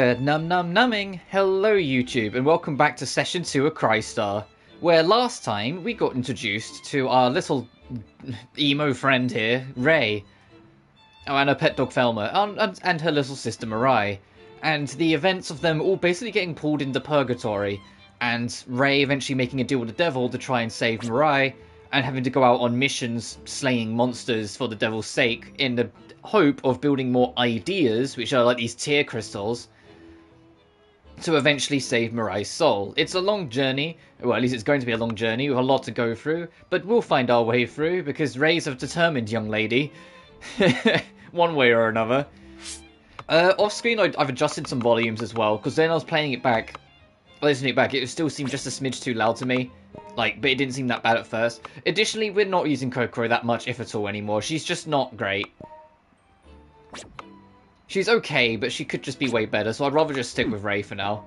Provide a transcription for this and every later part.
Good numbing. Hello YouTube and welcome back to session 2 of Crystar, where last time we got introduced to our little emo friend here, Ray. Oh, and her pet dog Thelma, and her little sister Mirai. And the events of them all basically getting pulled into purgatory, and Ray eventually making a deal with the devil to try and save Mirai, and having to go out on missions slaying monsters for the devil's sake in the hope of building more ideas, which are like these tear crystals, to eventually save Mirai's soul. It's a long journey, well at least it's going to be a long journey with a lot to go through, but we'll find our way through because Ray's a determined young lady, one way or another. Off screen I've adjusted some volumes as well, because then I was playing it back, listening it back, it still seemed just a smidge too loud to me. Like, but it didn't seem that bad at first. Additionally, we're not using Kokoro that much, if at all, anymore. She's just not great. She's okay, but she could just be way better, so I'd rather just stick with Ray for now.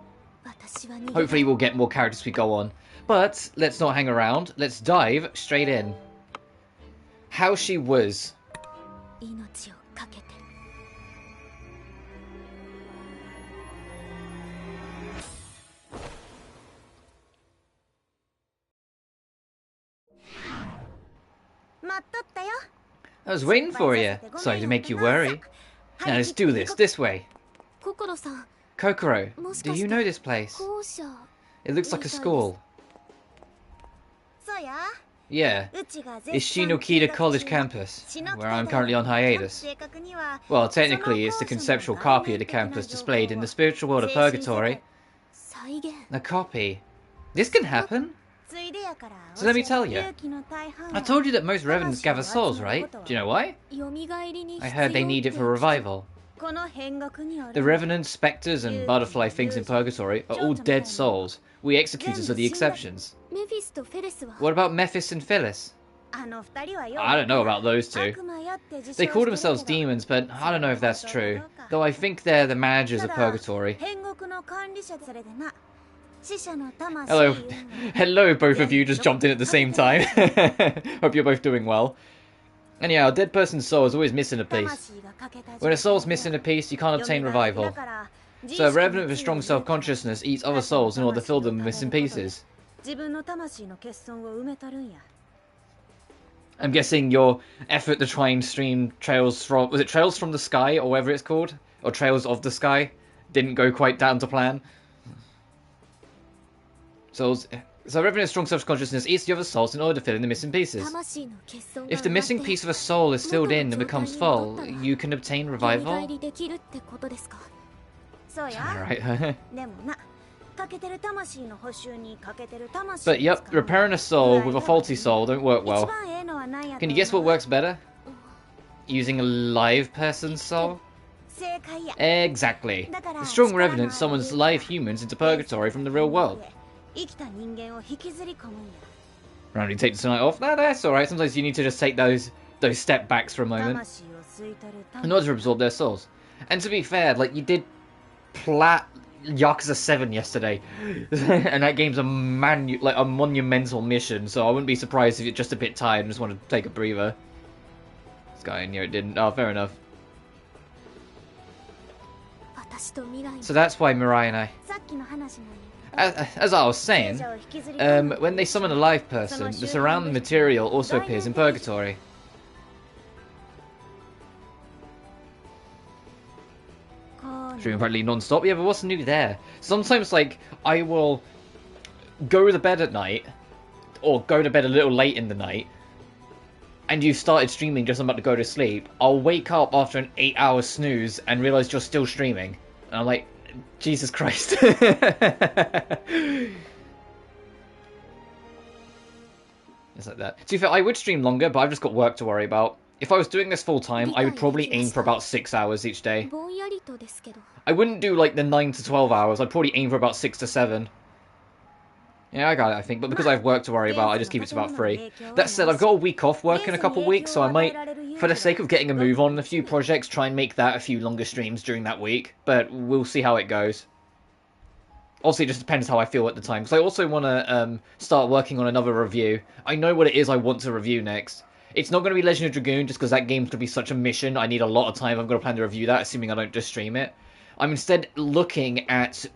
Hopefully we'll get more characters as we go on. But, let's not hang around. Let's dive straight in. How she was. I was waiting for you. Sorry to make you worry. Now let's do this way. Kokoro, do you know this place? It looks like a school. Yeah, it's Shinokita College campus, where I'm currently on hiatus. Well, technically it's the conceptual copy of the campus displayed in the spiritual world of Purgatory. A copy? This can happen? So let me tell you. I told you that most revenants gather souls, right? Do you know why? I heard they need it for revival. The revenants, spectres, and butterfly things in Purgatory are all dead souls. We executors are the exceptions. What about Mephis and Phyllis? I don't know about those two. They call themselves demons, but I don't know if that's true. Though I think they're the managers of Purgatory. Hello. Hello, both of you just jumped in at the same time. Hope you're both doing well. Anyhow, a dead person's soul is always missing a piece. When a soul's missing a piece, you can't obtain revival. So a revenant with a strong self-consciousness eats other souls in order to fill them with missing pieces. I'm guessing your effort to try and stream Trails from... was it Trails from the Sky, or whatever it's called? Or Trails of the Sky? Didn't go quite down to plan. Souls... So a revenant with strong self-consciousness eats the other souls in order to fill in the missing pieces. If the missing piece of a soul is filled in and becomes full, you can obtain revival? Alright. But yep, repairing a soul with a faulty soul don't work well. Can you guess what works better? Using a live person's soul? Exactly. The strong revenant summons live humans into Purgatory from the real world. Randomly take the night off? No, that's alright. Sometimes you need to just take those step backs for a moment in order to absorb their souls. And to be fair, like, you did plat Yakuza 7 yesterday, and that game's a monumental mission, so I wouldn't be surprised if you're just a bit tired and just want to take a breather. This guy in here, it didn't. Oh, fair enough. So that's why Mirai and I... As I was saying, when they summon a live person, the surrounding material also appears in Purgatory. Streaming practically non-stop? Yeah, but what's new there? Sometimes, like, I will go to bed at night, or go to bed a little late in the night, and you started streaming just about to go to sleep. I'll wake up after an 8-hour snooze and realise you're still streaming. And I'm like... Jesus Christ. It's like that. To be fair, I would stream longer, but I've just got work to worry about. If I was doing this full time, I would probably aim for about 6 hours each day. I wouldn't do like the 9 to 12 hours, I'd probably aim for about 6 to 7. Yeah, I got it, I think, but because I have work to worry about, I just keep it to about 3. That said, I've got a week off work in a couple of weeks, so I might, for the sake of getting a move on a few projects, try and make that a few longer streams during that week, but we'll see how it goes. Also, it just depends how I feel at the time, because I also want to start working on another review. I know what it is I want to review next. It's not going to be Legend of Dragoon, just because that game's going to be such a mission. I need a lot of time. I'm going to plan to review that, assuming I don't just stream it. I'm instead looking at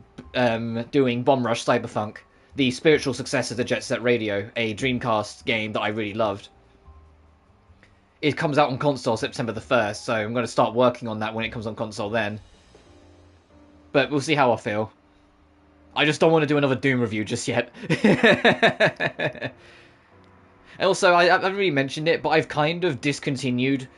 doing Bomb Rush Cyberpunk, the spiritual successor to Jet Set Radio, a Dreamcast game that I really loved. It comes out on console September the 1st, so I'm going to start working on that when it comes on console then. But we'll see how I feel. I just don't want to do another Doom review just yet. And also, I haven't really mentioned it, but I've kind of discontinued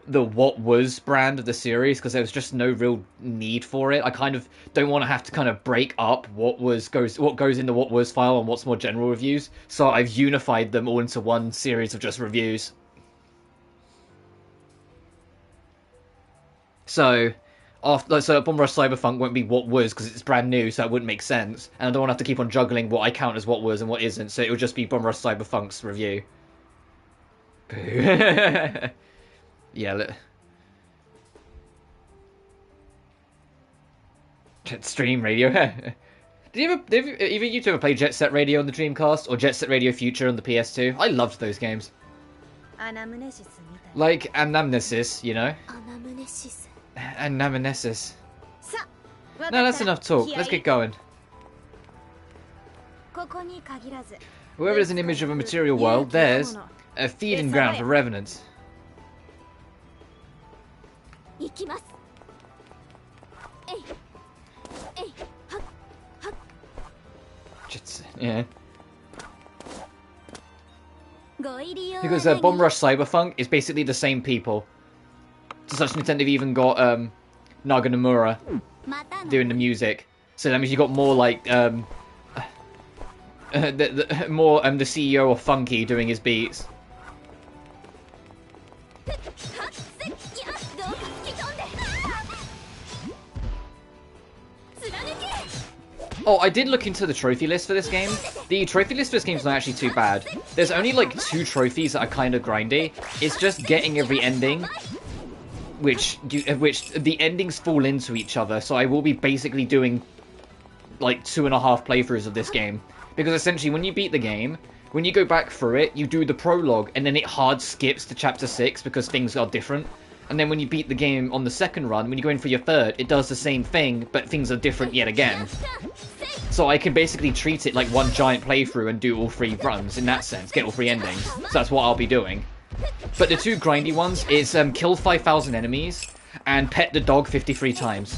the What Was brand of the series because there was just no real need for it. I kind of don't want to have to kind of break up what goes in the What Was file and what's more general reviews. So I've unified them all into one series of just reviews. So Bomb Rush Cyberpunk won't be What Was because it's brand new, so it wouldn't make sense. And I don't want to have to keep on juggling what I count as What Was and what isn't, so it would just be Bomb Rush Cyberpunk's review. Yeah, Jet Stream Radio. Did either you two ever play Jet Set Radio on the Dreamcast or Jet Set Radio Future on the PS2? I loved those games. Like Anamnesis, you know? Anamnesis. No, that's enough talk. Let's get going. Wherever there's an image of a material world, there's a feeding ground for revenants. Yeah. Because Bomb Rush Cyberpunk is basically the same people. To such an extent they've even got Naganamura doing the music. So that means you got more like the CEO of Funky doing his beats. Oh, I did look into the trophy list for this game. The trophy list for this game is not actually too bad. There's only like 2 trophies that are kind of grindy. It's just getting every ending, which the endings fall into each other. So I will be basically doing like 2.5 playthroughs of this game. Because essentially when you beat the game, when you go back through it, you do the prologue and then it hard skips to chapter 6 because things are different. And then when you beat the game on the second run, when you go in for your third, it does the same thing, but things are different yet again. So I can basically treat it like one giant playthrough and do all 3 runs in that sense, get all 3 endings. So that's what I'll be doing. But the 2 grindy ones is kill 5,000 enemies and pet the dog 53 times.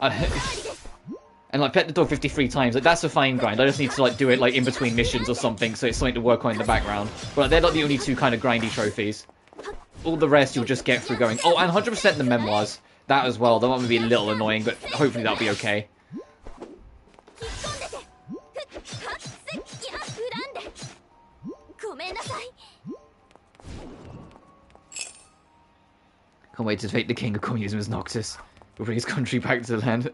And like pet the dog 53 times, like that's a fine grind. I just need to like do it like in between missions or something, so it's something to work on in the background. But they're not the only 2 kind of grindy trophies. All the rest you'll just get through going. Oh, and 100% the memoirs. That as well. That might be a little annoying, but hopefully that'll be okay. Can't wait to defeat the king of communism as Noctis. We'll bring his country back to the land.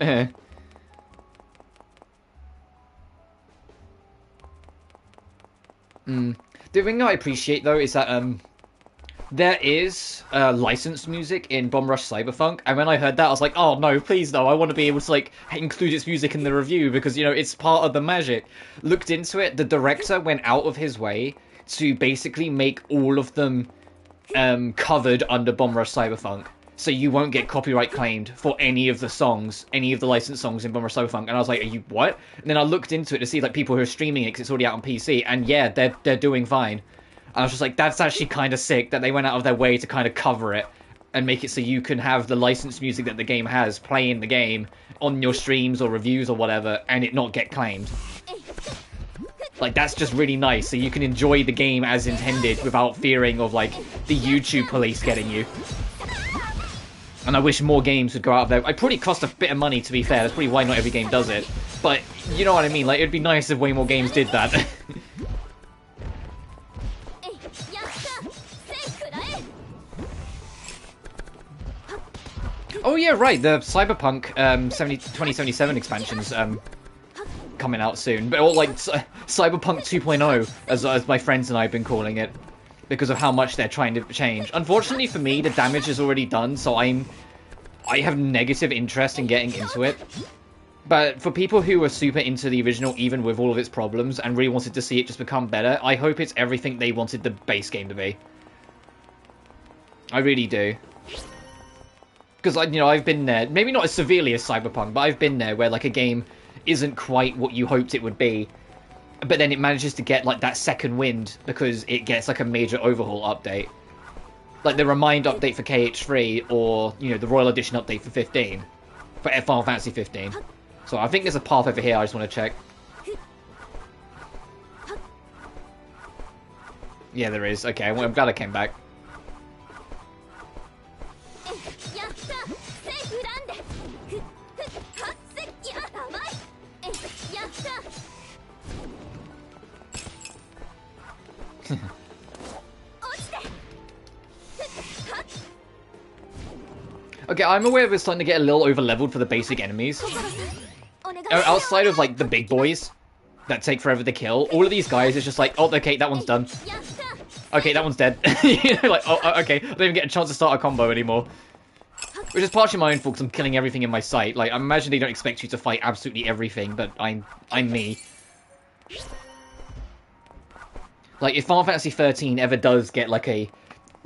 The thing I appreciate though is that there is licensed music in Bomb Rush Cyberpunk, and when I heard that I was like, oh no, please no, I want to be able to like include its music in the review because, you know, it's part of the magic. Looked into it, the director went out of his way to basically make all of them covered under Bomb Rush Cyberpunk. So you won't get copyright claimed for any of the songs, any of the licensed songs in Bomb Rush Cyberpunk. And I was like, are you what? And then I looked into it to see like people who are streaming it because it's already out on PC, and yeah, they're doing fine. And I was just like, that's actually kind of sick that they went out of their way to kind of cover it and make it so you can have the licensed music that the game has play in the game on your streams or reviews or whatever, and it not get claimed. Like, that's just really nice, so you can enjoy the game as intended without fearing of, like, the YouTube police getting you. And I wish more games would go out of there. It probably cost a bit of money, to be fair. That's probably why not every game does it. But, you know what I mean? Like, it'd be nice if way more games did that. Oh yeah, right, the Cyberpunk 2077 expansion's coming out soon. But, or like, Cyberpunk 2.0, as my friends and I have been calling it. Because of how much they're trying to change. Unfortunately for me, the damage is already done, so I have negative interest in getting into it. But for people who were super into the original, even with all of its problems, and really wanted to see it just become better, I hope it's everything they wanted the base game to be. I really do. Because, you know, I've been there, maybe not as severely as Cyberpunk, but I've been there where, like, a game isn't quite what you hoped it would be, but then it manages to get, like, that second wind because it gets, like, a major overhaul update. Like, the Remind update for KH3, or, you know, the Royal Edition update for 15. For Final Fantasy 15. So I think there's a path over here I just want to check. Yeah, there is. Okay, well, I'm glad I came back. Okay, I'm aware we're starting to get a little over-leveled for the basic enemies. Outside of, like, the big boys that take forever to kill, all of these guys is just like, oh, okay, that one's done. Okay, that one's dead. You know, like, oh, okay, I don't even get a chance to start a combo anymore. Which is partially my own fault because I'm killing everything in my sight. Like, I imagine they don't expect you to fight absolutely everything, but I'm me. Like, if Final Fantasy 13 ever does get, like, a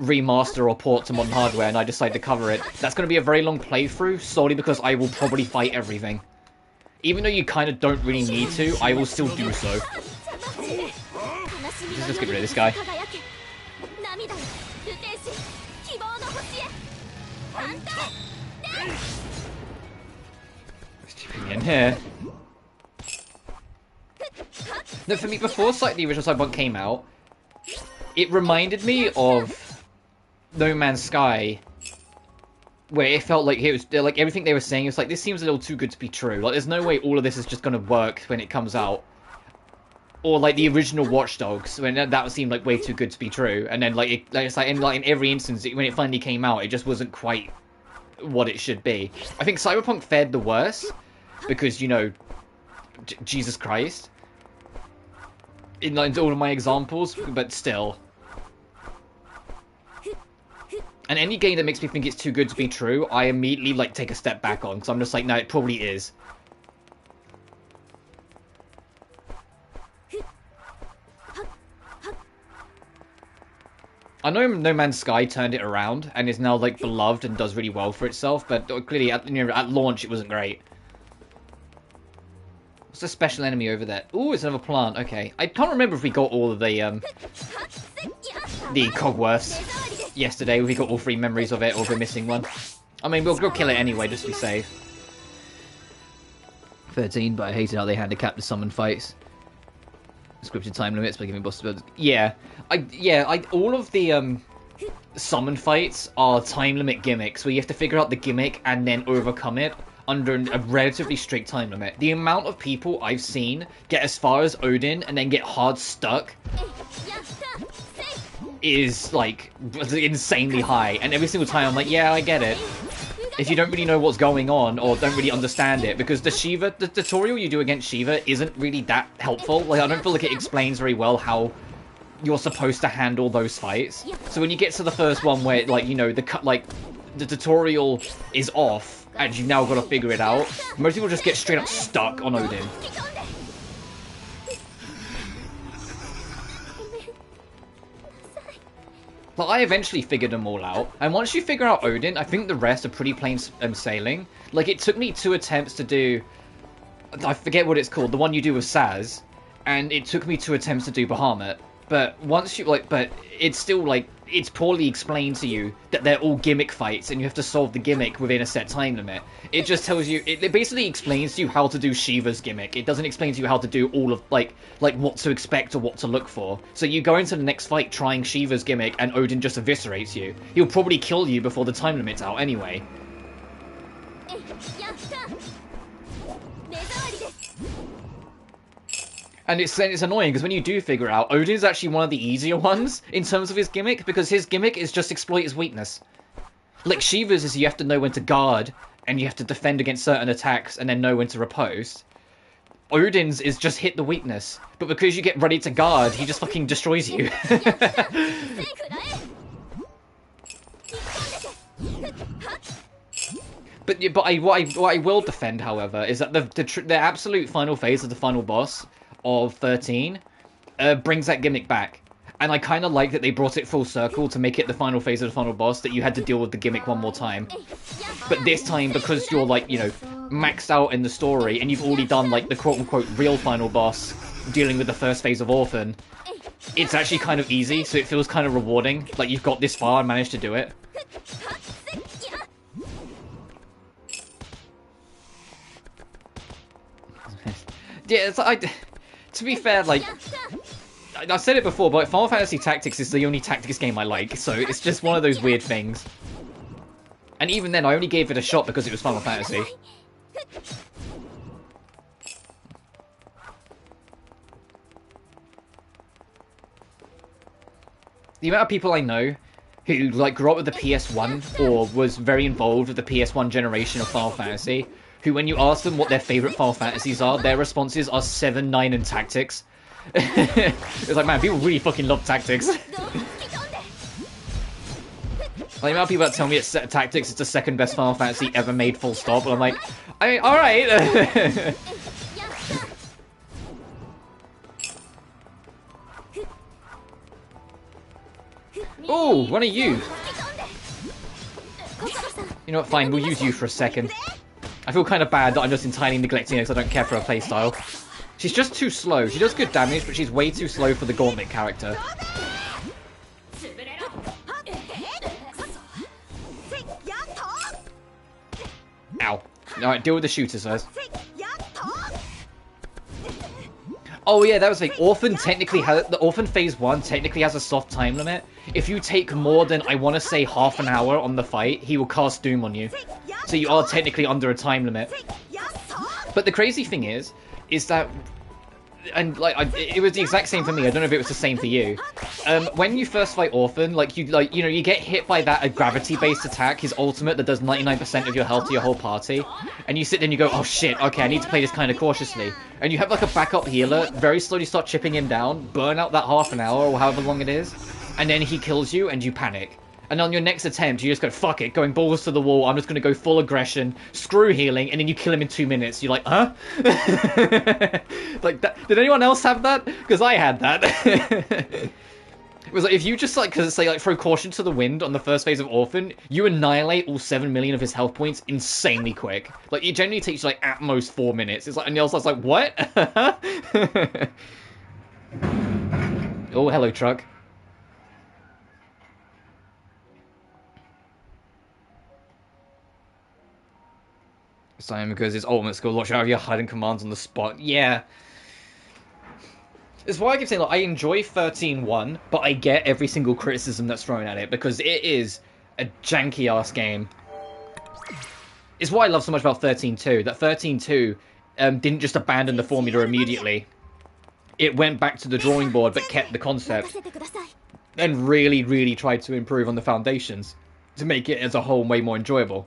remaster or port to modern hardware and I decide to cover it, that's going to be a very long playthrough, solely because I will probably fight everything. Even though you kind of don't really need to, I will still do so. Let's get rid of this guy. In here. No, for me, before the original Cyberpunk came out, it reminded me of No Man's Sky, where it felt like it was like everything they were saying. It was like, this seems a little too good to be true. Like, there's no way all of this is just going to work when it comes out. Or like the original Watch Dogs, when that seemed like way too good to be true. And then it's like in every instance when it finally came out, it just wasn't quite what it should be. I think Cyberpunk fared the worst because, you know, Jesus Christ, in like all of my examples, but still. And any game that makes me think it's too good to be true, I immediately, like, take a step back on. So I'm just like, no, it probably is. I know No Man's Sky turned it around and is now, like, beloved and does really well for itself, but clearly, at launch, it wasn't great. What's the special enemy over there? Ooh, it's another plant. Okay. I can't remember if we got all of the Cogworths yesterday. We got all 3 memories of it, or we're missing one. I mean, we'll kill it anyway, just to be safe. 13, but I hated how they handicapped the summon fights. Scripted time limits by giving boss abilities. Yeah. All of the summon fights are time limit gimmicks, where you have to figure out the gimmick and then overcome it under a relatively strict time limit. The amount of people I've seen get as far as Odin and then get hard stuck is, like, insanely high. And every single time I'm like, yeah, I get it. If you don't really know what's going on or don't really understand it, because the tutorial you do against Shiva isn't really that helpful. Like, I don't feel like it explains very well how you're supposed to handle those fights. So when you get to the first one where, like, you know, the tutorial is off and you've now got to figure it out, most people just get straight up stuck on Odin. But I eventually figured them all out, and once you figure out Odin, I think the rest are pretty plain sailing. Like, it took me 2 attempts to do, I forget what it's called, the one you do with Saz, and it took me 2 attempts to do Bahamut. But once you, like, but it's still, like, it's poorly explained to you that they're all gimmick fights, and you have to solve the gimmick within a set time limit. It just tells you, it basically explains to you how to do Shiva's gimmick. It doesn't explain to you how to do all of, like what to expect or what to look for. So you go into the next fight trying Shiva's gimmick, and Odin just eviscerates you. He'll probably kill you before the time limit's out anyway. And it's annoying, because when you do figure out, Odin's actually one of the easier ones in terms of his gimmick, because his gimmick is just exploit his weakness. Like, Shiva's is you have to know when to guard, and you have to defend against certain attacks, and then know when to riposte. Odin's is just hit the weakness, but because you get ready to guard, he just fucking destroys you. But what I will defend, however, is that the absolute final phase of the final boss of 13 brings that gimmick back. And I kind of like that they brought it full circle to make it the final phase of the final boss, that you had to deal with the gimmick one more time. But this time, because you're, like, you know, maxed out in the story, and you've already done, like, the quote-unquote real final boss, dealing with the first phase of Orphan, it's actually kind of easy, so it feels kind of rewarding. Like, you've got this far and managed to do it. Yeah, to be fair, like, I've said it before, but like, Final Fantasy Tactics is the only tactics game I like, so it's just one of those weird things. And even then, I only gave it a shot because it was Final Fantasy. The amount of people I know who, like, grew up with the PS1 or was very involved with the PS1 generation of Final Fantasy, who, when you ask them what their favourite Final Fantasies are, their responses are 7, 9, and Tactics. It's like, man, people really fucking love Tactics. Like, the amount of people that tell me it's Tactics is the second best Final Fantasy ever made, full stop, and I'm like, I mean, alright! Ooh, one of you! You know what, fine, we'll use you for a second. I feel kind of bad that I'm just entirely neglecting her because I don't care for her playstyle. She's just too slow. She does good damage, but she's way too slow for the Gauntlet character. Ow. Alright, deal with the shooters first. Oh yeah, that was like, Orphan technically has, the Orphan Phase 1 technically has a soft time limit. If you take more than, I want to say, half an hour on the fight, he will cast Doom on you. So you are technically under a time limit. But the crazy thing is that, and like, it was the exact same for me, I don't know if it was the same for you. When you first fight Orphan, you know, you get hit by that gravity-based attack, his ultimate that does 99% of your health to your whole party, and you sit there and you go, oh shit, okay, I need to play this kind of cautiously. And you have like a backup healer, very slowly start chipping him down, burn out that half an hour or however long it is, and then he kills you and you panic. And on your next attempt, you just go, fuck it, going balls to the wall, I'm just going to go full aggression, screw healing, and then you kill him in 2 minutes. You're like, huh? Like, that, did anyone else have that? Because I had that. It was like, if you just, like, say, like, throw caution to the wind on the first phase of Orphan, you annihilate all 7 million of his health points insanely quick. Like, it generally takes you, like, at most 4 minutes. It's like, and Neil's like, what? Oh, hello, truck. Simon, because his ultimate skill, watch out of your hiding commands on the spot. Yeah. It's why I keep saying, like, I enjoy 13.1, but I get every single criticism that's thrown at it, because it is a janky-ass game. It's why I love so much about 13.2, that 13.2 didn't just abandon the formula immediately. It went back to the drawing board, but kept the concept. And really, really tried to improve on the foundations, to make it as a whole way more enjoyable.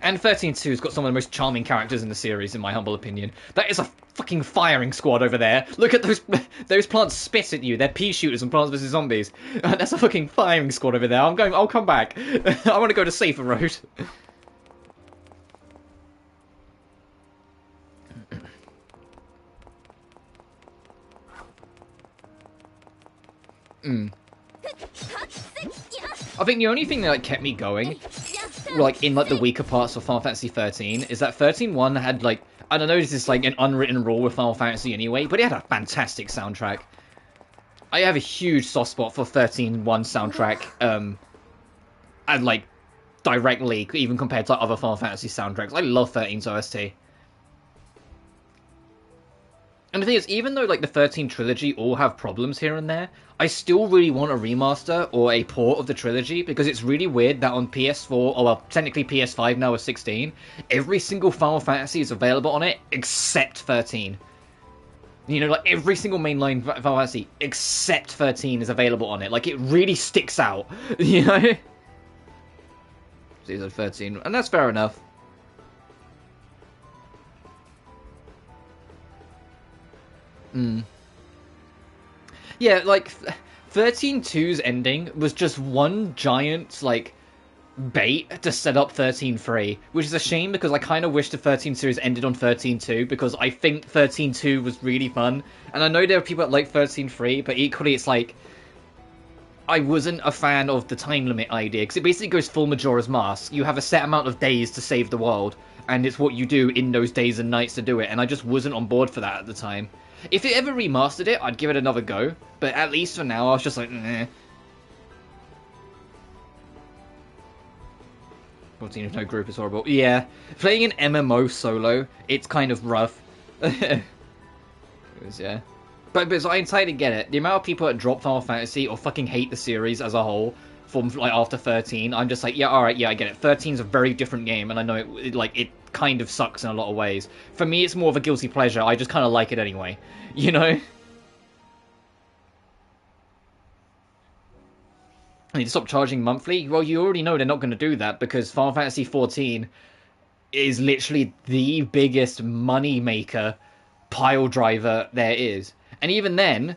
And 13.2's got some of the most charming characters in the series, in my humble opinion. That is a fucking firing squad over there. Look at those plants spit at you. They're pea shooters and Plants vs Zombies. That's a fucking firing squad over there. I'll come back. I want to go to safer road. I think the only thing that, like, kept me going, like, in, like, the weaker parts of Final Fantasy 13, is that 13.1 had, like, I don't know, this is, like, an unwritten rule with Final Fantasy anyway, but it had a fantastic soundtrack. I have a huge soft spot for 13.1 soundtrack, and, like, directly, even compared to other Final Fantasy soundtracks. I love 13's OST. And the thing is, even though, like, the 13 trilogy all have problems here and there, I still really want a remaster or a port of the trilogy, because it's really weird that on PS4, or well, technically PS5 now with 16, every single Final Fantasy is available on it, except 13. You know, like, every single mainline Final Fantasy, except 13, is available on it. Like, it really sticks out, you know? Season 13, and that's fair enough. Yeah, like, 13.2's ending was just one giant, like, bait to set up 13.3, which is a shame because I kind of wish the 13 series ended on 13.2 because I think 13.2 was really fun. And I know there are people that like 13.3, but equally it's like, I wasn't a fan of the time limit idea because it basically goes full Majora's Mask. You have a set amount of days to save the world, and it's what you do in those days and nights to do it, and I just wasn't on board for that at the time. If it ever remastered it, I'd give it another go, but at least for now, I was just like, eh. 14 with no group is horrible. Yeah, playing an MMO solo, it's kind of rough. It was, yeah. But I entirely get it. The amount of people that drop Final Fantasy or fucking hate the series as a whole from like after 13, I'm just like, yeah, alright, yeah, I get it. 13's a very different game, and I know it kind of sucks in a lot of ways. For me, it's more of a guilty pleasure. I just kind of like it anyway, you know? I need to stop charging monthly? Well, you already know they're not going to do that because Final Fantasy 14 is literally the biggest money maker pile driver there is. And even then,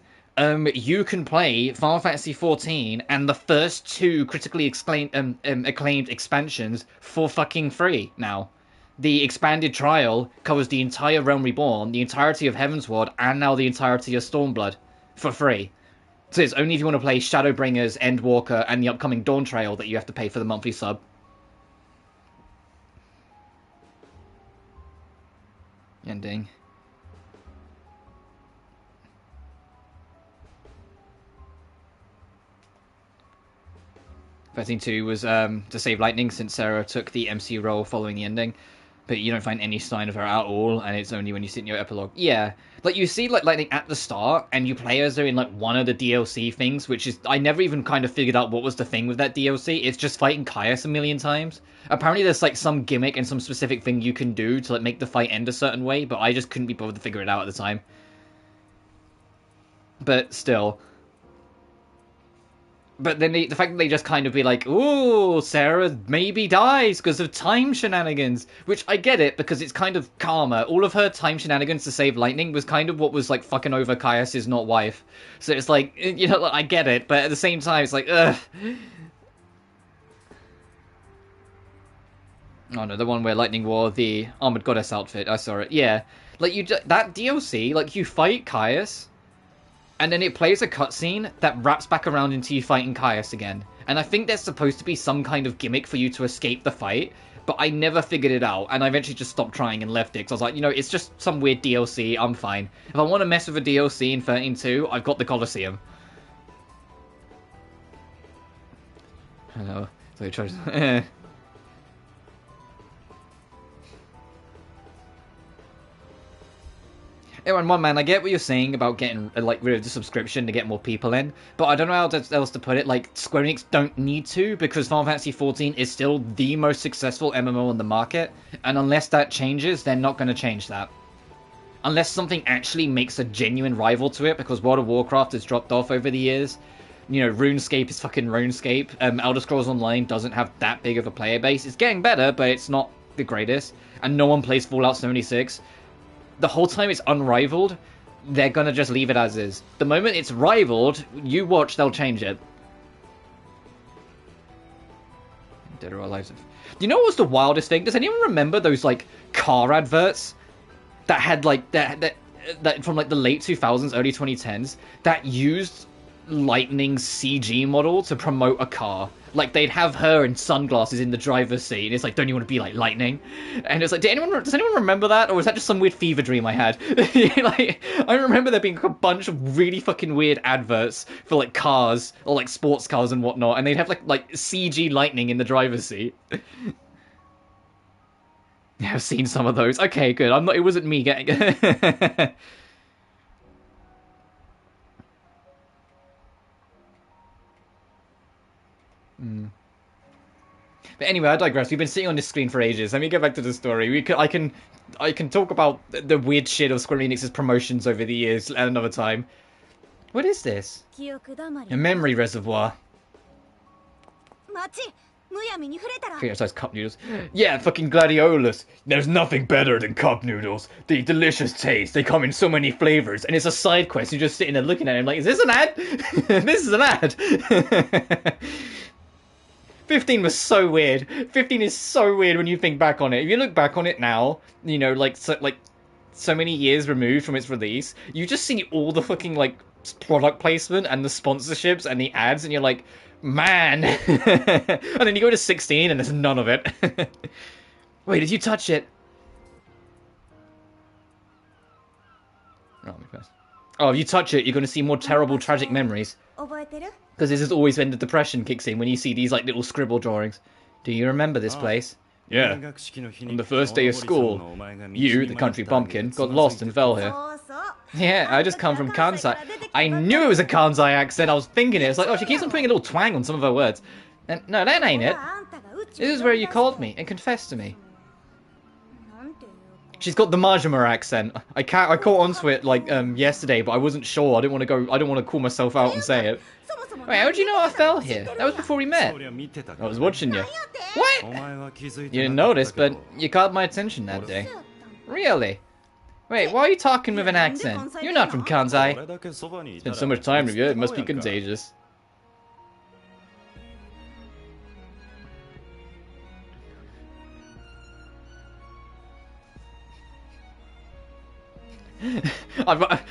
you can play Final Fantasy 14 and the first two critically acclaimed expansions for fucking free now. The expanded trial covers the entire Realm Reborn, the entirety of Heavensward, and now the entirety of Stormblood for free. So it's only if you want to play Shadowbringers, Endwalker, and the upcoming Dawn Trail that you have to pay for the monthly sub. Ending. 13.2 was to save Lightning since Sarah took the MC role following the ending. But you don't find any sign of her at all, and it's only when you sit in your epilogue. Yeah, like you see like Lightning at the start, and you play as her in like one of the DLC things, which is I never even kind of figured out what was the thing with that DLC. It's just fighting Caius a million times. Apparently, there's like some gimmick and some specific thing you can do to like make the fight end a certain way, but I just couldn't be bothered to figure it out at the time. But still. But then the fact that they just kind of be like, ooh, Sarah maybe dies because of time shenanigans. Which I get it, because it's kind of karma. All of her time shenanigans to save Lightning was kind of what was like fucking over Caius' not wife. So it's like, you know, I get it, but at the same time, it's like, ugh. Oh no, the one where Lightning wore the Armored Goddess outfit. I saw it. Yeah. Like, that DLC, like, you fight Caius, and then it plays a cutscene that wraps back around into you fighting Caius again. And I think there's supposed to be some kind of gimmick for you to escape the fight, but I never figured it out, and I eventually just stopped trying and left it, because I was like, you know, it's just some weird DLC, I'm fine. If I want to mess with a DLC in 13.2, I've got the Colosseum. Hello. So you try to... Anyway, one man, I get what you're saying about getting like rid of the subscription to get more people in, but I don't know how else to put it. Like, Square Enix don't need to, because Final Fantasy XIV is still the most successful MMO on the market, and unless that changes, they're not going to change that. Unless something actually makes a genuine rival to it, because World of Warcraft has dropped off over the years. You know, RuneScape is fucking RuneScape. Elder Scrolls Online doesn't have that big of a player base. It's getting better, but it's not the greatest. And no one plays Fallout 76. The whole time it's unrivaled, they're gonna just leave it as is. The moment it's rivaled, you watch, they'll change it. Dead or Alive. Do you know what was the wildest thing? Does anyone remember those, like, car adverts that had, like, that from, like, the late 2000s, early 2010s, that used Lightning's CG model to promote a car? Like, they'd have her in sunglasses in the driver's seat, and it's like, don't you want to be like Lightning? And it's like, does anyone remember that? Or was that just some weird fever dream I had? Like, I remember there being a bunch of really fucking weird adverts for, like, cars, or, like, sports cars and whatnot, and they'd have, like CG Lightning in the driver's seat. Yeah, I've seen some of those. Okay, good. It wasn't me getting... But anyway, I digress. We've been sitting on this screen for ages. Let me get back to the story. I can talk about the weird shit of Square Enix's promotions over the years at another time. What is this? A memory reservoir. Size cup noodles. Yeah, fucking gladiolus. There's nothing better than cup noodles. The delicious taste. They come in so many flavors, and it's a side quest. You're just sitting there looking at him like, is this an ad? This is an ad. 15 was so weird. 15 is so weird when you think back on it. If you look back on it now, you know, like so many years removed from its release, you just see all the fucking like product placement and the sponsorships and the ads, and you're like, man. And then you go to 16 and there's none of it. Wait, did you touch it? Oh, if you touch it, you're going to see more terrible, tragic memories. Because this is always when the depression kicks in, when you see these like little scribble drawings. Do you remember this place? Yeah. On the first day of school, you, the country bumpkin, got lost and fell here. Yeah, I just come from Kansai. I knew it was a Kansai accent. I was thinking it. It's like, oh, she keeps on putting a little twang on some of her words. And no, that ain't it. This is where you called me and confessed to me. She's got the Majima accent. I caught onto it like yesterday, but I wasn't sure. I didn't want to go. I don't want to call myself out and say it. Wait, how did you know I fell here? That was before we met. I was watching you. What? You didn't notice, but you caught my attention that day. Really? Wait, why are you talking with an accent? You're not from Kansai. Spent so much time with you, it must be contagious.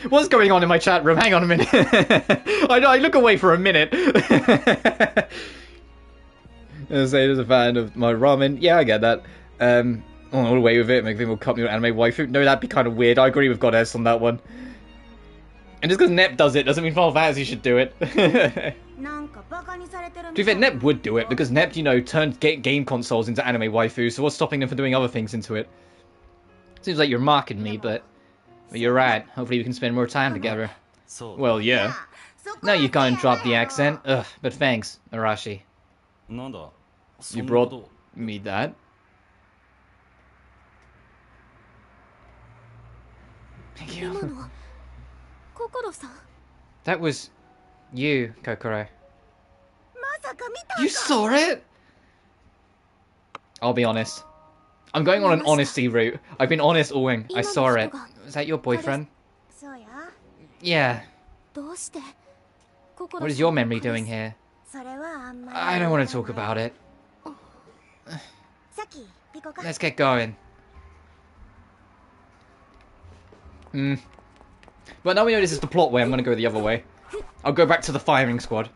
What's going on in my chat room? Hang on a minute. I look away for a minute. I say there's a fan of my ramen. Yeah, I get that. All the way with it. Make people cut me with anime waifu. No, that'd be kind of weird. I agree with Goddess on that one. And just because Nep does it doesn't mean Final Fantasy should do it. To be fair, Nep would do it because Nep, you know, turned game consoles into anime waifu. So what's stopping them from doing other things into it? Seems like you're mocking me, but you're right. Hopefully we can spend more time together. Well, yeah. No, you can't drop the accent. Ugh, but thanks, Arashi. You brought me that? Thank you. That was you, Kokoro. You saw it? I'll be honest. I'm going on an honesty route. I've been honest all wing. I saw it. Is that your boyfriend? Yeah. What is your memory doing here? I don't want to talk about it. Let's get going. But now we know this is the plot way, I'm going to go the other way. I'll go back to the firing squad.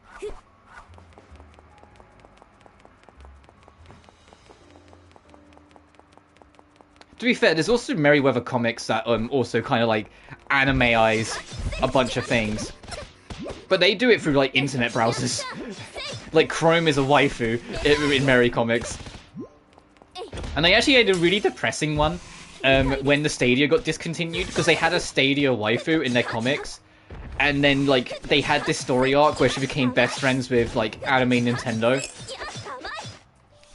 To be fair, there's also Merryweather comics that also kind of like anime-ize a bunch of things. But they do it through like internet browsers. Like Chrome is a waifu in Merry Comics. And they actually had a really depressing one when the Stadia got discontinued, because they had a Stadia waifu in their comics. And then like they had this story arc where she became best friends with like Anime Nintendo.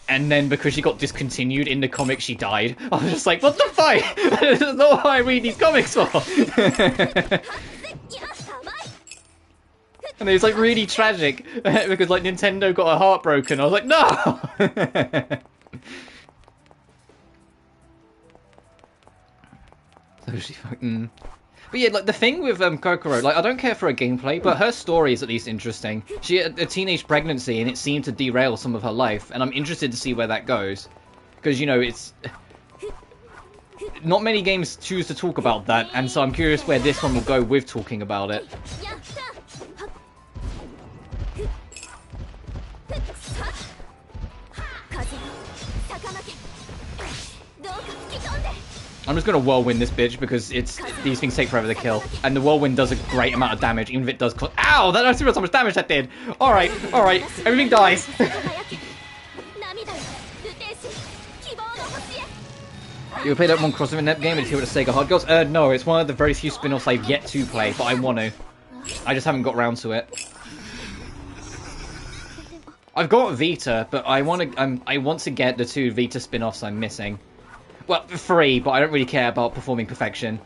And then because she got discontinued in the comic, she died. I was just like, what the fuck? This is not what I read these comics for. And it was like really tragic because like Nintendo got her heart broken. I was like, no. So she fucking. But yeah, like the thing with Kokoro, like I don't care for her gameplay, but her story is at least interesting. She had a teenage pregnancy and it seemed to derail some of her life, and I'm interested to see where that goes. Because, you know, it's... Not many games choose to talk about that, and so I'm curious where this one will go with talking about it. I'm just gonna whirlwind this bitch because these things take forever to kill, and the whirlwind does a great amount of damage, even if it does. Ow! That I see how much damage that did. All right, everything dies. You play that one crossover net game and see what the Sega Hard Girls? No, it's one of the very few spin-offs I've yet to play, but I want to. I just haven't got round to it. I've got Vita, but I want to get the 2 Vita spin-offs I'm missing. Well, 3, but I don't really care about performing perfection.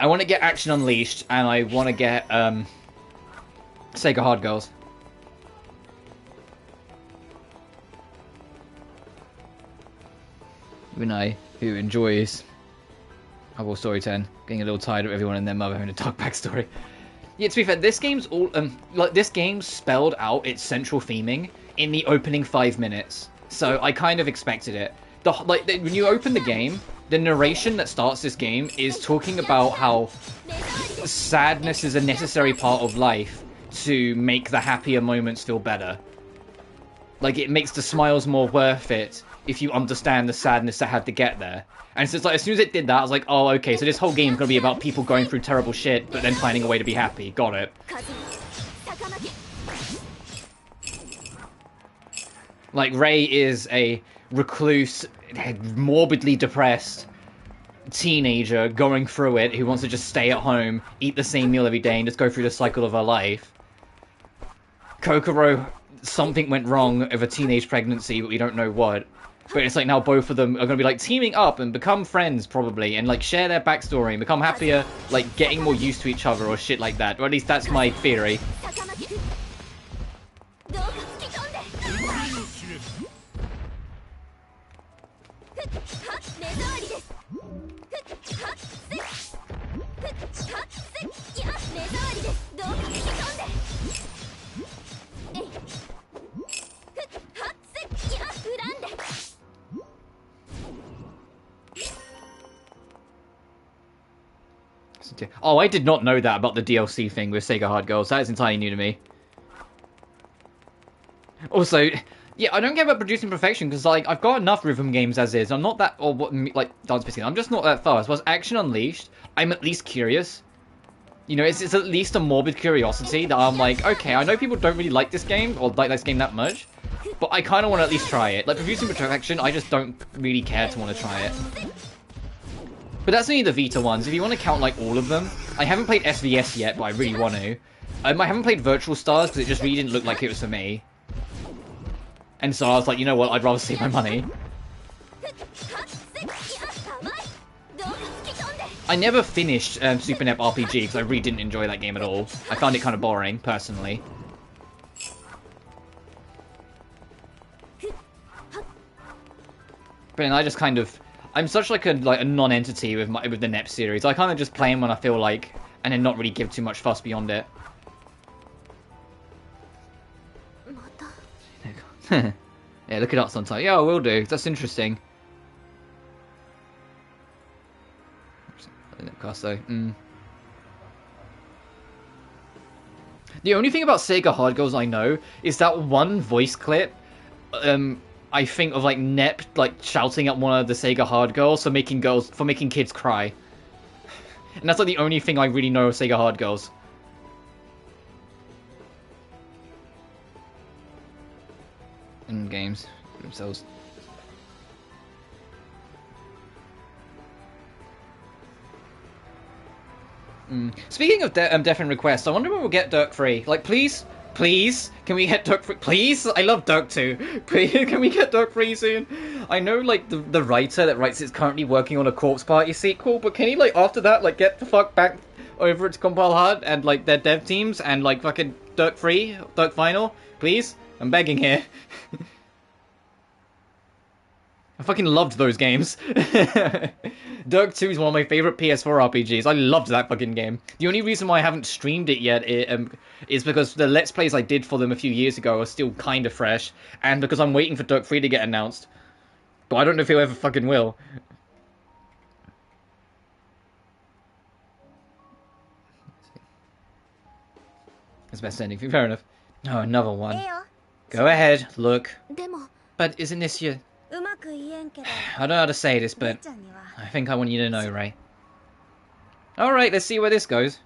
I want to get Action Unleashed, and I want to get Sega Hard Girls. Vinay, who enjoys Hubble Story 10, getting a little tired of everyone and their mother having a dark backstory. Yeah, to be fair, this game's all like this game spelled out its central theming in the opening 5 minutes, so I kind of expected it. When you open the game, the narration that starts this game is talking about how sadness is a necessary part of life to make the happier moments feel better. Like, it makes the smiles more worth it if you understand the sadness that had to get there. And so it's like, as soon as it did that, I was like, oh, okay, so this whole game's gonna be about people going through terrible shit, but then finding a way to be happy. Got it. Like, Rei is a recluse, morbidly depressed teenager going through it who wants to just stay at home, eat the same meal every day, and just go through the cycle of her life. Kokoro, something went wrong of a teenage pregnancy, but we don't know what. But it's like now both of them are going to be like teaming up and become friends probably, and like share their backstory and become happier, like getting more used to each other or shit like that. Or at least that's my theory. Oh, I did not know that about the DLC thing with Sega Hard Girls. That is entirely new to me. Also, yeah, I don't care about producing perfection because, like, I've got enough rhythm games as is. I'm not that, or what, like, Dance Biscuit. I'm just not that fast. Whereas Action Unleashed, I'm at least curious. You know, it's at least a morbid curiosity that I'm like, okay, I know people don't really like this game or like this game that much, but I kind of want to at least try it. Like, producing perfection, I just don't really care to want to try it. But that's only the Vita ones. If you want to count, like, all of them, I haven't played SVS yet, but I really want to. I haven't played Virtual Stars because it just really didn't look like it was for me. And so I was like, you know what, I'd rather save my money. I never finished Super NEP RPG because I really didn't enjoy that game at all. I found it kind of boring, personally. But then I just kind of... I'm such like a non-entity with the NEP series. I kind of just play them when I feel like, and then not really give too much fuss beyond it. Yeah, look it up sometime. Yeah, I will do. That's interesting. The only thing about Sega Hard Girls I know is that one voice clip. I think of like Nep like shouting at one of the Sega Hard Girls for making kids cry. And that's like the only thing I really know of Sega Hard Girls. In games themselves. Speaking of deafening requests, I wonder when we'll get Dirk Free. Like, please, can we get Dirk Free? Please, I love Dirk 2. Please, can we get Dirk Free soon? I know, like, the writer that writes it's currently working on a Corpse Party sequel, but can he, like, after that, like, get the fuck back over to Compile Hard and, like, their dev teams and, like, fucking Dirk Free, Dirk Final? Please? I'm begging here. I fucking loved those games. Dirk 2 is one of my favorite PS4 RPGs. I loved that fucking game. The only reason why I haven't streamed it yet is because the Let's Plays I did for them a few years ago are still kind of fresh, and because I'm waiting for Dirk 3 to get announced. But I don't know if he'll ever fucking will. That's best ending. Fair enough. Oh, another one. Go ahead, look. But isn't this your... I don't know how to say this, but I think I want you to know, Ray. Alright, let's see where this goes.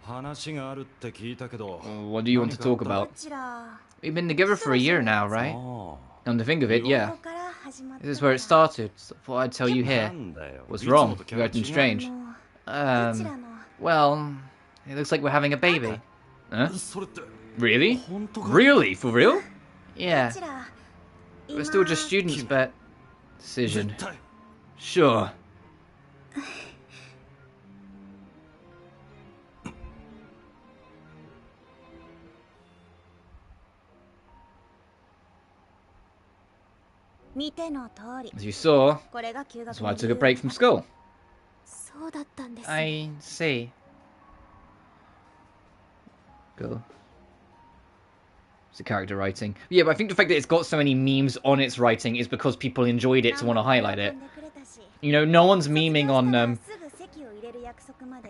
What do you want to talk about? We've been together for a year now, right? Come to think of it, yeah. This is where it started. So I thought I'd tell you here. What's wrong? You're acting strange. Well, it looks like we're having a baby. Huh? Really? Really? For real? Yeah. We're still just students, but... Decision. Sure. As you saw, that's why I took a break from school. I see. Cool. It's the character writing. Yeah, but I think the fact that it's got so many memes on its writing is because people enjoyed it to want to highlight it. You know, no one's memeing on,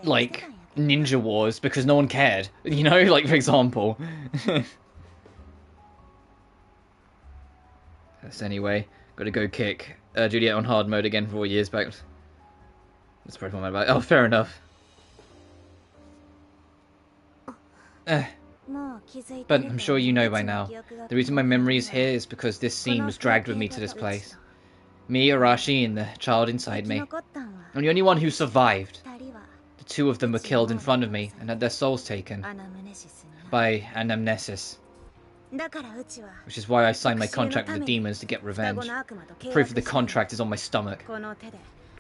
like, Ninja Wars because no one cared. You know, like, for example. Yes, anyway, gotta go kick Juliet on hard mode again 4 years back. That's probably what I'm about. Oh, fair enough. But I'm sure you know by now. The reason my memory is here is because this scene was dragged with me to this place. Me, Arashi, and the child inside me. I'm the only one who survived. The two of them were killed in front of me and had their souls taken by anamnesis. Which is why I signed my contract with the demons to get revenge. Proof of the contract is on my stomach.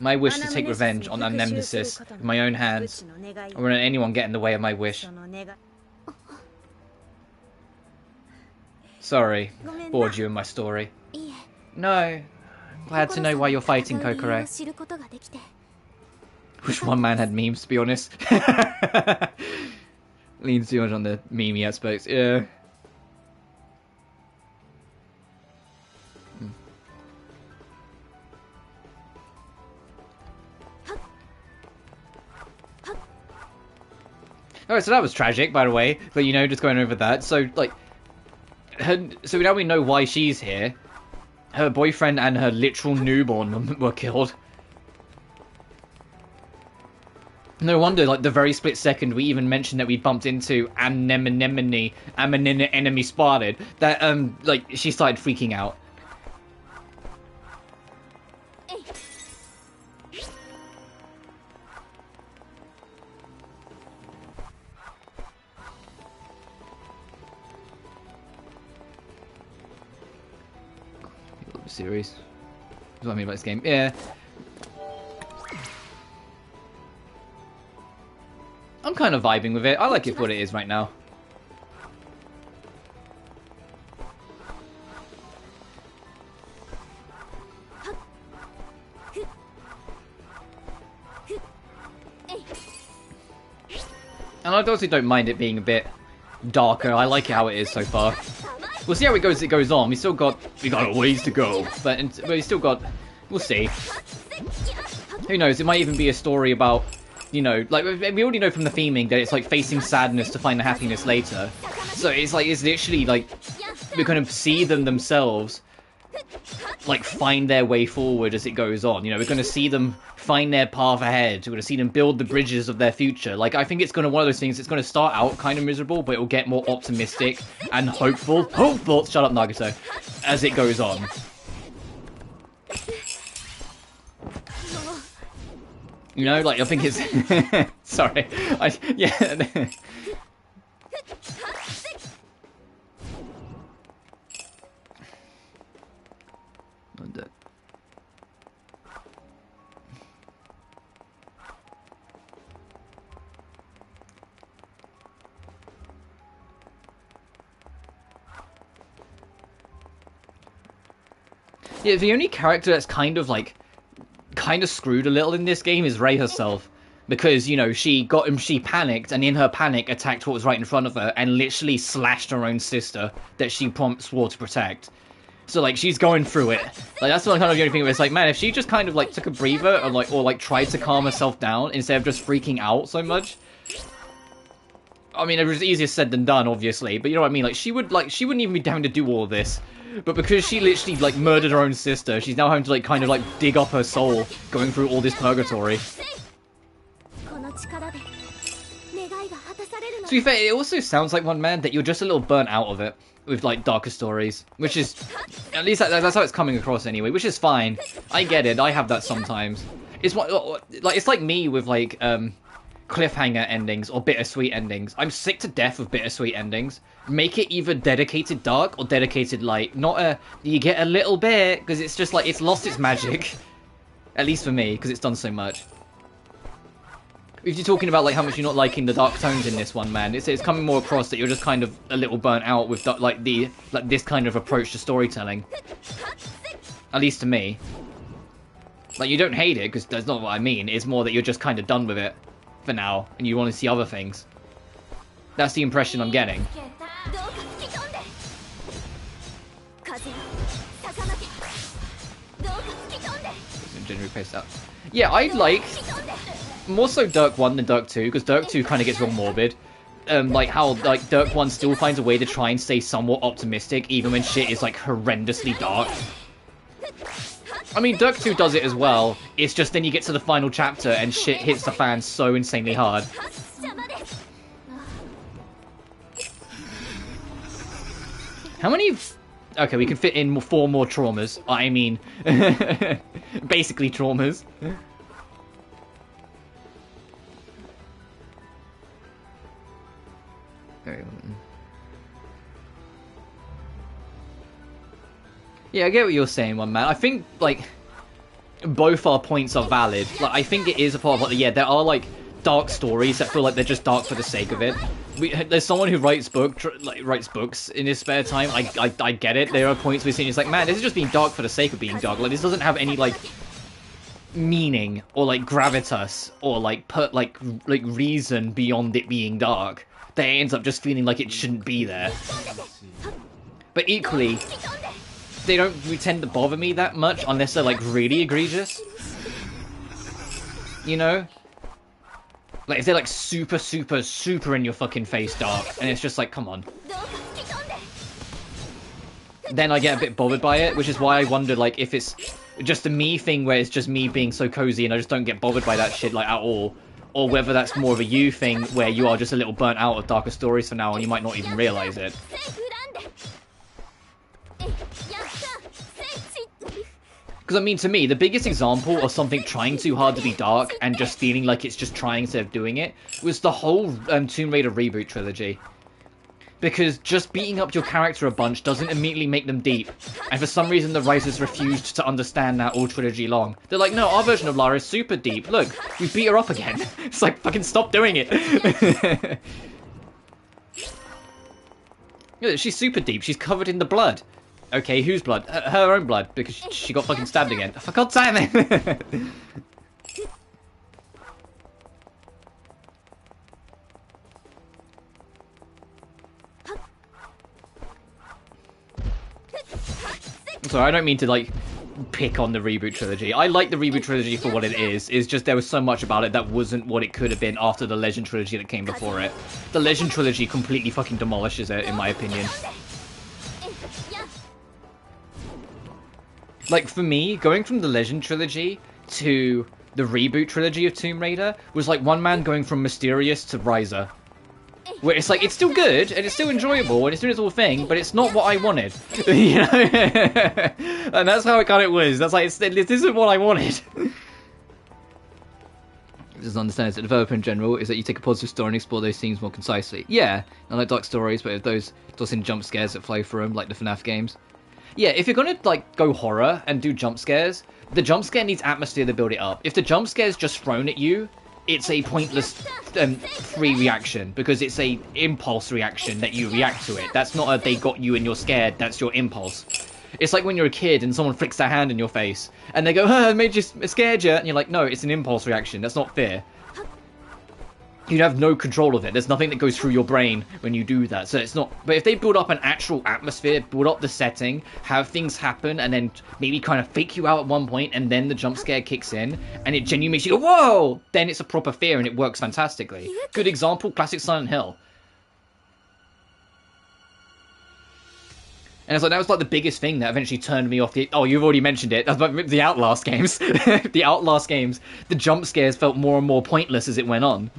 My wish to take revenge on anamnesis with my own hands. I won't let anyone get in the way of my wish. Sorry, bored you in my story. No, glad to know why you're fighting, Kokoro. Wish one man had memes, to be honest. Leans too much on the meme aspects, yeah. Alright, so that was tragic, by the way. But, you know, just going over that. So, like... so now we know why she's here. Her boyfriend and her literal newborn were killed. No wonder, like, the very split second we even mentioned that we bumped into enemy spotted, that, like, she started freaking out. Series. That's what I mean by this game. Yeah. I'm kind of vibing with it. I like it for what it is right now. And I honestly don't mind it being a bit darker. I like it how it is so far. We'll see how it goes on. We got a ways to go, but we still got. We'll see. Who knows? It might even be a story about, you know, like we already know from the theming that it's like facing sadness to find the happiness later. So it's like it's literally like we're going to see them themselves, like find their way forward as it goes on. You know, we're going to see them find their path ahead. We're going to see them build the bridges of their future. Like, I think it's going to one of those things. It's going to start out kind of miserable, but it will get more optimistic and hopeful. Shut up, Nagato. As it goes on. You know, like I think it's. Sorry, yeah. Yeah, the only character that's kind of screwed a little in this game is Rei herself. Because, you know, she panicked, and in her panic attacked what was right in front of her, and literally slashed her own sister that she swore to protect. So, like, she's going through it. Like, that's kind of the only thing where it's like, man, if she just kind of, like, took a breather, or tried to calm herself down, instead of just freaking out so much. I mean, it was easier said than done, obviously, but you know what I mean? Like, she wouldn't even be down to do all of this. But because she literally, like, murdered her own sister, she's now having to, like, kind of, like, dig up her soul, going through all this purgatory. To be fair, it also sounds like, one man, that you're just a little burnt out of it, with, like, darker stories. Which is, at least that's how it's coming across anyway, which is fine. I get it, I have that sometimes. It's like me with, like, cliffhanger endings or bittersweet endings. I'm sick to death of bittersweet endings. Make it either dedicated dark or dedicated light. Not you get a little bit, because it's just like, it's lost its magic. At least for me, because it's done so much. If you're talking about like how much you're not liking the dark tones in this one, man, it's coming more across that you're just kind of a little burnt out with this kind of approach to storytelling. At least to me. Like, you don't hate it, because that's not what I mean. It's more that you're just kind of done with it for now, and you want to see other things. That's the impression I'm getting. Yeah, I like more so Dirk 1 than Dirk 2, because Dirk 2 kind of gets real morbid. Like how like Dirk 1 still finds a way to try and stay somewhat optimistic, even when shit is like horrendously dark. I mean, Dirk 2 does it as well. It's just then you get to the final chapter and shit hits the fan so insanely hard. How many... Okay, we can fit in 4 more traumas. I mean, basically traumas. Yeah, I get what you're saying, one man. I think, like, both our points are valid. Like, I think it is a part of, like, yeah, there are, like, dark stories that feel like they're just dark for the sake of it. There's someone who writes books in his spare time. I get it. There are points we're seeing. It's like, man, this is just being dark for the sake of being dark. Like, this doesn't have any like meaning or like gravitas or like reason beyond it being dark. That ends up just feeling like it shouldn't be there. But equally, they don't tend to bother me that much unless they're like really egregious. You know? Like, if they're, like, super, super, super in your fucking face dark, and it's just like, come on. Then I get a bit bothered by it, which is why I wonder, like, if it's just a me thing where it's just me being so cozy and I just don't get bothered by that shit, like, at all. Or whether that's more of a you thing where you are just a little burnt out of darker stories for now and you might not even realize it. Because, I mean, to me, the biggest example of something trying too hard to be dark and just feeling like it's just trying instead of doing it was the whole Tomb Raider reboot trilogy. Because just beating up your character a bunch doesn't immediately make them deep. And for some reason, the writers refused to understand that all trilogy long. They're like, no, our version of Lara is super deep. Look, we beat her up again. It's like, fucking stop doing it. Yeah, she's super deep. She's covered in the blood. Okay, whose blood? Her own blood, because she got fucking stabbed again. For God's sake, man! Sorry, I don't mean to, like, pick on the reboot trilogy. I like the reboot trilogy for what it is. It's just there was so much about it that wasn't what it could have been after the Legend trilogy that came before it. The Legend trilogy completely fucking demolishes it, in my opinion. Like, for me, going from the Legend trilogy to the reboot trilogy of Tomb Raider was like one man going from Mysterious to Riser. Where it's like, it's still good, and it's still enjoyable, and it's doing its whole thing, but it's not what I wanted. You know? And that's how it kind of was. That's like, this isn't what I wanted. Doesn't understand, the developer in general is that you take a positive story and explore those themes more concisely. Yeah, I like dark stories, but if those in jump scares that flow through them, like the FNAF games. Yeah, if you're gonna, like, go horror and do jump scares, the jump scare needs atmosphere to build it up. If the jump scare is just thrown at you, it's a pointless, free reaction, because it's a impulse reaction that you react to it. That's not a they got you and you're scared, that's your impulse. It's like when you're a kid and someone flicks their hand in your face, and they go, I made you, scared you, and you're like, no, it's an impulse reaction, that's not fear. You have no control of it. There's nothing that goes through your brain when you do that. So it's not... But if they build up an actual atmosphere, build up the setting, have things happen, and then maybe kind of fake you out at one point, and then the jump scare kicks in, and it genuinely makes you go, whoa! Then it's a proper fear, and it works fantastically. Good example, classic Silent Hill. And it's like, that was like the biggest thing that eventually turned me off the... Oh, you've already mentioned it. That's like the Outlast games. The Outlast games. The jump scares felt more and more pointless as it went on.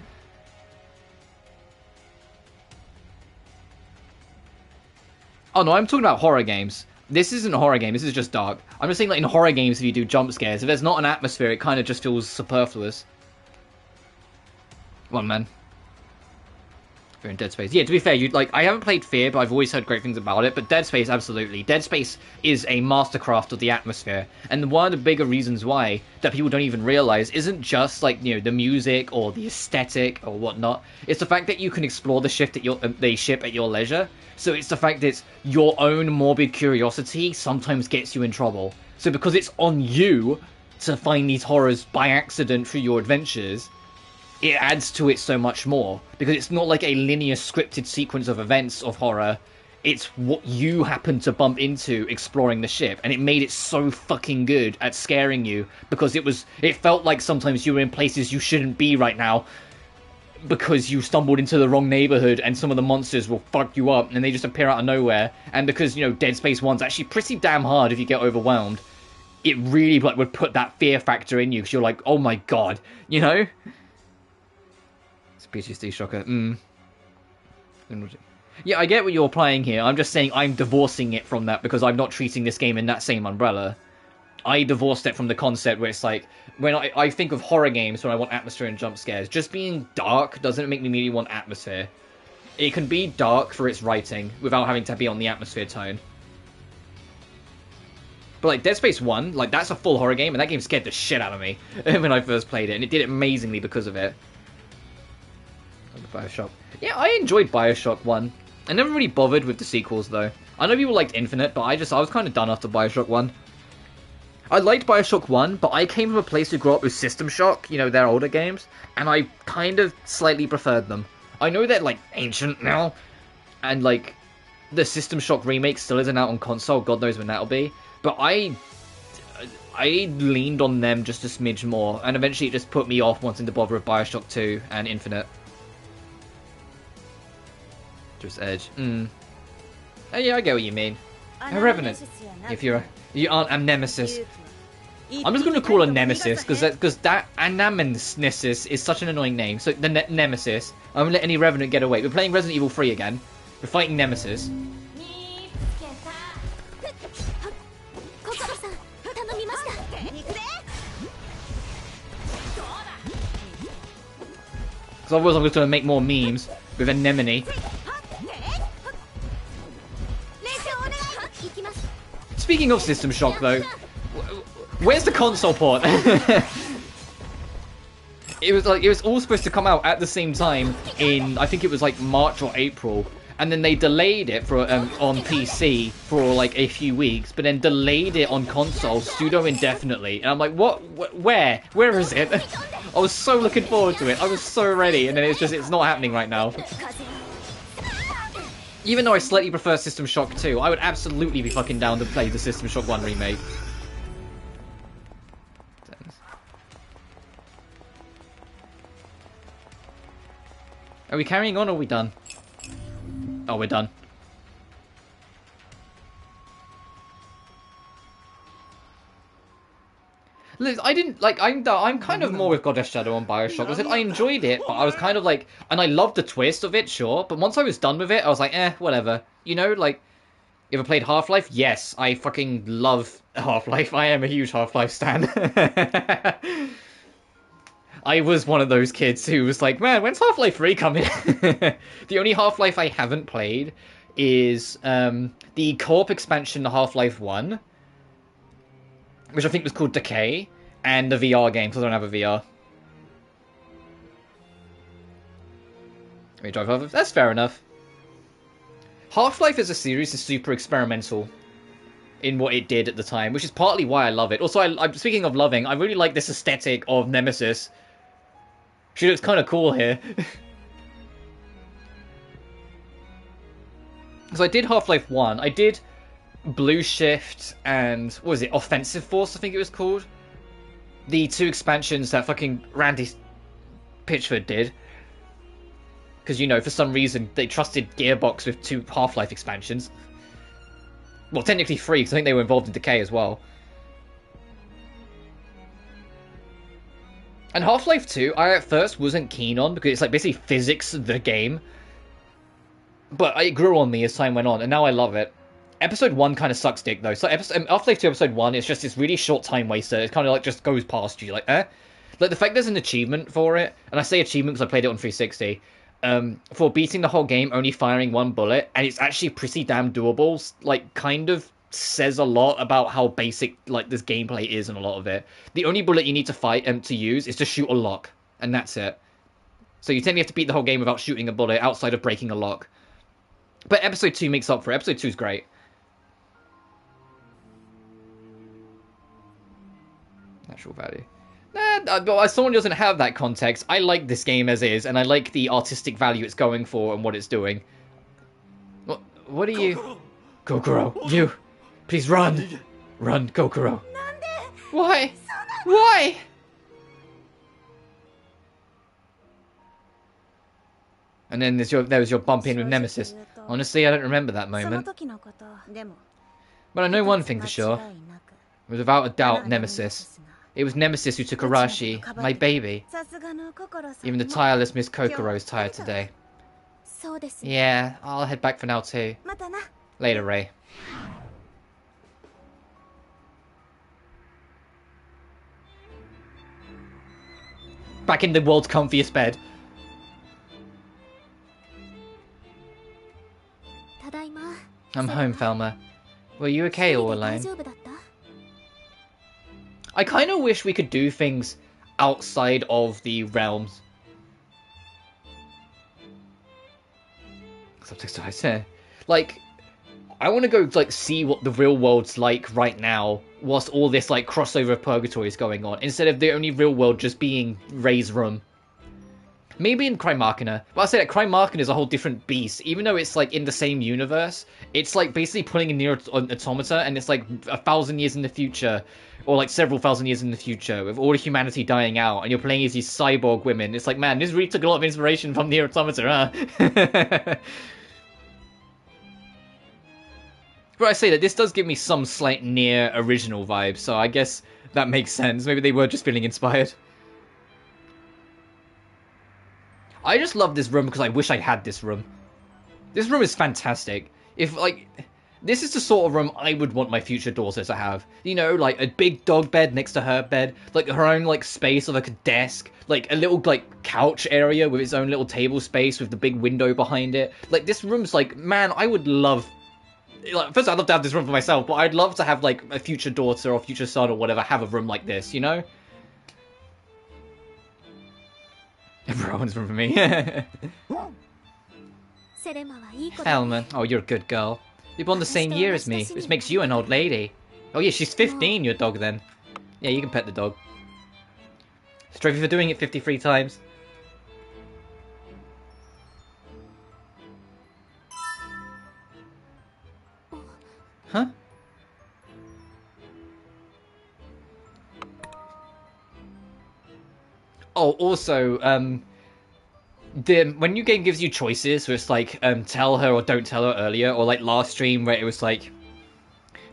Oh no, I'm talking about horror games. This isn't a horror game, this is just dark. I'm just saying, like, in horror games, if you do jump scares, if there's not an atmosphere, it kind of just feels superfluous. One man. Fear in Dead Space. Yeah, to be fair, I haven't played Fear, but I've always heard great things about it. But Dead Space, absolutely. Dead Space is a mastercraft of the atmosphere. And one of the bigger reasons why that people don't even realize isn't just, like, you know, the music or the aesthetic or whatnot. It's the fact that you can explore the ship at your leisure. So it's the fact that your own morbid curiosity sometimes gets you in trouble. So because it's on you, to find these horrors by accident through your adventures, it adds to it so much more, because it's not like a linear scripted sequence of events of horror. It's what you happen to bump into exploring the ship, and it made it so fucking good at scaring you, because it felt like sometimes you were in places you shouldn't be right now, because you stumbled into the wrong neighborhood and some of the monsters will fuck you up and they just appear out of nowhere. And because, you know, Dead Space 1's actually pretty damn hard if you get overwhelmed, it really like would put that fear factor in you, because you're like, oh my god, you know? It's PTSD shocker. Yeah, I get what you're applying here. I'm just saying I'm divorcing it from that, because I'm not treating this game in that same umbrella. I divorced it from the concept where it's like, when I think of horror games when I want atmosphere and jump scares, just being dark doesn't make me really want atmosphere. It can be dark for its writing without having to be on the atmosphere tone. But like Dead Space 1, like that's a full horror game, and that game scared the shit out of me when I first played it, and it did it amazingly because of it. Bioshock. Yeah, I enjoyed Bioshock 1. I never really bothered with the sequels though. I know people liked Infinite, but I was kind of done after Bioshock 1. I liked Bioshock 1, but I came from a place who grew up with System Shock, you know, their older games, and I kind of slightly preferred them. I know they're, like, ancient now, and, like, the System Shock remake still isn't out on console, god knows when that'll be, but I leaned on them just a smidge more, and eventually it just put me off wanting to bother with Bioshock 2 and Infinite. Just Edge. Oh, yeah, I get what you mean. A Revenant, if you aren't a Nemesis. I'm just going to call her Nemesis, because that Anamesis is such an annoying name. So, the Nemesis. I won't let any Revenant get away. We're playing Resident Evil 3 again. We're fighting Nemesis. Because otherwise I'm just going to make more memes with Anemone. Speaking of System Shock, though, where's the console port? It was all supposed to come out at the same time in, I think it was like March or April, and then they delayed it for on PC for like a few weeks, but then delayed it on console pseudo indefinitely. And I'm like, what? Where is it? I was so looking forward to it. I was so ready, and then it's not happening right now. Even though I slightly prefer System Shock 2, I would absolutely be fucking down to play the System Shock 1 remake. Are we carrying on or are we done? Oh, we're done. Look, I didn't like. I'm kind of more with Goddess Shadow on Bioshock. I said I enjoyed it, but I was kind of like, and I loved the twist of it, sure. But once I was done with it, I was like, whatever. You know, like, you ever played Half-Life? Yes, I fucking love Half-Life. I am a huge Half-Life stan. I was one of those kids who was like, man, when's Half-Life 3 coming? The only Half-Life I haven't played is the co-op expansion to Half-Life 1. Which I think was called Decay, and the VR game, because I don't have a VR. Let me drive over. That's fair enough. Half-Life as a series is super experimental in what it did at the time, which is partly why I love it. Also, I'm speaking of loving, I really like this aesthetic of Nemesis. She looks kind of cool here. Because I did Half-Life 1, I did Blue Shift and, what was it, Offensive Force, I think it was called? The two expansions that fucking Randy Pitchford did. Because, you know, for some reason, they trusted Gearbox with 2 Half-Life expansions. Well, technically 3, because I think they were involved in Decay as well. And Half-Life 2, I at first wasn't keen on, because it's like basically physics of the game. But it grew on me as time went on, and now I love it. Episode 1 kind of sucks dick, though. So Half-Life 2 Episode 1 is just this really short time waster. It kind of like just goes past you, like, Like, the fact there's an achievement for it, and I say achievement because I played it on 360, for beating the whole game only firing 1 bullet, and it's actually pretty damn doable, like, kind of says a lot about how basic, like, this gameplay is in a lot of it. The only bullet you need to fight, to use, is to shoot a lock, and that's it. So you technically have to beat the whole game without shooting a bullet, outside of breaking a lock. But Episode 2 makes up for it. Episode 2 is great. natural value. Nah, someone doesn't have that context. I like this game as is, and I like the artistic value it's going for and what it's doing. What are you... Kokoro, you! Please run! Run, Kokoro. Why? Why? And then there was your bump in with Nemesis. Honestly, I don't remember that moment. But I know one thing for sure. It was without a doubt Nemesis. It was Nemesis who took Arashi, my baby. Even the tireless Miss Kokoro is tired today. Yeah, I'll head back for now too. Later, Ray. Back in the world's comfiest bed. I'm home, Thelma. Were you okay all alone? I kind of wish we could do things outside of the realms. Like, I want to go like see what the real world's like right now, whilst all this like crossover of purgatory is going on, instead of the only real world just being Ray's room. Maybe in Crime Machina, but I say that Crime Machina is a whole different beast. Even though it's like in the same universe, it's like basically pulling a near automata, and it's like 1,000 years in the future, or like several thousand years in the future, with all of humanity dying out, and you're playing as these cyborg women. It's like, man, this really took a lot of inspiration from Near Automata, huh? But I say that this does give me some slight Near original vibes, so I guess that makes sense. Maybe they were just feeling inspired. I just love this room because I wish I had this room. This room is fantastic. If, like, this is the sort of room I would want my future daughter to have. You know, like, a big dog bed next to her bed. Like, her own, like, space of, like, a desk. Like, a little, like, couch area with its own little table space with the big window behind it. Like, this room's, like, man, I would love... Like, first, I'd love to have this room for myself, but I'd love to have, like, a future daughter or future son or whatever have a room like this, you know? Everyone's room for me. Thelma, oh, you're a good girl. You're born the same year as me, which makes you an old lady. Oh yeah, she's 15, your dog then. Yeah, you can pet the dog. Trophy for doing it 53 times. Huh? Oh, also, when new game gives you choices, so it's like, tell her or don't tell her earlier, or like last stream where it was like,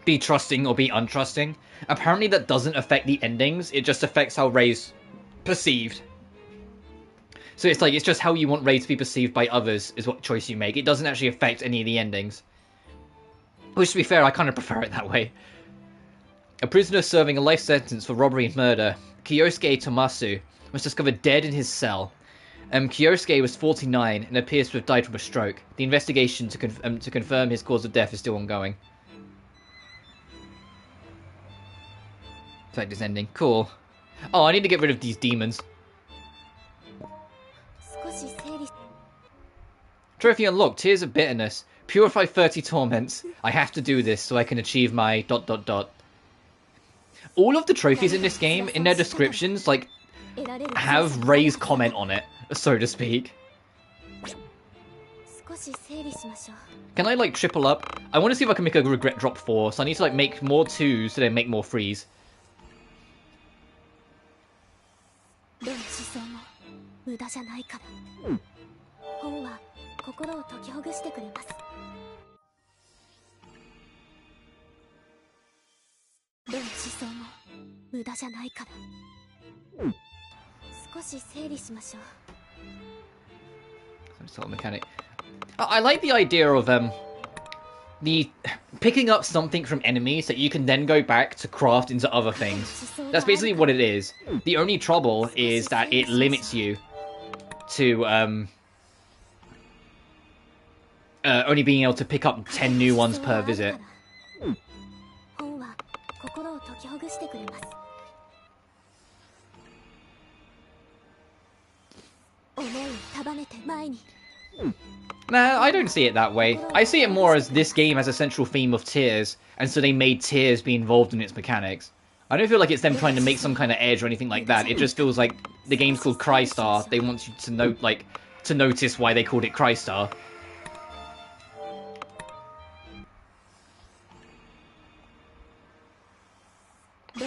be trusting or be untrusting. Apparently that doesn't affect the endings, it just affects how Ray's perceived. So it's like, it's just how you want Ray to be perceived by others is what choice you make. It doesn't actually affect any of the endings. Which, to be fair, I kind of prefer it that way. A prisoner serving a life sentence for robbery and murder, Kyosuke Tomasu, was discovered dead in his cell. Kyosuke was 49 and appears to have died from a stroke. The investigation to confirm his cause of death is still ongoing. Fact is ending. Cool. Oh, I need to get rid of these demons. Trophy unlocked. Tears of Bitterness. Purify 30 torments. I have to do this so I can achieve my ... All of the trophies in this game, in their descriptions, like, have Ray's comment on it, so to speak. Can I, like, triple up? I want to see if I can make a regret drop 4, so I need to, like, make more 2s to then make more 3s. Some sort of mechanic. I like the idea of the picking up something from enemies that you can then go back to craft into other things. That's basically what it is. The only trouble is that it limits you to only being able to pick up 10 new ones per visit. Nah, I don't see it that way. I see it more as this game has a central theme of tears, and so they made tears be involved in its mechanics. I don't feel like it's them trying to make some kind of edge or anything like that. It just feels like the game's called Crystar. They want you to note, like, to notice why they called it Crystar.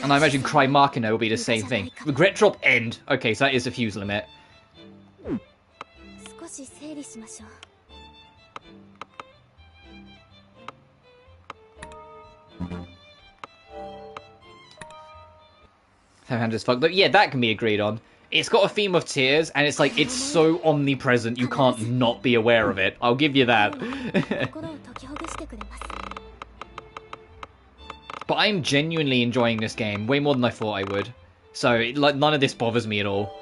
And I imagine Cry Machina will be the same thing. Regret drop end. Okay, so that is the fuse limit. Hand as fuck. Yeah, that can be agreed on. It's got a theme of tears, and it's like, it's so omnipresent, you can't not be aware of it. I'll give you that. But I'm genuinely enjoying this game, way more than I thought I would. So, like, none of this bothers me at all.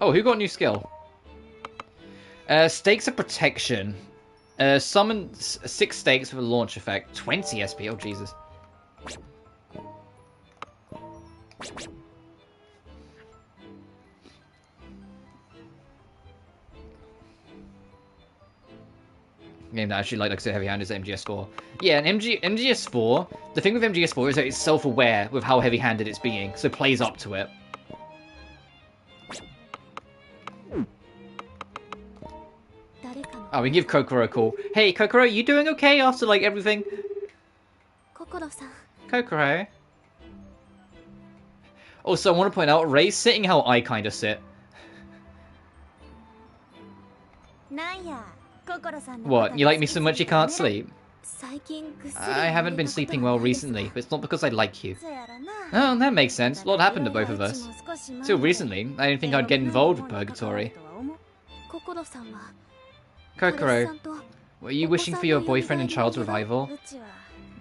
Oh, who got a new skill? Stakes of Protection. Summon 6 stakes with a launch effect. 20 SP, oh Jesus. Game that I actually like I said, heavy-handed is MGS4. Yeah, and MGS4, the thing with MGS4 is that it's self-aware with how heavy-handed it's being, so it plays up to it. Oh, we can give Kokoro a call. Hey, Kokoro, you doing okay after, like, everything? Kokoro? Also, I want to point out, Ray's sitting how I kind of sit. What, you like me so much you can't sleep? I haven't been sleeping well recently, but it's not because I like you. Oh, that makes sense. A lot happened to both of us. Till recently, I didn't think I'd get involved with Purgatory. Kokoro, were you wishing for your boyfriend and child's revival?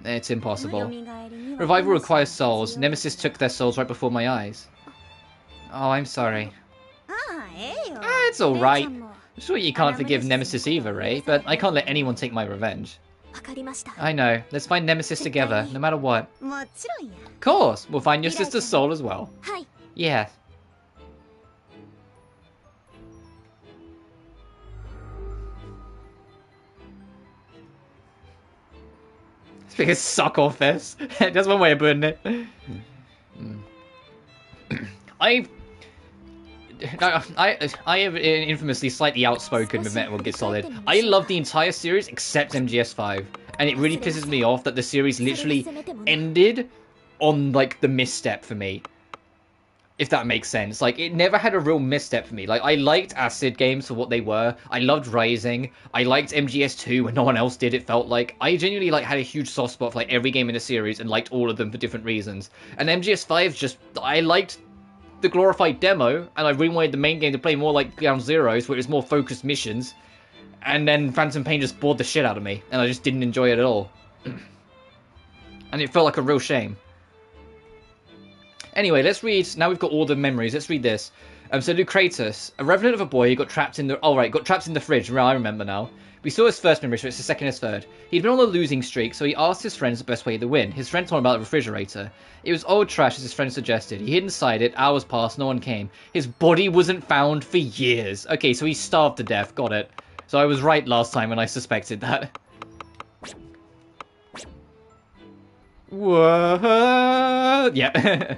It's impossible. Revival requires souls. Nemesis took their souls right before my eyes. Oh, I'm sorry. It's alright. I'm sure you can't forgive Nemesis either, Ray, but I can't let anyone take my revenge. I know. Let's find Nemesis together, no matter what. Of course! We'll find your sister's soul as well. Yeah. Because suck off this. That's one way of putting it. I have infamously slightly outspoken with Metal Gear Solid. I love the entire series except MGS5, and it really pisses me off that the series literally ended on like the misstep for me. If that makes sense. Like, it never had a real misstep for me. Like, I liked Acid games for what they were. I loved Rising. I liked MGS2 when no one else did, it felt like. I genuinely, like, had a huge soft spot for, like, every game in the series and liked all of them for different reasons. And MGS5 just... I liked the glorified demo, and I really wanted the main game to play more like Ground Zeroes, where it was more focused missions. And then Phantom Pain just bored the shit out of me, and I just didn't enjoy it at all. And it felt like a real shame. Anyway, let's read. Now we've got all the memories. Let's read this. So Lucratus, a revenant of a boy who got trapped in the... Oh, right, got trapped in the fridge. I remember now. We saw his first memory, so it's the second, his third. He'd been on a losing streak, so he asked his friends the best way to win. His friend told him about the refrigerator. It was old trash, as his friend suggested. He hid inside it. Hours passed. No one came. His body wasn't found for years. Okay, so he starved to death. Got it. So I was right last time when I suspected that. What? Yeah.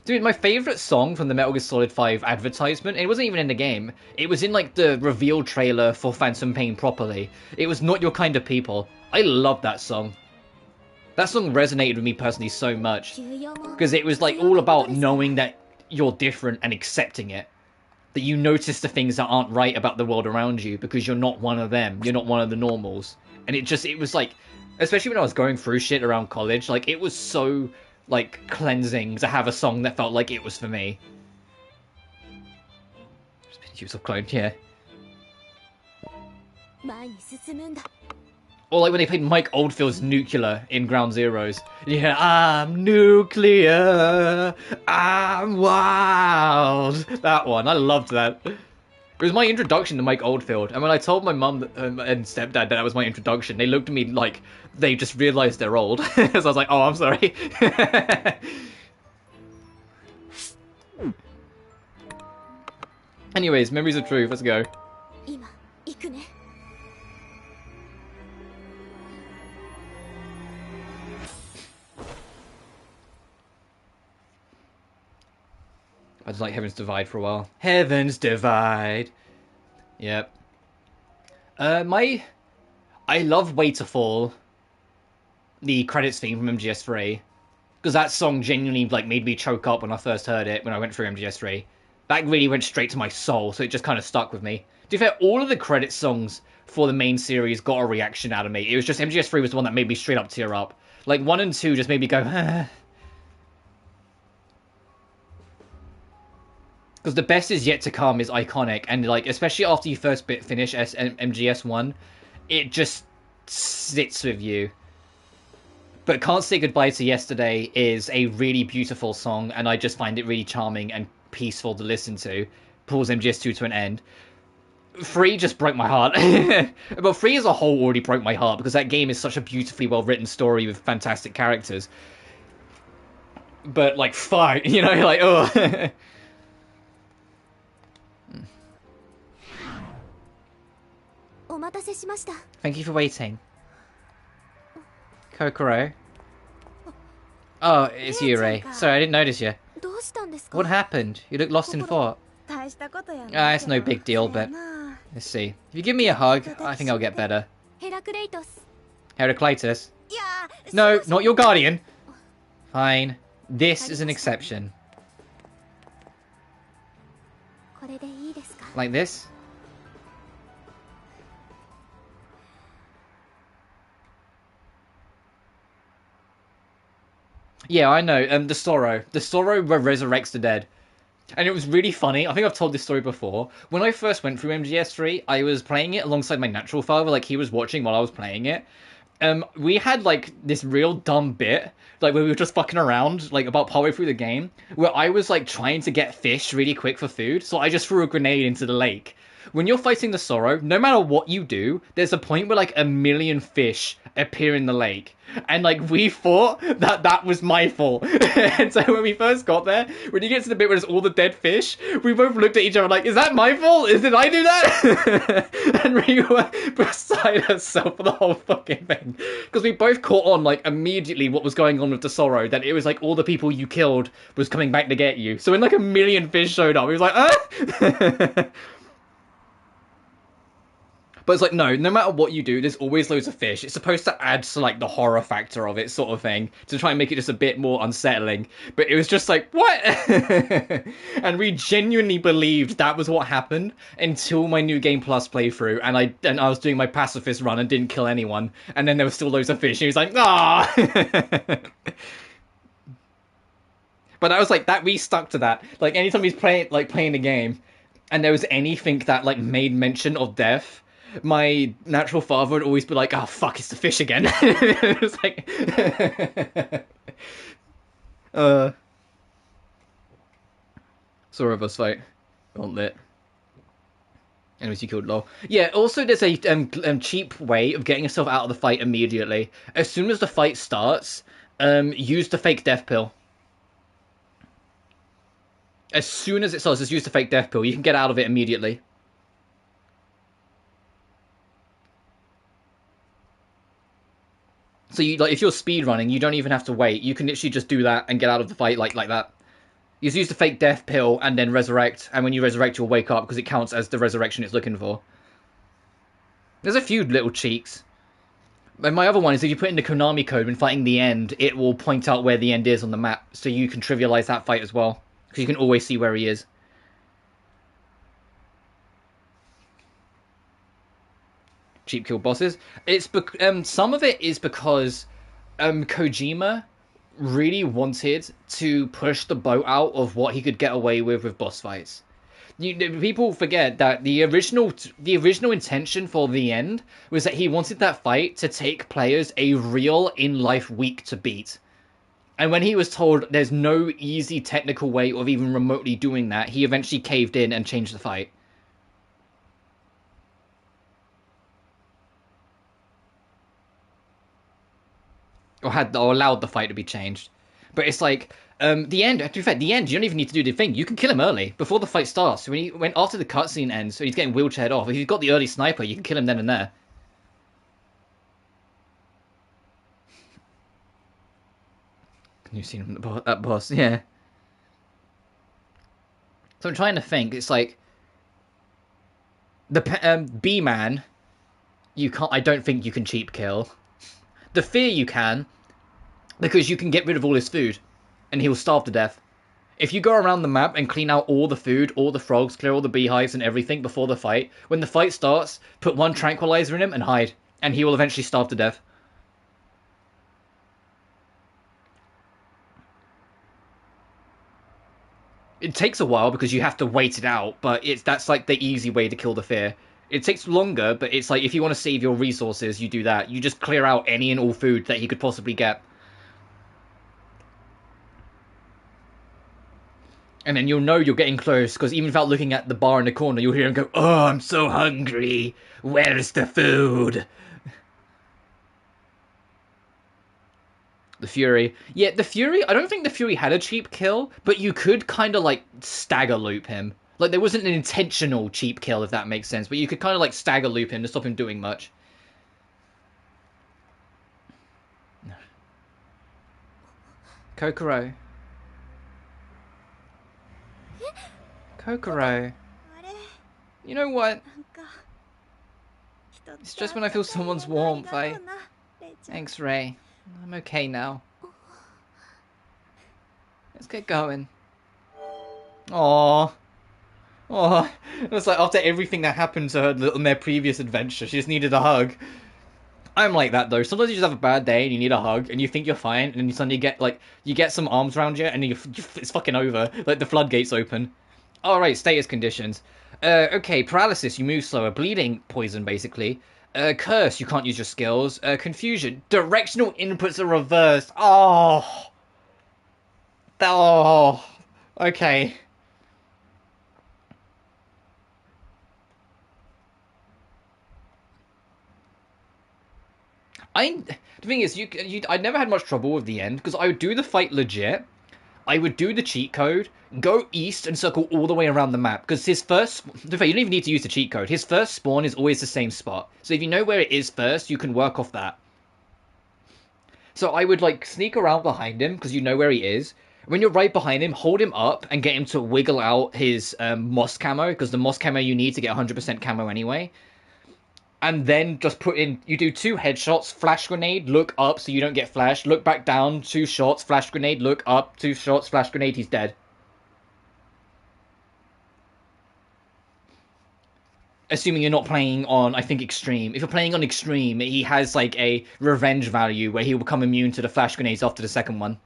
Dude, my favourite song from the Metal Gear Solid 5 advertisement, it wasn't even in the game, it was in like the reveal trailer for Phantom Pain properly. It was Not Your Kind of People. I love that song. That song resonated with me personally so much. Because it was like all about knowing that you're different and accepting it. That you notice the things that aren't right about the world around you because you're not one of them. You're not one of the normals. And it was like, especially when I was going through shit around college, like it was so... like, cleansing to have a song that felt like it was for me. Just been use of clone, yeah. Or like when they played Mike Oldfield's Nuclear in Ground Zeroes. Yeah, I'm nuclear, I'm wild. That one, I loved that. It was my introduction to Mike Oldfield, and when I told my mum and stepdad that was my introduction, they looked at me like they just realised they're old. So I was like, oh, I'm sorry. Anyways, Memories of Truth, let's go. 今行くね。 I just like Heaven's Divide for a while. Heaven's Divide. Yep. I love Way to Fall, the credits theme from MGS3, because that song genuinely like made me choke up when I first heard it when I went through MGS3. That really went straight to my soul, so it just kind of stuck with me. To be fair, all of the credit songs for the main series got a reaction out of me. It was just MGS3 was the one that made me straight up tear up. Like 1 and 2 just made me go, because the best is yet to come is iconic, and like especially after you first finish MGS1, it just sits with you. But Can't Say Goodbye to Yesterday is a really beautiful song, and I just find it really charming and peaceful to listen to. Pulls MGS2 to an end. 3 just broke my heart. But 3 as a whole already broke my heart, because that game is such a beautifully well-written story with fantastic characters. But, like, 5, you know, like, oh. Thank you for waiting. Kokoro. Oh, it's you, Ray. Sorry, I didn't notice you. What happened? You look lost in thought. Ah, it's no big deal, but... Let's see. If you give me a hug, I think I'll get better. Heraclitus? No, not your guardian. Fine. This is an exception. Like this? Yeah, I know. The Sorrow. The Sorrow resurrects the dead. And it was really funny. I think I've told this story before. When I first went through MGS3, I was playing it alongside my natural father. Like, he was watching while I was playing it. We had, like, this real dumb bit, like, where we were just fucking around, like, about partway through the game, where I was, like, trying to get fish really quick for food, so I just threw a grenade into the lake. When you're fighting the Sorrow, no matter what you do, there's a point where, like, 1,000,000 fish appear in the lake. And, like, we thought that that was my fault. And so when we first got there, when you get to the bit where there's all the dead fish, we both looked at each other like, is that my fault? Did I do that? And we were beside ourselves for the whole fucking thing. Because we both caught on, like, immediately what was going on with the Sorrow. That it was, like, all the people you killed was coming back to get you. So when, like, 1,000,000 fish showed up, we was like, ah! But it's like, no matter what you do, there's always loads of fish. It's supposed to add to, like, the horror factor of it, sort of thing, to try and make it just a bit more unsettling. But it was just like, what? And we genuinely believed that was what happened until my New Game Plus playthrough, and I was doing my pacifist run and didn't kill anyone, and then there was still loads of fish, and he was like, ah! But I was like, that we stuck to that. Like, anytime he's playing a game, and there was anything that, like, made mention of death, my natural father would always be like, oh fuck, it's the fish again. It was like Sorry of us fight. Gauntlet. Anyways, you killed Lol. Yeah, also there's a cheap way of getting yourself out of the fight immediately. As soon as the fight starts, use the fake death pill. As soon as it starts, just use the fake death pill. You can get out of it immediately. So you, like, if you're speedrunning, you don't even have to wait. You can literally just do that and get out of the fight like that. You just use the fake death pill and then resurrect, and when you resurrect, you'll wake up because it counts as the resurrection it's looking for. There's a few little cheeks. And my other one is if you put in the Konami code when fighting the end, it will point out where the end is on the map, so you can trivialize that fight as well, because you can always see where he is. Cheap kill bosses. It's some of it is because Kojima really wanted to push the boat out of what he could get away with boss fights. People forget that the original intention for the end was that he wanted that fight to take players a real in-life week to beat. And when he was told there's no easy technical way of even remotely doing that, he eventually caved in and changed the fight. Or allowed the fight to be changed. But it's like, the end, to be fair, the end, you don't even need to do the thing. You can kill him early, before the fight starts. So when after the cutscene ends, so he's getting wheelchaired off, if you've got the early sniper, you can kill him then and there. You've seen him at that boss, yeah. So I'm trying to think, it's like, the B-Man, you can't, I don't think you can cheap kill. The Fear you can, because you can get rid of all his food, and he'll starve to death. If you go around the map and clean out all the food, all the frogs, clear all the beehives and everything before the fight, when the fight starts, put one tranquilizer in him and hide, and he will eventually starve to death. It takes a while because you have to wait it out, but that's like the easy way to kill the Fear. It takes longer, but it's like if you want to save your resources, you do that. You just clear out any and all food that he could possibly get. And then you'll know you're getting close, because even without looking at the bar in the corner, you'll hear him go, "Oh, I'm so hungry. Where's the food?" The Fury. Yeah, the Fury, I don't think the Fury had a cheap kill, but you could kind of, like, stagger loop him. Like, there wasn't an intentional cheap kill, if that makes sense, but you could kind of, like, stagger loop him to stop him doing much. Kokoro. Kokoro. You know what? It's just when I feel someone's warmth, Thanks, Ray. I'm okay now. Let's get going. Aww. Oh, it was like after everything that happened to her in their previous adventure, she just needed a hug. I'm like that though. Sometimes you just have a bad day and you need a hug, and you think you're fine, and then you suddenly get like you get some arms around you, and it's fucking over. Like the floodgates open. All right, status conditions. Okay, paralysis, you move slower. Bleeding, poison basically. Curse, you can't use your skills. Confusion, directional inputs are reversed. Oh. Oh. Okay. The thing is, I never had much trouble with the end, because I would do the fight legit, I would do the cheat code, go east and circle all the way around the map, because his first, you don't even need to use the cheat code, his first spawn is always the same spot, so if you know where it is first, you can work off that. So I would, like, sneak around behind him, because you know where he is. When you're right behind him, hold him up and get him to wiggle out his moss camo, because the moss camo you need to get 100% camo anyway. And then just put in, you do 2 headshots, flash grenade, look up so you don't get flashed, look back down, 2 shots, flash grenade, look up, 2 shots, flash grenade, he's dead. Assuming you're not playing on, I think, Extreme. If you're playing on Extreme, he has, like, a revenge value where he will become immune to the flash grenades after the second one.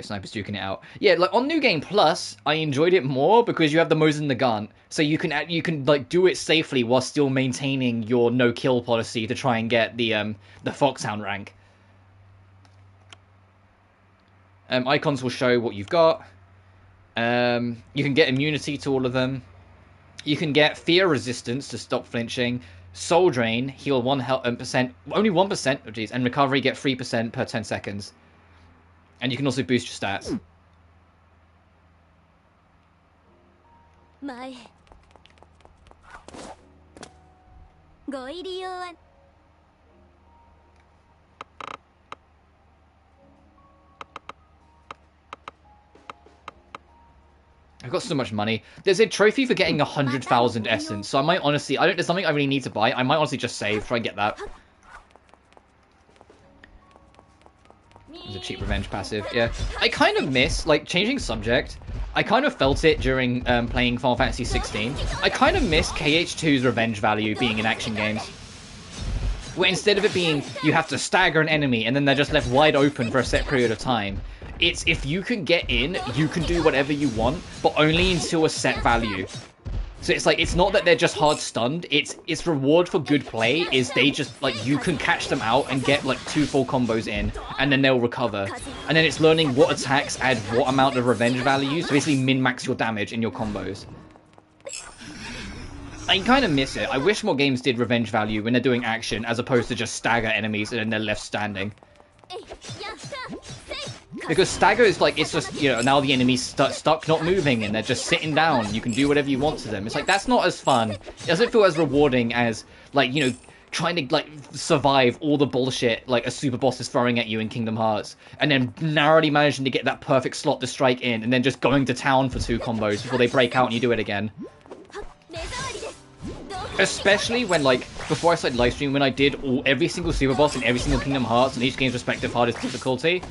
Sniper's duking it out. Yeah, like on New Game Plus, I enjoyed it more because you have the Mosin Nagant, so you can like do it safely while still maintaining your no kill policy to try and get the Foxhound rank. Icons will show what you've got. You can get immunity to all of them. You can get fear resistance to stop flinching. Soul drain, heal 1%, only 1%, oh geez, and recovery get 3% per 10 seconds. And you can also boost your stats. I've got so much money. There's a trophy for getting 100,000 essence, so I might honestly, there's something I really need to buy. I might honestly just save, try and get that. It's a cheap revenge passive, yeah. I kind of miss, like, changing subject. I kind of felt it during playing Final Fantasy 16. I kind of miss KH2's revenge value being in action games. Where instead of it being, you have to stagger an enemy and then they're just left wide open for a set period of time, it's if you can get in, you can do whatever you want, but only until a set value. So it's like, it's not that they're just hard stunned, it's reward for good play is they just, like, you can catch them out and get, like, 2 full combos in, and then they'll recover. And then it's learning what attacks add what amount of revenge value, so basically min-max your damage in your combos. I kind of miss it. I wish more games did revenge value when they're doing action as opposed to just stagger enemies and then they're left standing. Because stagger is like, it's just, you know, now the enemy's stuck not moving and they're just sitting down. You can do whatever you want to them. It's like, that's not as fun. It doesn't feel as rewarding as, like, you know, trying to, like, survive all the bullshit, like, a super boss is throwing at you in Kingdom Hearts. And then narrowly managing to get that perfect slot to strike in and then just going to town for 2 combos before they break out and you do it again. Especially when, like, before I started live streaming, when I did every single super boss in every single Kingdom Hearts and each game's respective hardest difficulty,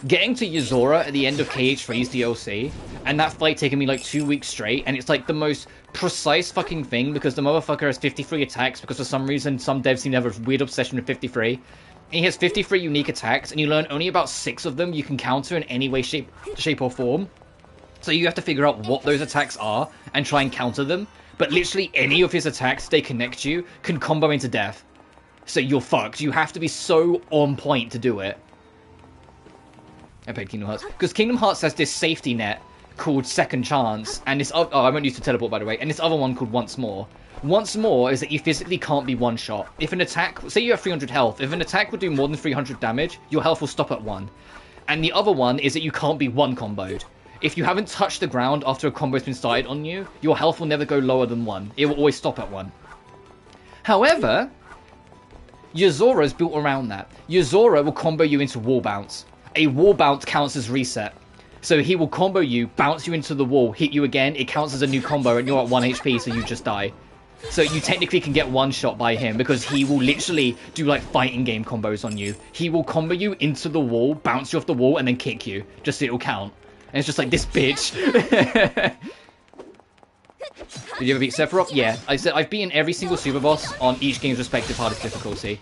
getting to Yozora at the end of KH3's DLC, and that fight taking me like 2 weeks straight, and it's like the most precise fucking thing because the motherfucker has 53 attacks because for some reason some devs seem to have a weird obsession with 53. And he has 53 unique attacks, and you learn only about 6 of them you can counter in any way, shape or form. So you have to figure out what those attacks are and try and counter them. But literally any of his attacks, they connect you, can combo into death. So you're fucked. You have to be so on point to do it. I played Kingdom Hearts. Because Kingdom Hearts has this safety net called Second Chance. And this oh, I won't use the teleport, by the way. And this other one called Once More. Once More is that you physically can't be one-shot. If an attack... Say you have 300 health. If an attack would do more than 300 damage, your health will stop at 1. And the other one is that you can't be one-comboed. If you haven't touched the ground after a combo's been started on you, your health will never go lower than 1. It will always stop at 1. However, Yozora's built around that. Yozora will combo you into wall bounce. A wall bounce counts as reset. So he will combo you, bounce you into the wall, hit you again, it counts as a new combo and you're at 1 HP so you just die. So you technically can get one shot by him because he will literally do like fighting game combos on you. He will combo you into the wall, bounce you off the wall and then kick you, just so it'll count. And it's just like, this bitch. Did you ever beat Sephiroth? Yeah. I said I've beaten every single super boss on each game's respective hardest difficulty.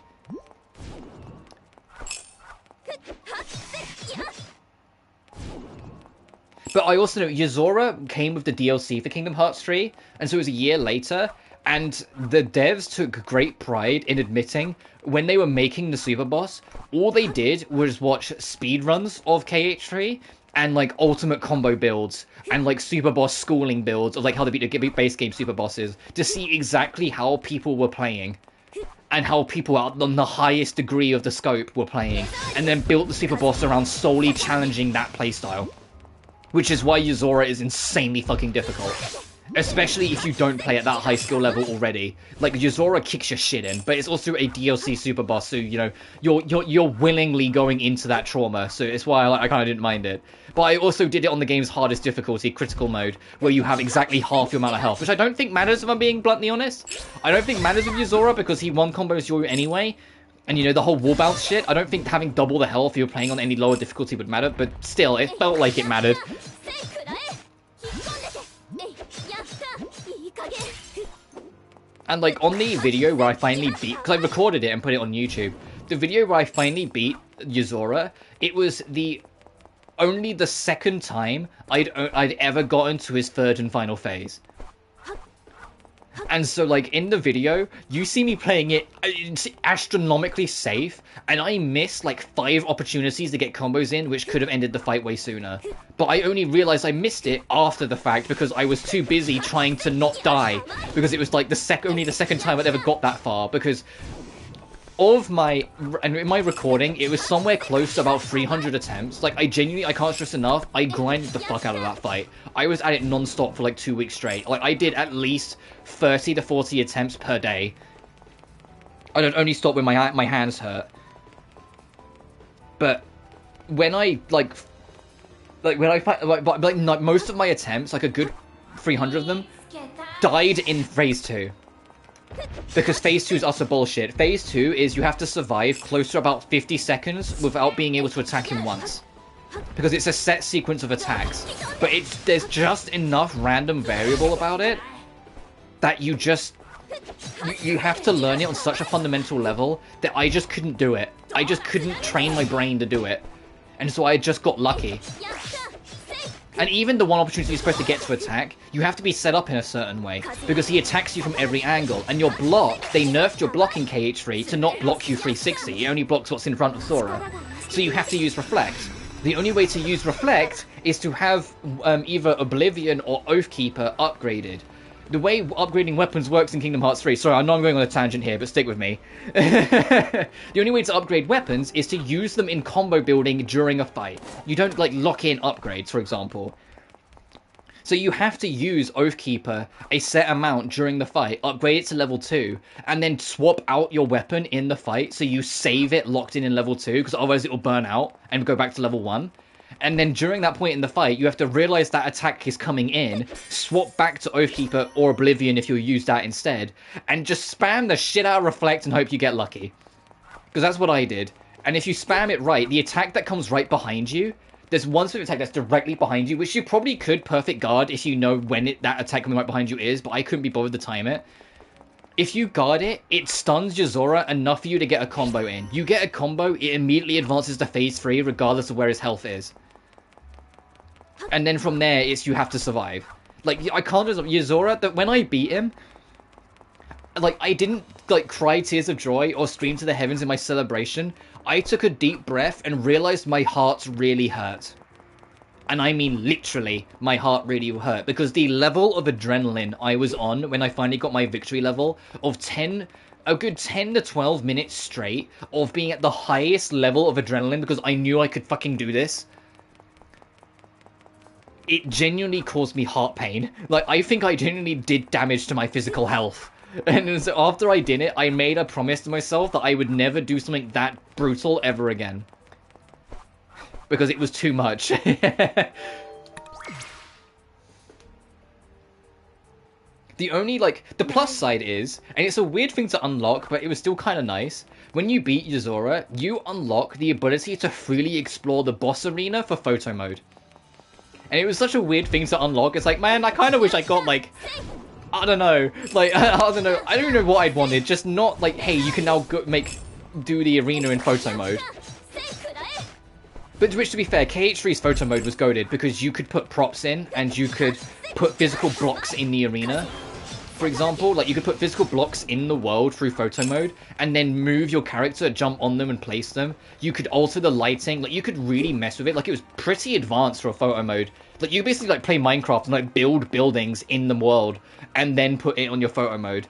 But I also know Yozora came with the DLC for Kingdom Hearts 3, and so it was a year later, and the devs took great pride in admitting when they were making the super boss, all they did was watch speedruns of KH3, and like ultimate combo builds and like super boss schooling builds of like how to beat the base game super bosses to see exactly how people were playing and how people out on the highest degree of the scope were playing, and then built the super boss around solely challenging that playstyle, which is why Yozora is insanely fucking difficult. Especially if you don't play at that high skill level already. Like, Yozora kicks your shit in, but it's also a DLC super boss, so, you know, you're willingly going into that trauma, so it's why I kind of didn't mind it. But I also did it on the game's hardest difficulty, critical mode, where you have exactly half your amount of health, which I don't think matters if I'm being bluntly honest. I don't think matters with Yozora, because he one-combos you anyway, and, you know, the whole wall bounce shit, I don't think having double the health if you're playing on any lower difficulty would matter, but still, it felt like it mattered. And, like, on the video where I finally beat... Because I recorded it and put it on YouTube. The video where I finally beat Yozora, it was only the second time I'd ever gotten to his third and final phase. And so, like, in the video, you see me playing it astronomically safe, and I missed, like, 5 opportunities to get combos in, which could have ended the fight way sooner. But I only realized I missed it after the fact, because I was too busy trying to not die. Because it was, like, only the second time I'd ever got that far, because... and in my recording, it was somewhere close to about 300 attempts. Like, I can't stress enough, I grinded the fuck out of that fight. I was at it non-stop for like 2 weeks straight. Like, I did at least 30 to 40 attempts per day. I don't only stop when my hands hurt. But when I, most of my attempts, like a good 300 of them, died in phase 2. Because phase 2 is utter bullshit. Phase 2 is you have to survive close to about 50 seconds without being able to attack him once. Because it's a set sequence of attacks. But there's just enough random variable about it that you have to learn it on such a fundamental level that I just couldn't do it. I just couldn't train my brain to do it. And so I just got lucky. And even the one opportunity you're supposed to get to attack, you have to be set up in a certain way, because he attacks you from every angle, and your block, they nerfed your block in KH3 to not block you 360, it only blocks what's in front of Sora. So you have to use Reflect. The only way to use Reflect is to have either Oblivion or Oathkeeper upgraded. The way upgrading weapons works in Kingdom Hearts 3... Sorry, I know I'm going on a tangent here, but stick with me. The only way to upgrade weapons is to use them in combo building during a fight. You don't, like, lock in upgrades, for example. So you have to use Oathkeeper a set amount during the fight, upgrade it to level 2, and then swap out your weapon in the fight so you save it locked in level 2, because otherwise it will burn out and go back to level 1. And then during that point in the fight, you have to realize that attack is coming in, swap back to Oathkeeper or Oblivion if you'll use that instead, and just spam the shit out of Reflect and hope you get lucky. Because that's what I did. And if you spam it right, the attack that comes right behind you, there's one specific attack that's directly behind you, which you probably could perfect guard if you know when that attack coming right behind you is, but I couldn't be bothered to time it. If you guard it, it stuns Yozora enough for you to get a combo in. You get a combo, it immediately advances to phase 3 regardless of where his health is. And then from there, it's you have to survive. Like, I can't just... Yozora, that when I beat him, like, I didn't, like, cry tears of joy or scream to the heavens in my celebration. I took a deep breath and realized my heart really hurt. And I mean literally, my heart really hurt. Because the level of adrenaline I was on when I finally got my victory level of a good 10 to 12 minutes straight of being at the highest level of adrenaline because I knew I could fucking do this. It genuinely caused me heart pain. Like, I think I genuinely did damage to my physical health. And so after I did it, I made a promise to myself that I would never do something that brutal ever again. Because it was too much. The only, like, the plus side is, and it's a weird thing to unlock, but it was still kind of nice. When you beat Yozora, you unlock the ability to freely explore the boss arena for photo mode. And it was such a weird thing to unlock. It's like, man, I kind of wish I got, like, I don't know. Like, I don't know. I don't know what I'd wanted. Just not, like, hey, you can now do the arena in photo mode. But which, to be fair, KH3's photo mode was goated because you could put props in and you could put physical blocks in the arena. For example, like, you could put physical blocks in the world through photo mode and then move your character, jump on them and place them. You could alter the lighting. Like, you could really mess with it. Like, it was pretty advanced for a photo mode. Like, you basically, like, play Minecraft and, like, build buildings in the world and then put it on your photo mode.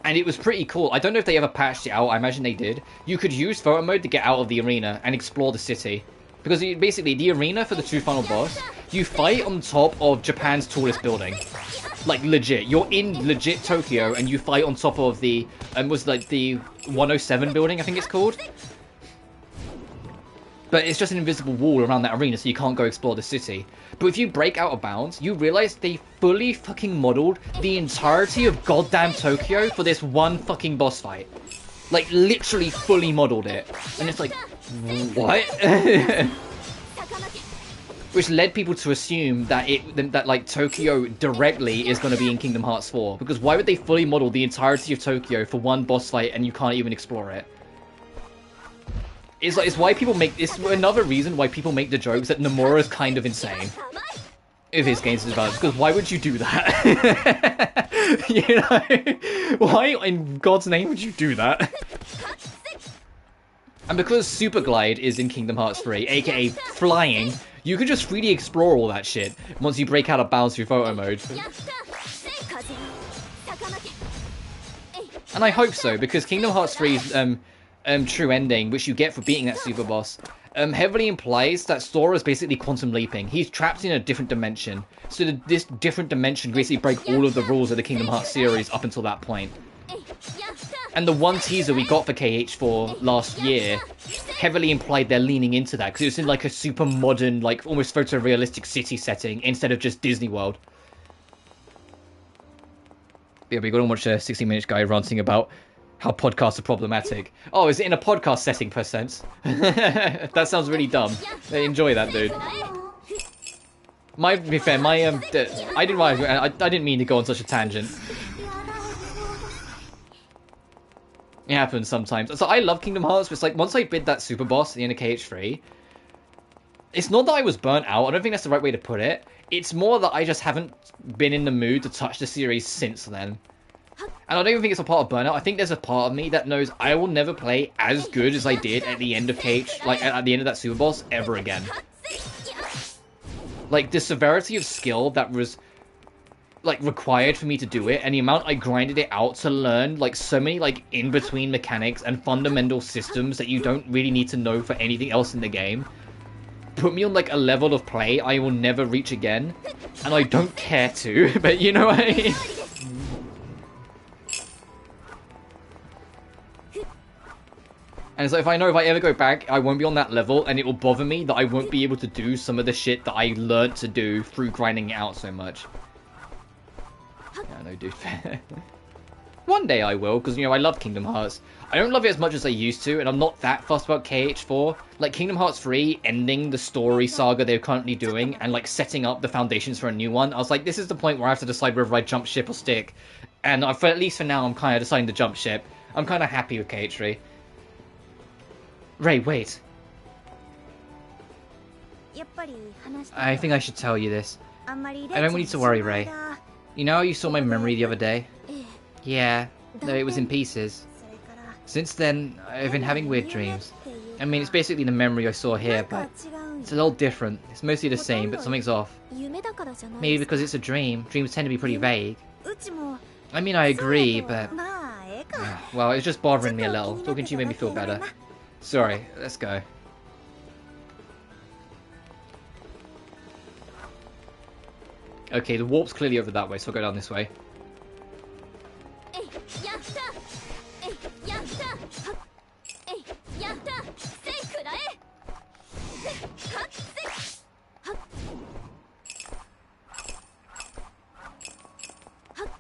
And it was pretty cool. I don't know if they ever patched it out. I imagine they did. You could use photo mode to get out of the arena and explore the city. Because basically, the arena for the 2 final boss, you fight on top of Japan's tallest building. Like, legit. You're in legit Tokyo, and you fight on top of the, was like the 107 building, I think it's called. But it's just an invisible wall around that arena, so you can't go explore the city. But if you break out of bounds, you realize they fully fucking modeled the entirety of goddamn Tokyo for this one fucking boss fight. Like, literally fully modeled it. And it's like, what? Which led people to assume that like, Tokyo directly is going to be in Kingdom Hearts 4. Because why would they fully model the entirety of Tokyo for one boss fight and you can't even explore it? It's why people make... It's another reason why people make the jokes that Nomura's kind of insane. If his games is developed. Because why would you do that? You know? Why in God's name would you do that? And because Super Glide is in Kingdom Hearts 3, aka flying, you can just freely explore all that shit once you break out of bounds through photo mode. And I hope so, because Kingdom Hearts 3's true ending, which you get for beating that super boss, heavily implies that Sora's basically quantum leaping. He's trapped in a different dimension. So this different dimension basically break all of the rules of the Kingdom Hearts series up until that point. And the one teaser we got for KH4 last year heavily implied they're leaning into that, because it was in like a super modern, like almost photorealistic city setting instead of just Disney World. Yeah, we got to watch a 60-minute guy ranting about how podcasts are problematic. Oh, is it in a podcast setting, per sense? That sounds really dumb. Enjoy that, dude. To be fair, I didn't mean to go on such a tangent. It happens sometimes. So I love Kingdom Hearts, but it's like, once I bid that super boss at the end of KH3, it's not that I was burnt out. I don't think that's the right way to put it. It's more that I just haven't been in the mood to touch the series since then. And I don't even think it's a part of burnout. I think there's a part of me that knows I will never play as good as I did at the end of KH, like at the end of that super boss, ever again. Like, the severity of skill that was like required for me to do it, and the amount I grinded it out to learn like so many like in between mechanics and fundamental systems that you don't really need to know for anything else in the game, put me on like a level of play I will never reach again, and I don't care to. But you know what I mean? And it's like, if I know if I ever go back, I won't be on that level, and it will bother me that I won't be able to do some of the shit that I learned to do through grinding it out so much. Yeah, no, dude. One day I will, because, you know, I love Kingdom Hearts. I don't love it as much as I used to, and I'm not that fussed about KH4. Like, Kingdom Hearts 3 ending the story saga they're currently doing, and, like, setting up the foundations for a new one. I was like, this is the point where I have to decide whether I jump ship or stick. And for at least for now, I'm kind of deciding to jump ship. I'm kind of happy with KH3. Ray, wait. I think I should tell you this. I don't want you to worry, Ray. You know how you saw my memory the other day? Yeah, though it was in pieces. Since then, I've been having weird dreams. I mean, it's basically the memory I saw here, but it's a little different. It's mostly the same, but something's off. Maybe because it's a dream. Dreams tend to be pretty vague. I mean, I agree, but... well, it's just bothering me a little. Talking to you made me feel better. Sorry, let's go. Okay, the warp's clearly over that way, so I'll go down this way.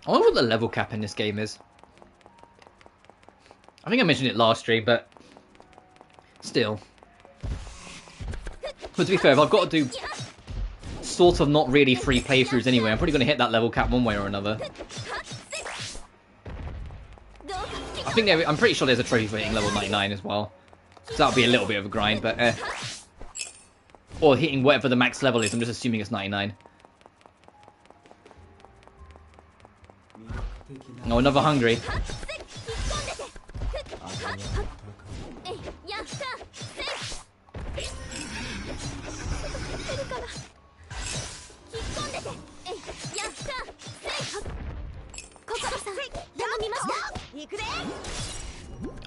I wonder what the level cap in this game is. I think I mentioned it last stream, but still. But to be fair, if I've got to do sort of not really free playthroughs anyway, I'm probably going to hit that level cap one way or another. I think I'm pretty sure there's a trophy for hitting level 99 as well. So that'll be a little bit of a grind, but or hitting whatever the max level is, I'm just assuming it's 99. Oh, another hungry.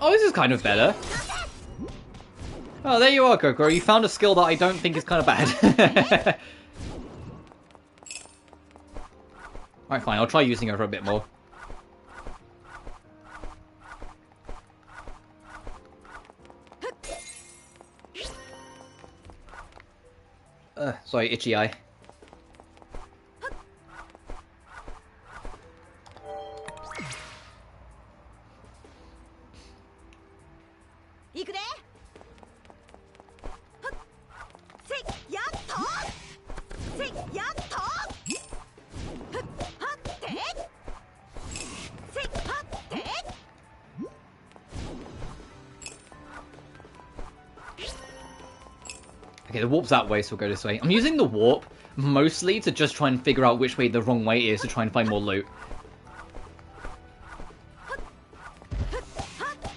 Oh, this is kind of better. Oh, there you are, Kokoro. You found a skill that I don't think is kind of bad. Alright, fine. I'll try using her for a bit more. Sorry, itchy eye. Okay, the warp's that way, so we'll go this way. I'm using the warp mostly to just try and figure out which way the wrong way is to try and find more loot.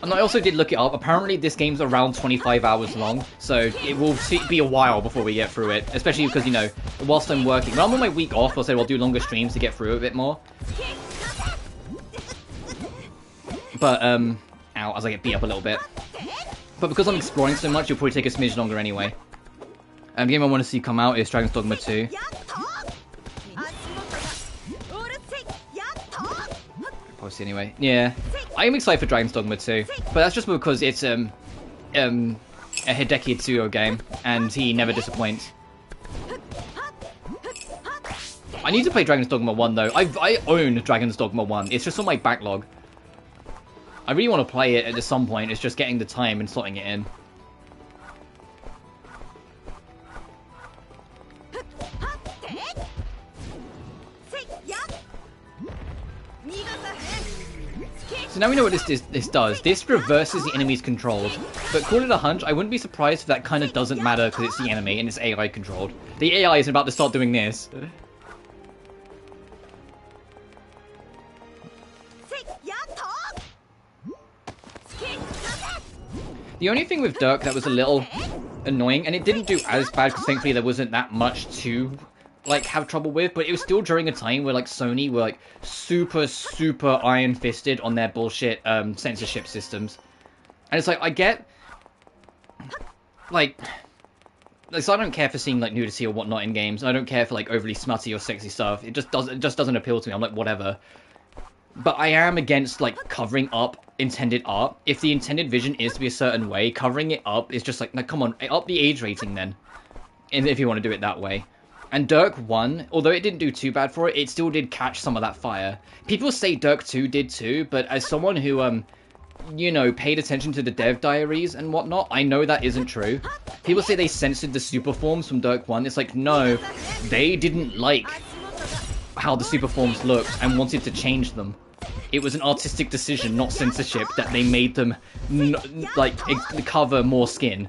And I also did look it up. Apparently this game's around 25 hours long, so it will be a while before we get through it. Especially because, you know, whilst I'm working. When I'm on my week off, I'll say I'll do longer streams to get through it a bit more. But, ow, as I get beat up a little bit. But because I'm exploring so much, it'll probably take a smidge longer anyway. The game I want to see come out is Dragon's Dogma 2. Obviously, anyway. Yeah. I am excited for Dragon's Dogma 2. But that's just because it's a Hideki Itsuo game, and he never disappoints. I need to play Dragon's Dogma 1, though. I own Dragon's Dogma 1. It's just on my backlog. I really want to play it at some point. It's just getting the time and slotting it in. So now we know what this does. This reverses the enemy's controlled. But call it a hunch, I wouldn't be surprised if that kind of doesn't matter because it's the enemy and it's AI controlled. The AI isn't about to start doing this. The only thing with Dirk that was a little annoying, and it didn't do as bad because thankfully there wasn't that much to like have trouble with, but it was still during a time where like Sony were like super iron-fisted on their bullshit censorship systems. And it's like, I get like so I don't care for seeing like nudity or whatnot in games. I don't care for like overly smutty or sexy stuff. It just doesn't appeal to me. I'm like, whatever. But I am against like covering up intended art. If the intended vision is to be a certain way, covering it up is just like, no, come on, up the age rating then. And if you want to do it that way. And Dirk 1, although it didn't do too bad for it, it still did catch some of that fire. People say Dirk 2 did too, but as someone who you know, paid attention to the dev diaries and whatnot, I know that isn't true. People say they censored the super forms from Dirk 1. It's like, no, they didn't like how the super forms looked and wanted to change them. It was an artistic decision, not censorship, that they made them like cover more skin.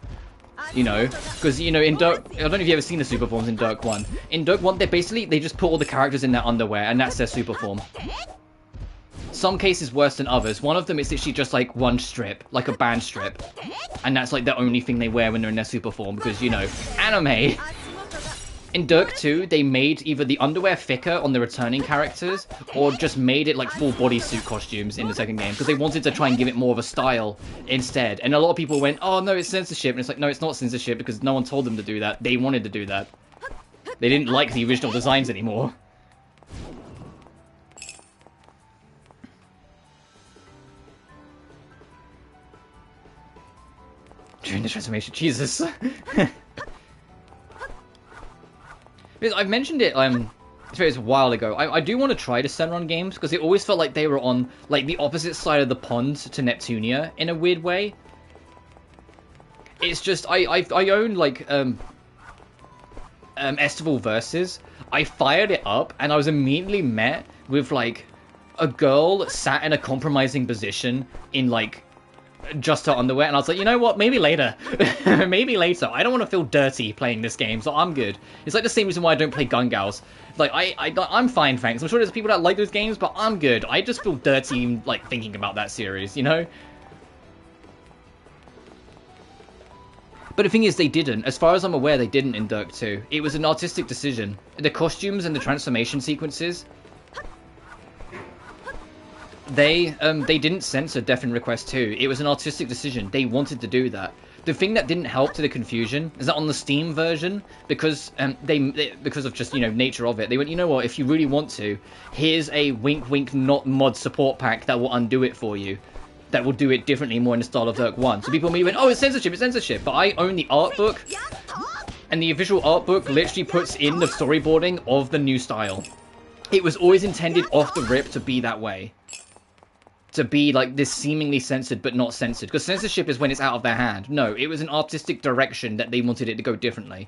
You know, because, you know, in Dirk, I don't know if you've ever seen the super forms in Dirk 1. In Dirk 1, they just put all the characters in their underwear, and that's their super form. Some cases worse than others. One of them is literally just like one strip, like a band strip. And that's like the only thing they wear when they're in their super form, because, you know, anime! In Dirk 2, they made either the underwear thicker on the returning characters, or just made it like full bodysuit costumes in the second game, because they wanted to try and give it more of a style instead. And a lot of people went, oh no, it's censorship, and it's like, no, it's not censorship, because no one told them to do that. They wanted to do that. They didn't like the original designs anymore. During the transformation, Jesus. I've mentioned it a while ago. I do want to try the Senran games, because it always felt like they were on like the opposite side of the pond to Neptunia in a weird way. It's just I own like Estival Versus. I fired it up and I was immediately met with like a girl sat in a compromising position in like just her underwear, and I was like, you know what, maybe later. Maybe later. I don't want to feel dirty playing this game, so I'm good. It's like the same reason why I don't play Gun Gals. Like, I'm fine, thanks. I'm sure there's people that like those games, but I'm good. I just feel dirty, like, thinking about that series, you know? But the thing is, they didn't. As far as I'm aware, they didn't in Dirk 2. It was an artistic decision. The costumes and the transformation sequences, they didn't censor Death in Request 2. It was an artistic decision. They wanted to do that. The thing that didn't help to the confusion is that on the Steam version, because because of just, you know, nature of it, they went, you know what, if you really want to, here's a wink wink not mod support pack that will undo it for you. That will do it differently, more in the style of Dirk 1. So people immediately went, oh, it's censorship. But I own the art book, and the official art book literally puts in the storyboarding of the new style. It was always intended off the rip to be that way. To be like this seemingly censored but not censored, because censorship is when it's out of their hand. No, it was an artistic direction that they wanted it to go differently.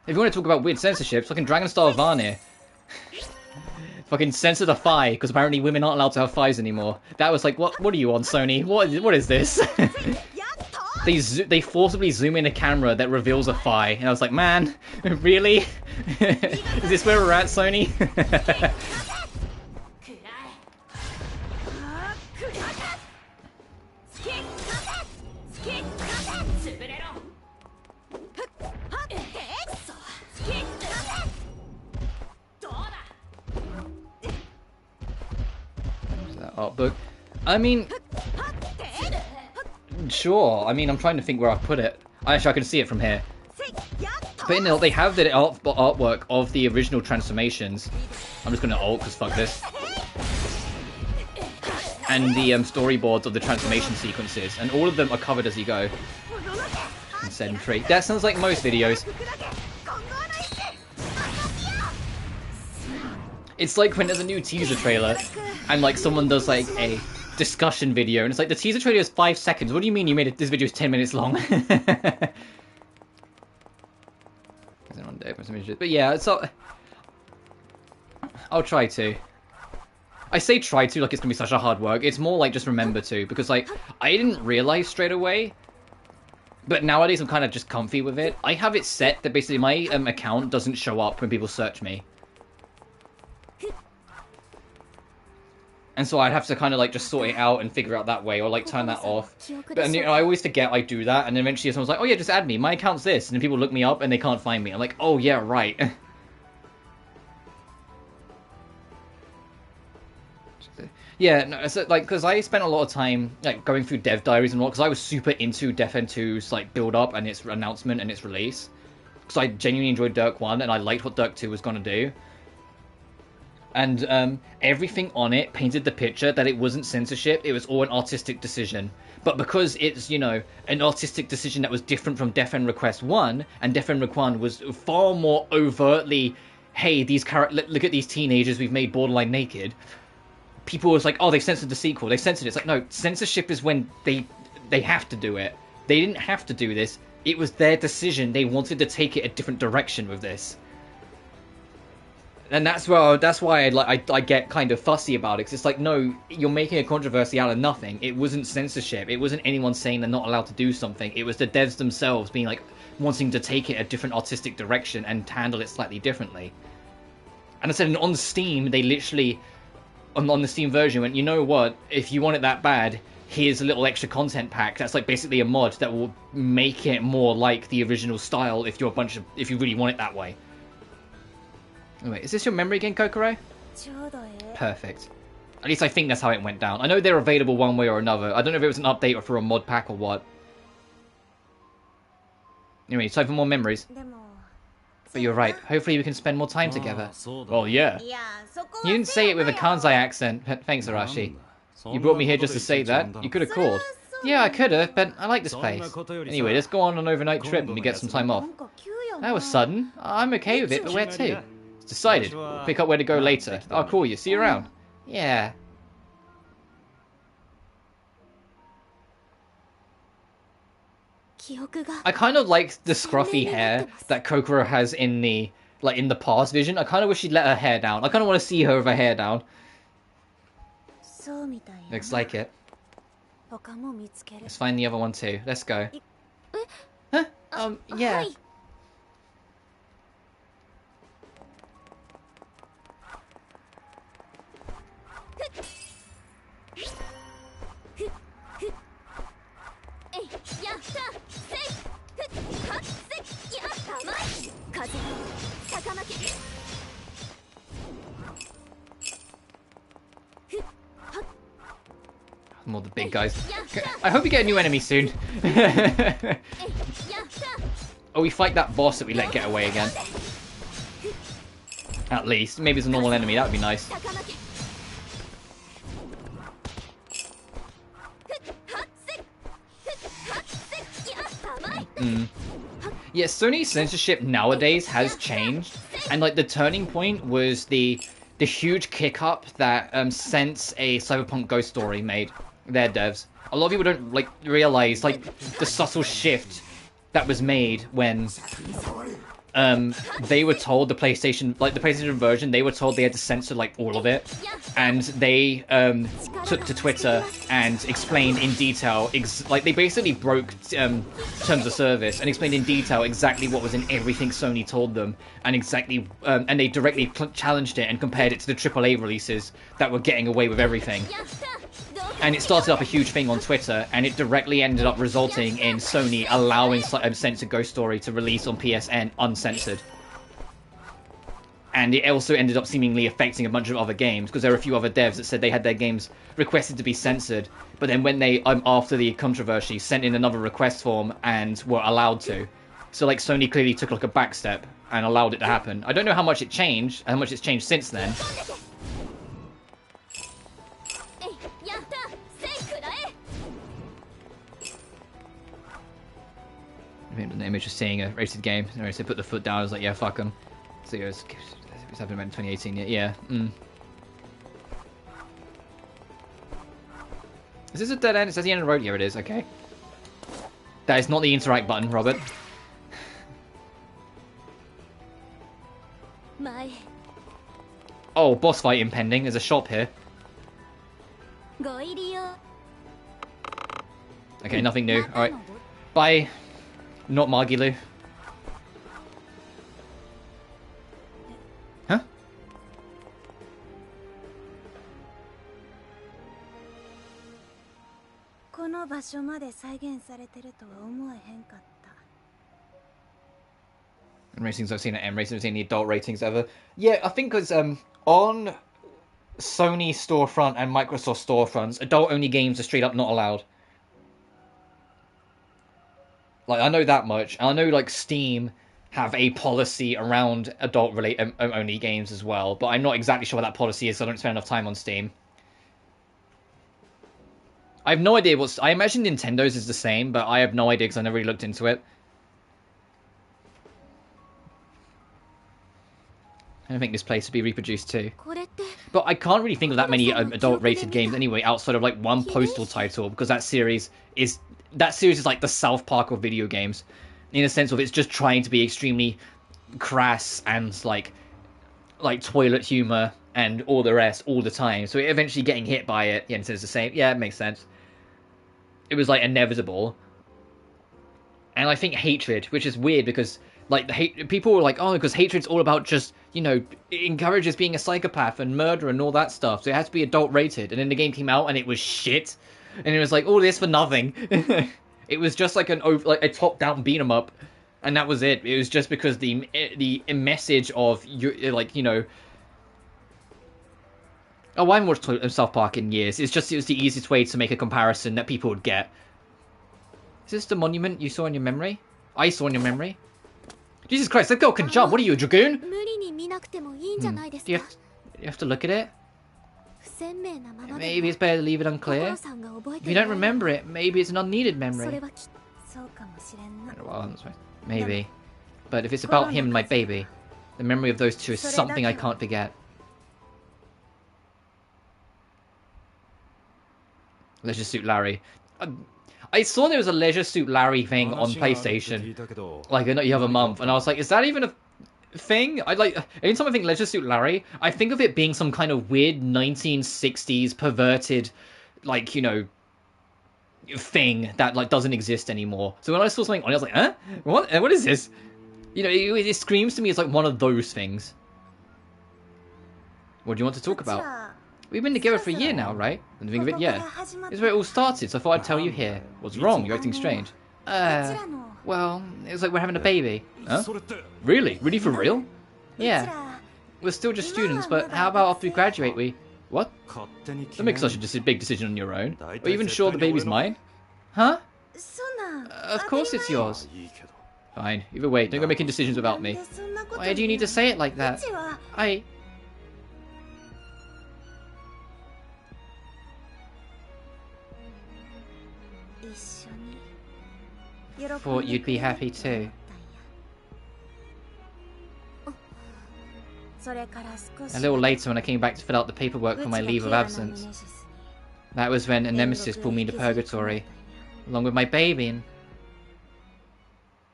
If you want to talk about weird censorship, fucking Dragon Star Vanir fucking censor the thigh, because apparently women aren't allowed to have thighs anymore. That was like, what are you on, Sony? What is this? They forcibly zoom in a camera that reveals a thigh, and I was like, man, really? Is this where we're at, Sony? That art book. I mean, sure. I mean, I'm trying to think where I put it. Actually, I can see it from here. But in there, they have the artwork of the original transformations. I'm just going to alt, because fuck this. And the storyboards of the transformation sequences. And all of them are covered as you go. Concentrate. That sounds like most videos. It's like when there's a new teaser trailer, and like someone does like a discussion video, and it's like, the teaser trailer is 5 seconds. What do you mean you made it? This video is 10 minutes long? But yeah, so I'll try to. I say try to like it's gonna be such a hard work. It's more like just remember to, because like I didn't realize straight away, but nowadays I'm kind of just comfy with it. I have it set that basically my account doesn't show up when people search me. And so I'd have to kind of like just sort it out and figure out that way, or like turn that off. But and, you know, I always forget I do that, and then eventually someone's like, "Oh yeah, just add me. My account's this," and then people look me up and they can't find me. I'm like, "Oh yeah, right." Yeah, no, so, like, because I spent a lot of time like going through dev diaries and all, because I was super into Def End 2's like build up and its announcement and its release. Because I genuinely enjoyed Dirk 1 and I liked what Dirk 2 was gonna do. And everything on it painted the picture that it wasn't censorship, it was all an artistic decision. But because it's, you know, an artistic decision that was different from Def End Request 1, and Def End Request 1 was far more overtly, hey, look at these teenagers we've made borderline naked. People was like, oh, they censored the sequel. They censored it. It's like, no, censorship is when they have to do it. They didn't have to do this. It was their decision. They wanted to take it a different direction with this. And that's why I get kind of fussy about it. Cause it's like, no, you're making a controversy out of nothing. It wasn't censorship. It wasn't anyone saying they're not allowed to do something. It was the devs themselves being like, wanting to take it a different artistic direction and handle it slightly differently. And I said, on Steam, they literally... on the Steam version went, you know what, if you want it that bad, here's a little extra content pack that's like basically a mod that will make it more like the original style if you really want it that way. Wait, is this your memory again, Kokoro? Perfect. At least I think that's how it went down. I know they're available one way or another. I don't know if it was an update or for a mod pack or what. Anyway, it's time for more memories. But you're right. Hopefully we can spend more time together. Well, yeah. You didn't say it with a Kansai accent. Thanks, Arashi. You brought me here just to say that. You could have called. Yeah, I could have, but I like this place. Anyway, let's go on an overnight trip and we get some time off. That was sudden. I'm okay with it, but where to? It's decided. We'll pick up where to go later. I'll call you. See you around. Yeah. I kind of like the scruffy hair that Kokoro has in the past vision. I kind of wish she'd let her hair down. I kind of want to see her with her hair down. Looks like it. Let's find the other one too. Let's go. Huh? Yeah. More the big guys. I hope we get a new enemy soon. Oh, we fight that boss that we let get away again. At least. Maybe it's a normal enemy. That would be nice. Yeah, Sony's censorship nowadays has changed. And like the turning point was the huge kick up that Sense, a Cyberpunk Ghost Story, made. Their devs. A lot of people don't like realize like the subtle shift that was made when they were told the PlayStation version, they were told they had to censor like all of it, and they took to Twitter and explained in detail like they basically broke terms of service and explained in detail exactly what was in everything Sony told them, and exactly and they directly challenged it and compared it to the AAA releases that were getting away with everything. And it started up a huge thing on Twitter, and it directly ended up resulting in Sony allowing Censored Ghost Story to release on PSN uncensored. And it also ended up seemingly affecting a bunch of other games, because there were a few other devs that said they had their games requested to be censored, but then when they, after the controversy, sent in another request form and were allowed to. So like Sony clearly took like a back step and allowed it to happen. I don't know how much it changed, how much it's changed since then. An image of seeing a rated game. They put the foot down. I was like, yeah, fuck them. So it was happened in 2018. Yeah. Is this a dead end? It says the end of the road. Yeah, it is. Okay. That is not the interact button, Robert. Oh, boss fight impending. There's a shop here. Okay, nothing new. Alright. Bye. Not Magilu. Huh? の場所まで再現されてるとは思えへんかった。 Ratings I've seen at M Ratings, I've seen the adult ratings ever. Yeah, I think because on Sony storefront and Microsoft storefronts, adult-only games are straight up not allowed. Like, I know that much. I know, like, Steam have a policy around adult-only games as well, but I'm not exactly sure what that policy is, so I don't spend enough time on Steam. I have no idea what's... I imagine Nintendo's is the same, but I have no idea because I never really looked into it. I don't think this place would be reproduced too. But I can't really think of that many adult-rated games anyway, outside of, like, one Postal title, because that series is like the South Park of video games, in a sense of it's just trying to be extremely crass and like toilet humor and all the rest all the time. So eventually getting hit by it, yeah, it's the same. Yeah, it makes sense. It was like inevitable, and I think hatred, which is weird because like people were like, oh, because hatred's all about just, you know, it encourages being a psychopath and murder and all that stuff, so it has to be adult rated. And then the game came out and it was shit. And it was like, all this for nothing. It was just like a top-down beat-em up, and that was it. It was just because the message of, like, you know... Oh, I haven't watched South Park in years. It was the easiest way to make a comparison that people would get. Is this the monument you saw in your memory? I saw in your memory? Jesus Christ, that girl can jump! What are you, a dragoon? Do you have to look at it? Maybe it's better to leave it unclear. If you don't remember it, maybe it's an unneeded memory. Well, maybe. But if it's about him and my baby, the memory of those two is something I can't forget. Leisure Suit Larry. I saw there was a Leisure Suit Larry thing on PlayStation. Like, you have a month, and I was like, is that even a thing? Anytime I think Leisure Suit Larry, I think of it being some kind of weird 1960s perverted, like, you know, thing that like doesn't exist anymore. So when I saw something on it, I was like, huh? What is this? You know, it screams to me as like one of those things. What do you want to talk about? We've been together for a year now, right? And think of it, yeah. This is where it all started, so I thought I'd tell you here. What's wrong? You're acting strange. Well, it was like we're having a baby. Huh? Really? Really for real? Yeah. We're still just students, but how about after we graduate we... What? Don't make such a big decision on your own. Are you even sure the baby's mine? Huh? Of course it's yours. Fine. Either way, don't go making decisions without me. Why do you need to say it like that? I... Thought you'd be happy too. A little later, when I came back to fill out the paperwork for my leave of absence, that was when a nemesis pulled me into purgatory, along with my baby and...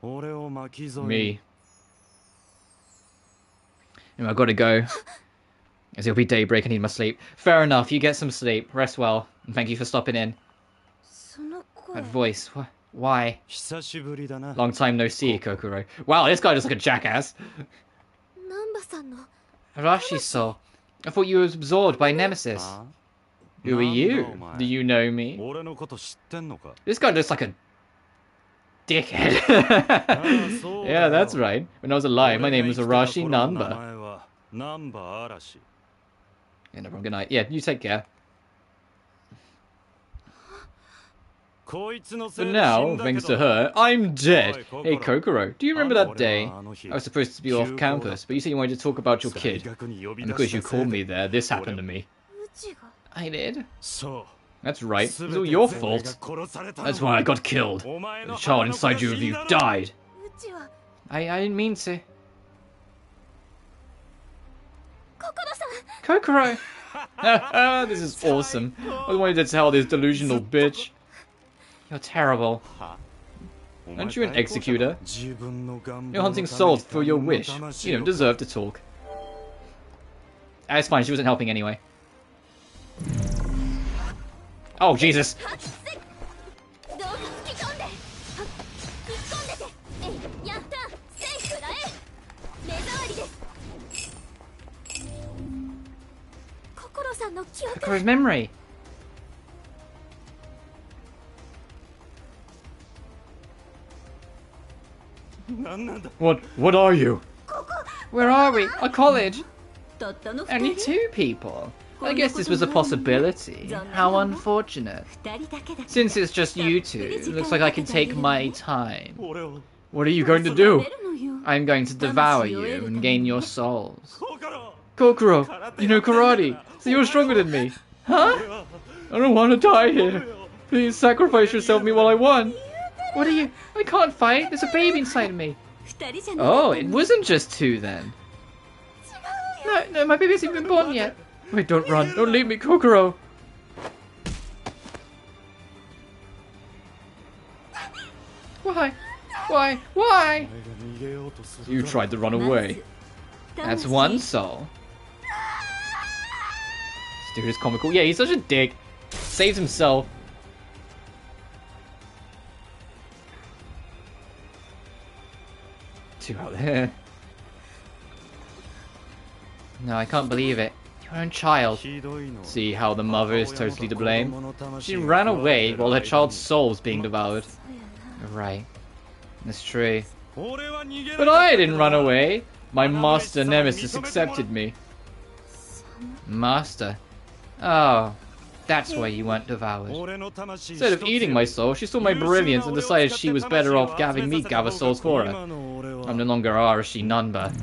me. Anyway, I've got to go. As it'll be daybreak, I need my sleep. Fair enough, you get some sleep. Rest well, and thank you for stopping in. That voice, why? Long time no see, Kokoro. Wow, this guy looks like a jackass. Arashi-so, I thought you were absorbed by Nemesis. Who are you? Do you know me? This guy looks like a dickhead. Yeah, that's right. When I was alive, my name was Arashi Namba. Yeah, no problem. Good night. Yeah, you take care. But now, thanks to her, I'm dead. Hey, Kokoro, do you remember that day? I was supposed to be off campus, but you said you wanted to talk about your kid. And because you called me there, this happened to me. I did? That's right. It was all your fault. That's why I got killed. The child inside you died. I didn't mean to. Kokoro! This is awesome. I wanted to tell this delusional bitch. You're terrible. Aren't you an executor? You're hunting souls for your wish. You don't deserve to talk. It's fine, she wasn't helping anyway. Oh, Jesus! Kokoro's memory! What are you? Where are we? A college? Only 2 people. I guess this was a possibility. How unfortunate. Since it's just you two, it looks like I can take my time. What are you going to do? I'm going to devour you and gain your souls. Kokoro, you know karate, so you're stronger than me. Huh? I don't want to die here. Please sacrifice yourself to me while I won. What are you? I can't fight. There's a baby inside of me. Oh, it wasn't just 2 then. No, my baby hasn't even been born yet. Wait, don't run. Don't leave me, Kokoro. Why? Why? You tried to run away. That's 1 soul. This dude is comical. Yeah, he's such a dick. Saves himself. Two out there. No, I can't believe it. Your own child. See how the mother is totally to blame? She ran away while her child's soul was being devoured. Right. That's true. But I didn't run away. My master nemesis accepted me. Master? Oh, that's why you weren't devoured. Instead of eating my soul, she saw my brilliance and decided she was better off having me gather souls for her. I'm no longer Arashi Nanba.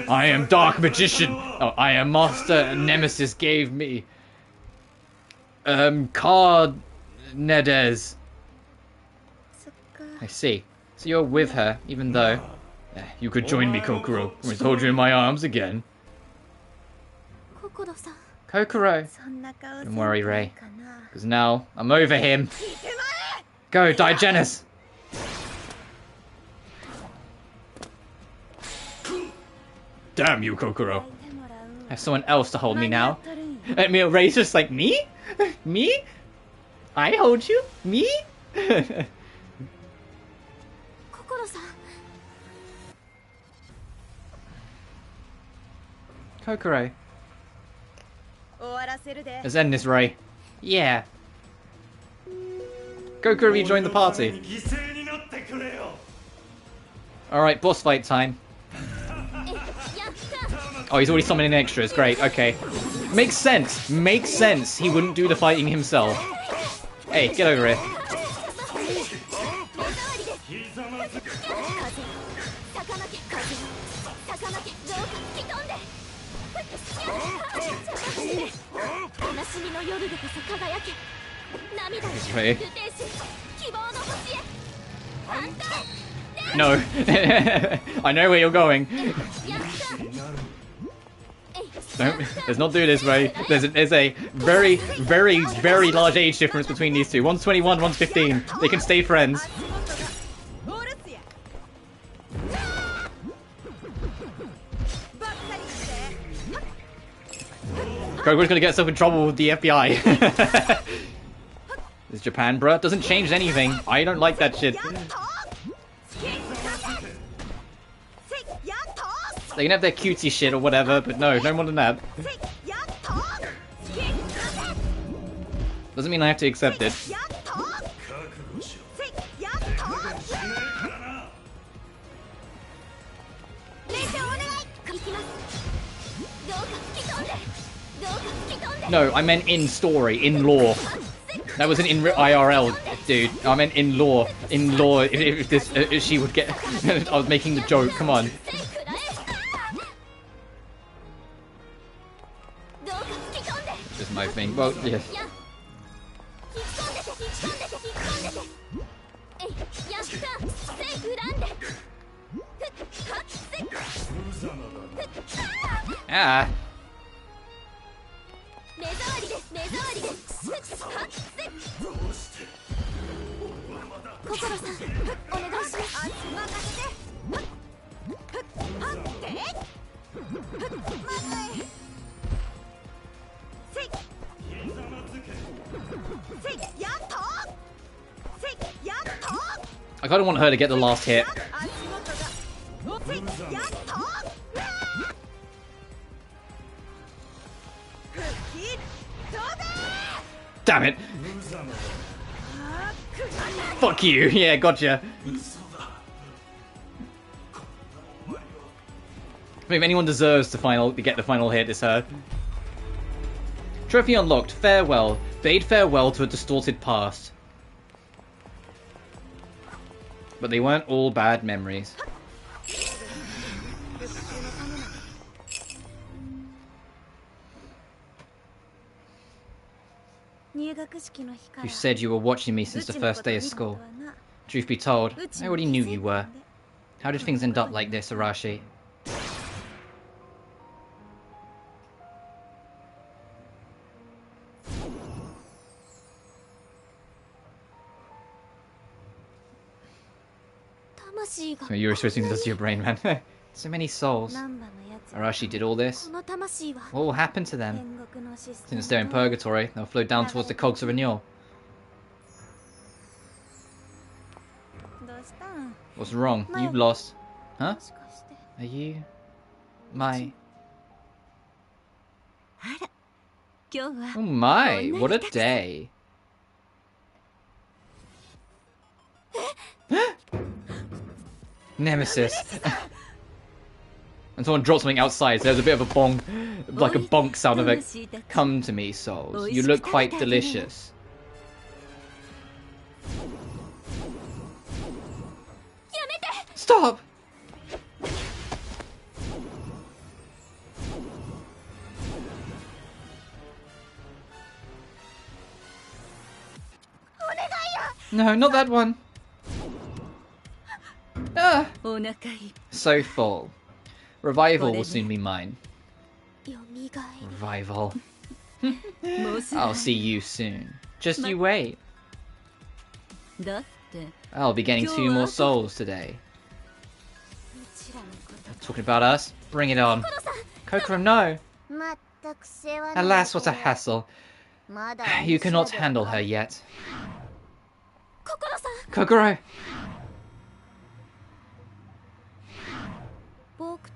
I am Dark Magician. Oh, I am Master Nemesis gave me. Card Nedes. I see. So you're with her, even though... You could join me, Kokoro. I will hold you in my arms again. Kokoro. Don't worry, Ray. Because now, I'm over him. Go, Diogenes! Damn you, Kokoro. I have someone else to hold me now. I mean, Ray's just like, me? Me? I hold you? Me? Kokoro. Let's end this, Ray. Yeah. Kokoro, you joined the party. Alright, boss fight time. Oh, he's already summoning extras. Great, okay. Makes sense. Makes sense. He wouldn't do the fighting himself. Hey, get over here. Right. No. I know where you're going. Don't, let's not do this, Ray. There's a very, very, very large age difference between these two. One's 21, one's 15. They can stay friends. Goku's gonna get himself in trouble with the FBI. This is Japan, bruh. Doesn't change anything. I don't like that shit. They can have their cutesy shit or whatever, but no more than that. Doesn't mean I have to accept it. No, I meant in story, in lore. That wasn't in IRL, dude. I meant in lore. In lore, if this, if she would get... I was making the joke, come on. Just my thing. Well, yes. Ah. I kind of want her to get the last hit. Damn it! Fuck you. Yeah, gotcha. I mean, if anyone deserves to get the final hit, it's her. Trophy unlocked. Farewell. Bade farewell to a distorted past. But they weren't all bad memories. You said you were watching me since the first day of school. Truth be told, I already knew you were. How did things end up like this, Arashi? So you were switching this to your brain, man. So many souls. Arashi did all this. What will happen to them? Since they're in purgatory, they'll flow down towards the cogs of renewal. What's wrong? You've lost. Huh? Are you... my... Oh my, what a day. Nemesis. And someone dropped something outside, so there's a bit of a bong, like a bonk sound of it. Come to me, souls. You look quite delicious. Stop! No, not that one. Ah. So full. Revival will soon be mine. Revival. I'll see you soon. Just you wait. I'll be getting 2 more souls today. Talking about us? Bring it on. Kokoro, no! Alas, what a hassle. You cannot handle her yet. Kokoro!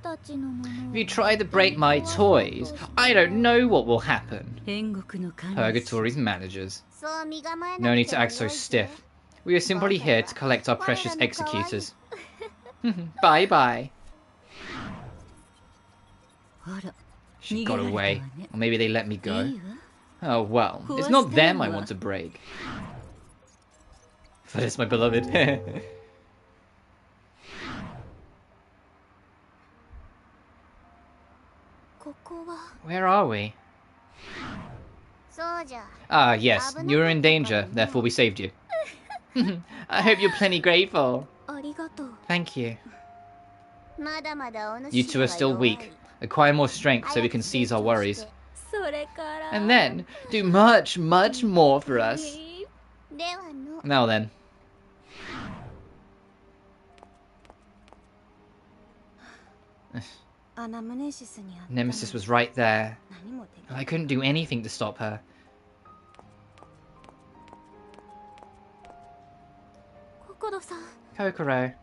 If you try to break my toys, I don't know what will happen. Purgatory's managers. No need to act so stiff. We are simply here to collect our precious executors. Bye-bye. She got away. Or maybe they let me go. Oh well, it's not them I want to break. But it's my beloved. Where are we? Ah, yes, you were in danger, therefore we saved you. I hope you're plenty grateful. Thank you. You two are still weak. Acquire more strength so we can seize our worries. And then, do much, much more for us. Now then. Nemesis was right there. I couldn't do anything to stop her. Kokoro.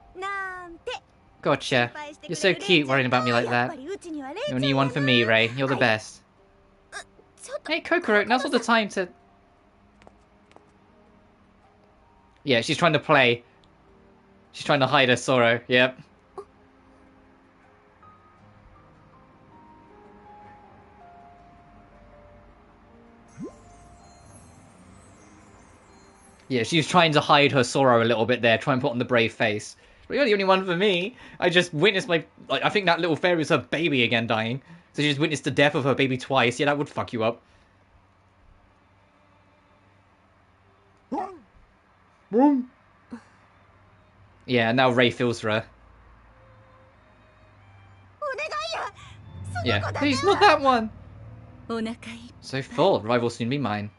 Gotcha. You're so cute worrying about me like that. You're a new one for me, Ray. You're the best. Hey, Kokoro, now's not the time to... Yeah, she's trying to play. She's trying to hide her sorrow. Yep. Yeah, she's trying to hide her sorrow a little bit there, try and put on the brave face. But you're the only one for me. I just witnessed my... Like, I think that little fairy was her baby again dying. So she just witnessed the death of her baby twice. Yeah, that would fuck you up. Yeah, now Ray feels for her. Yeah, please, not that one! So full, rival will soon be mine.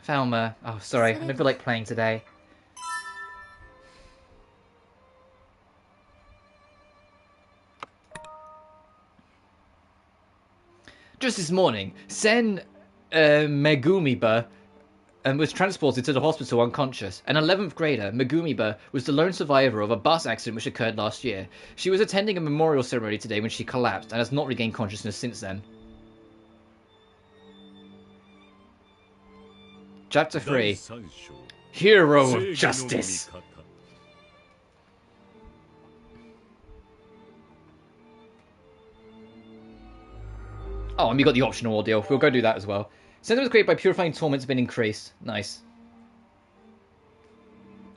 Falmer. Oh, sorry, I don't feel like playing today. Just this morning, Sen Megumiba was transported to the hospital unconscious. An 11th grader, Megumiba, was the lone survivor of a bus accident which occurred last year. She was attending a memorial ceremony today when she collapsed and has not regained consciousness since then. Chapter 3. Hero of Justice. Oh, and we got the optional ordeal. We'll go do that as well. Symptoms created by purifying torments have been increased. Nice.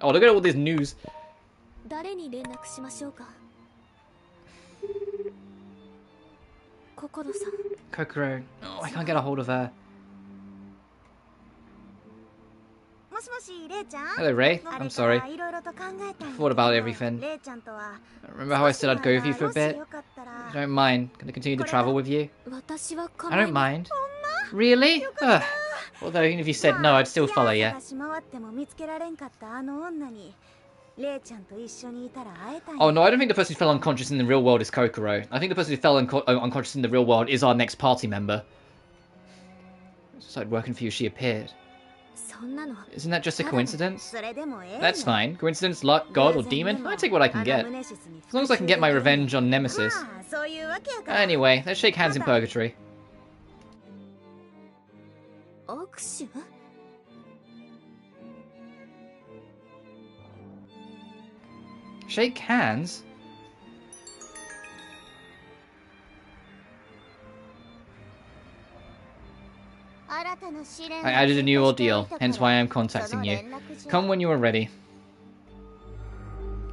Oh, look at all this news. Kokoro. Oh, I can't get a hold of her. Hello, Ray. I'm sorry. I thought about everything. Remember how I said I'd go with you for a bit? I don't mind. Can I continue to travel with you? I don't mind. Really? Ugh. Although, even if you said no, I'd still follow you. Oh no, I don't think the person who fell unconscious in the real world is Kokoro. I think the person who fell unconscious in the real world is our next party member. Started working for you, she appeared. Isn't that just a coincidence? That's fine. Coincidence, luck, god, or demon? I take what I can get. As long as I can get my revenge on Nemesis. Anyway, let's shake hands in purgatory. Shake hands? I added a new ordeal, hence why I am contacting you. Come when you are ready.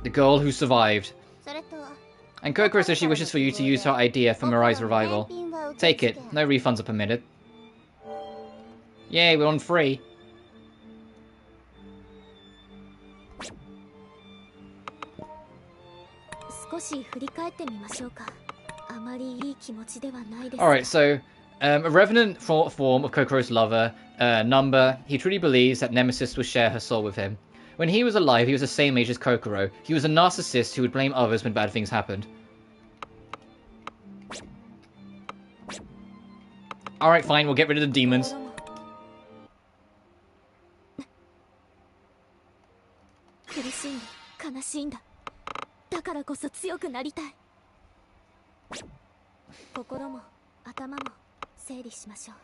The girl who survived. And Kokoro says she wishes for you to use her idea for Mirai's revival. Take it. No refunds are permitted. Yay, we're on free. Alright, so, a revenant form of Kokoro's lover, Number, he truly believes that Nemesis will share her soul with him. When he was alive, he was the same age as Kokoro. He was a narcissist who would blame others when bad things happened. Alright, fine, we'll get rid of the demons.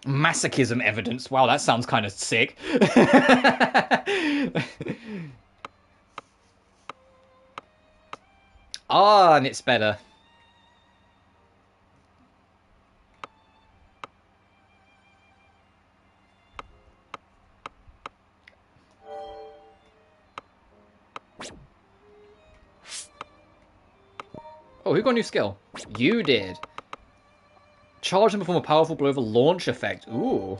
Masochism evidence. Wow, that sounds kind of sick. Ah, and it's better. Oh, who got a new skill? You did. Charge and perform a powerful blow with a launch effect. Ooh.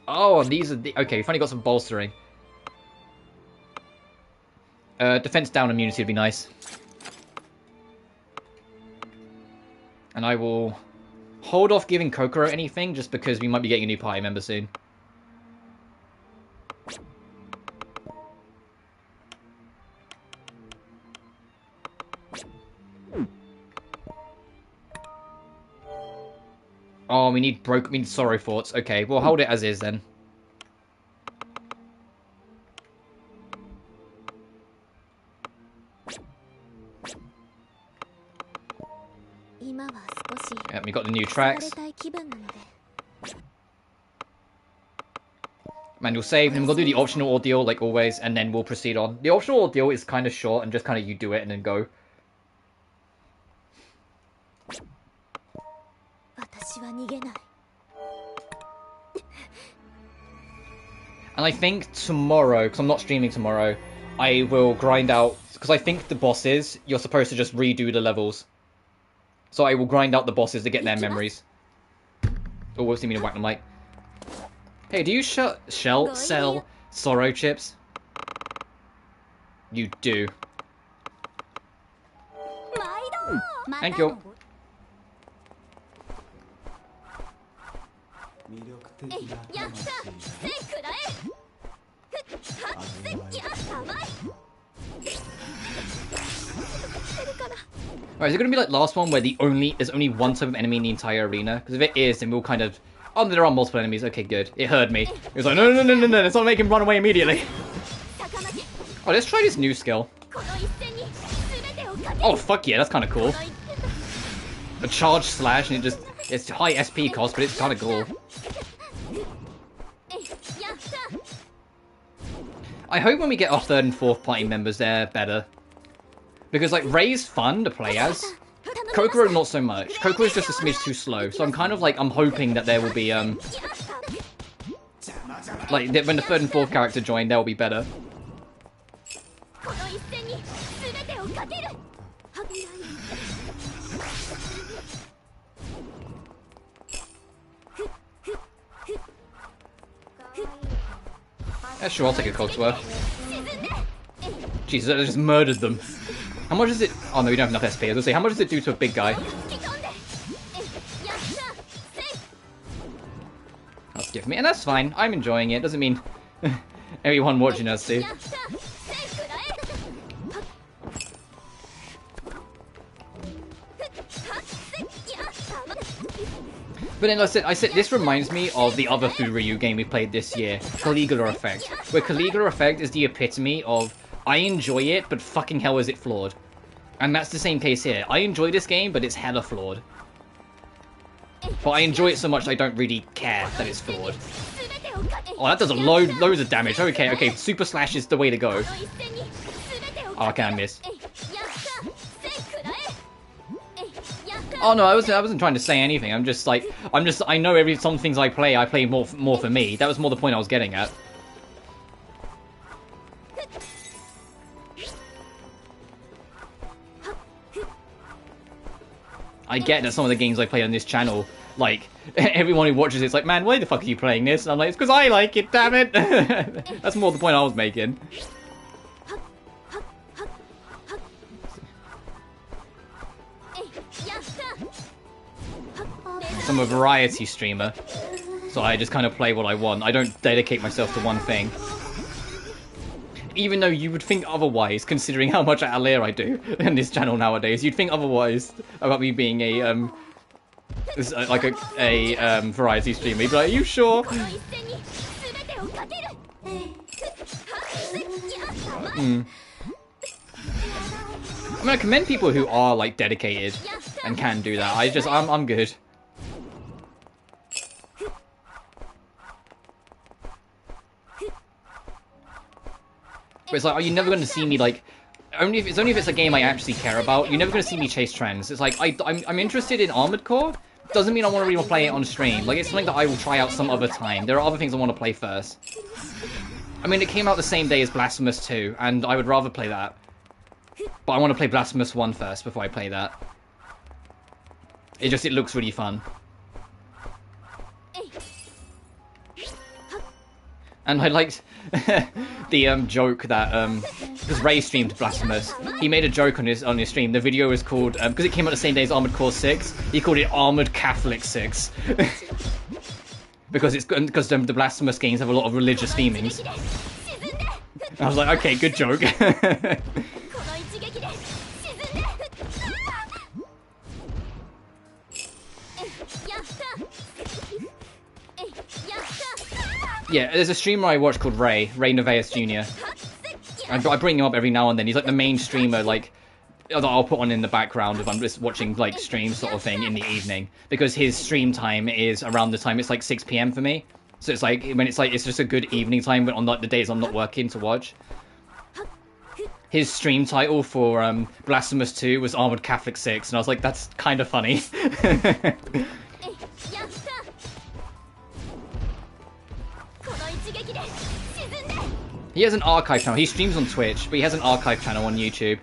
Oh, and these are the... Okay, we finally got some bolstering. Defense down immunity would be nice. And I will hold off giving Kokoro anything, just because we might be getting a new party member soon. Oh, we need sorrow thoughts. Okay, we'll hold it as is then. Yeah, we got the new tracks. Manual save, and we'll do the optional ordeal like always, and then we'll proceed on. The optional ordeal is kind of short and just kind of you do it and then go. And I think tomorrow, because I'm not streaming tomorrow, I will grind out, because I think the bosses, you're supposed to just redo the levels. So I will grind out the bosses to get their memories. Oh, what's he mean to whack them like? Hey, do you sell sorrow chips? You do. Thank you. Alright, is it going to be like last one where there's only one type of enemy in the entire arena? Because if it is, then we'll kind of... Oh, there are multiple enemies. Okay, good. It heard me. It was like, no, no, no, no, no, let's not make him run away immediately. Oh, let's try this new skill. Oh, fuck yeah, that's kind of cool. A charge slash, and it's high SP cost, but it's kind of cool. I hope when we get our 3rd and 4th party members, they're better. Because, like, Rei's fun to play as. Kokoro, not so much. Kokoro's just a smidge too slow, so I'm kind of like, I'm hoping that there will be, like, when the 3rd and 4th character join, they'll be better. Yeah, sure, I'll take a Cogsworth. Jesus, I just murdered them. How much does it... Oh no, we don't have enough SP. I was gonna say, how much does it do to a big guy? That's give me... And that's fine. I'm enjoying it. Doesn't mean everyone watching us do. But then I said this reminds me of the other Furyu game we played this year, Caligula Effect, where Caligula Effect is the epitome of I enjoy it, but fucking hell is it flawed. And that's the same case here. I enjoy this game, but it's hella flawed. But I enjoy it so much I don't really care that it's flawed. Oh, that does a loads of damage. Okay, okay, Super Slash is the way to go. Oh, okay, I missed. Oh no, I wasn't trying to say anything. I'm just like, I know some things I play more for me. That was more the point I was getting at. I get that some of the games I play on this channel, like, everyone who watches it's like, man, why the fuck are you playing this? And I'm like, it's because I like it, damn it! That's more the point I was making. I'm a variety streamer, so I just kind of play what I want. I don't dedicate myself to one thing. Even though you would think otherwise, considering how much Atelier I do in this channel nowadays, you'd think otherwise about me being a variety streamer. You'd be like, are you sure? Mm. I mean, I commend people who are like dedicated and can do that. I'm good. But it's like, are you never going to see me, like, only if it's a game I actually care about, you're never going to see me chase trends. It's like, I'm interested in Armored Core, doesn't mean I want to really play it on stream. Like, it's something that I will try out some other time. There are other things I want to play first. I mean, it came out the same day as Blasphemous 2, and I would rather play that. But I want to play Blasphemous 1 first before I play that. It looks really fun. And I liked the joke that because Rei streamed Blasphemous, he made a joke on his stream. The video was called because it came out the same day as Armored Core 6. He called it Armored Catholic 6 because the Blasphemous games have a lot of religious themings. I was like, okay, good joke. Yeah, there's a streamer I watch called Ray Nevaeus Jr. I bring him up every now and then. He's like the main streamer, like, that I'll put on in the background if I'm just watching, like, streams sort of thing in the evening. Because his stream time is around the time, it's like 6 PM for me. So it's like, it's just a good evening time, but on like, the days I'm not working to watch. His stream title for Blasphemous 2 was Armored Catholic 6, and I was like, that's kind of funny. He has an archive channel. He streams on Twitch, but he has an archive channel on YouTube.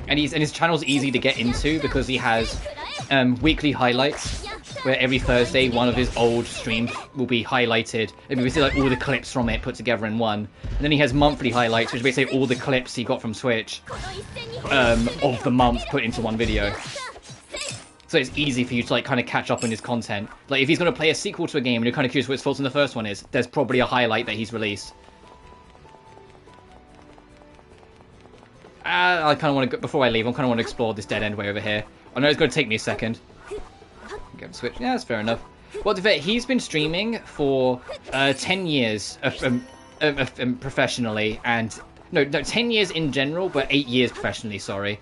And his channel's easy to get into because he has weekly highlights, where every Thursday one of his old streams will be highlighted. And we see like all the clips from it put together in one. And then he has monthly highlights, which are basically all the clips he got from Twitch of the month put into one video. So it's easy for you to like kind of catch up on his content. Like if he's going to play a sequel to a game and you're kind of curious what his thoughts on the first one is, there's probably a highlight that he's released. I kind of want to go, before I leave, I kind of want to explore this dead end way over here. I know it's going to take me a second. Go to switch. Yeah, that's fair enough. Well, to be fair, he's been streaming for 10 years professionally, and no, 10 years in general, but 8 years professionally. Sorry.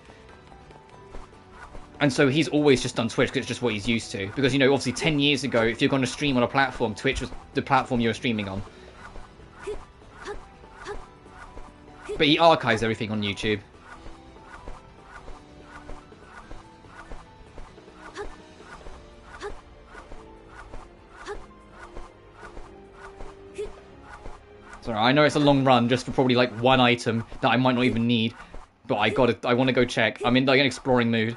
And so he's always just done Twitch because it's just what he's used to. Because, you know, obviously 10 years ago, if you're going to stream on a platform, Twitch was the platform you were streaming on. But he archives everything on YouTube. Sorry, I know it's a long run just for probably like one item that I might not even need. But I want to go check. I'm in like an exploring mood.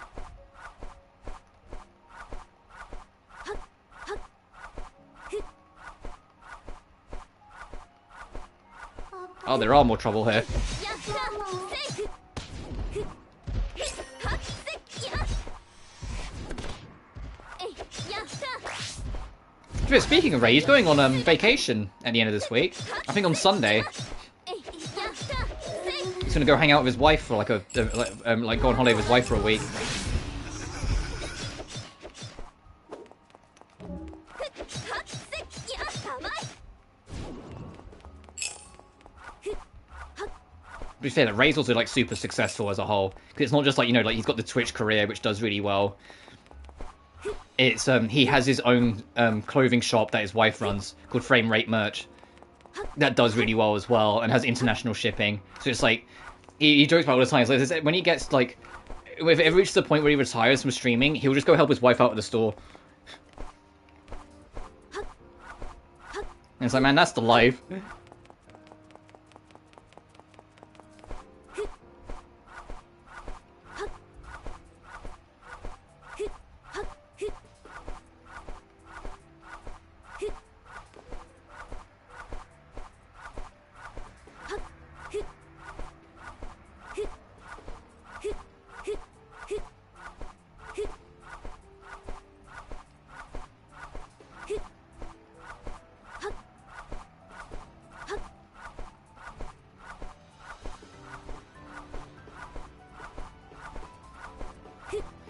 Oh, there are more trouble here. But speaking of Ray, he's going on vacation at the end of this week. I think on Sunday. He's gonna go hang out with his wife for like like go on holiday with his wife for a week. To be fair, that Ray's also like super successful as a whole, because it's not just like, you know, like he's got the Twitch career which does really well. It's he has his own clothing shop that his wife runs called Frame Rate Merch that does really well as well and has international shipping. So it's like he jokes about all the time. So like, when he gets like, if it reaches the point where he retires from streaming, he'll just go help his wife out at the store. And it's like, man, that's the life.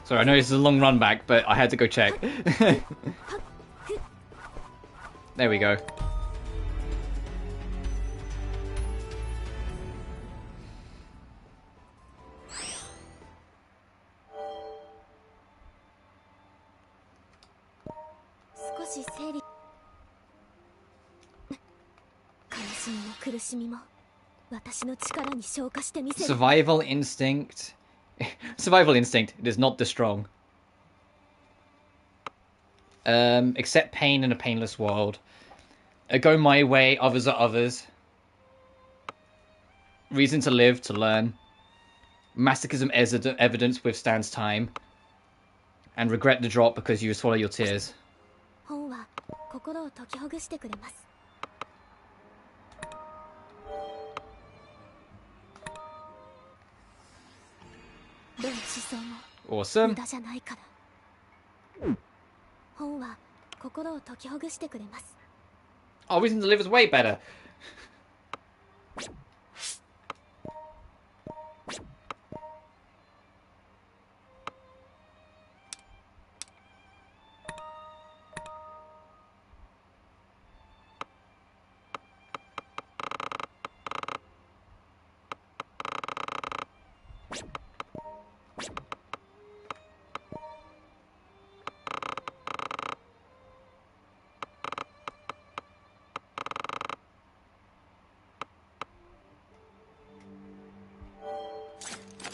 Sorry, I know this is a long run back, but I had to go check. There we go. Survival instinct. Survival instinct. It is not the strong. Accept pain in a painless world. Go my way, others are others. Reason to live, to learn. Masochism evidence withstands time. And regret the drop because you swallow your tears. Awesome. Oh, Reason to Live is way better.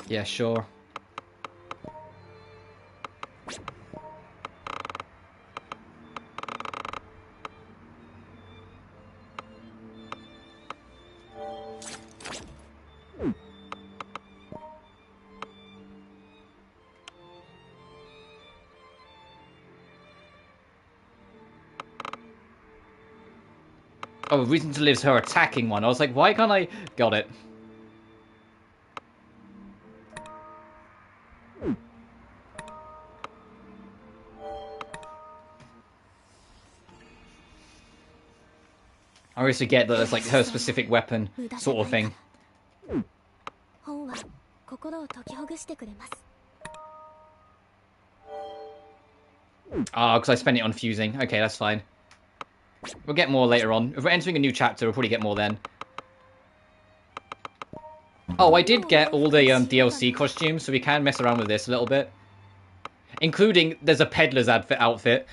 Yeah, sure. Oh, Reason to Live's her attacking one. I was like, why can't I... Got it. I always forget that it's like her specific weapon sort of thing. 心を解きほぐしてくれます。 Ah, because I spent it on fusing. Okay, that's fine. We'll get more later on. If we're entering a new chapter, we'll probably get more then. Oh, I did get all the DLC costumes, so we can mess around with this a little bit. Including, there's a peddler's outfit.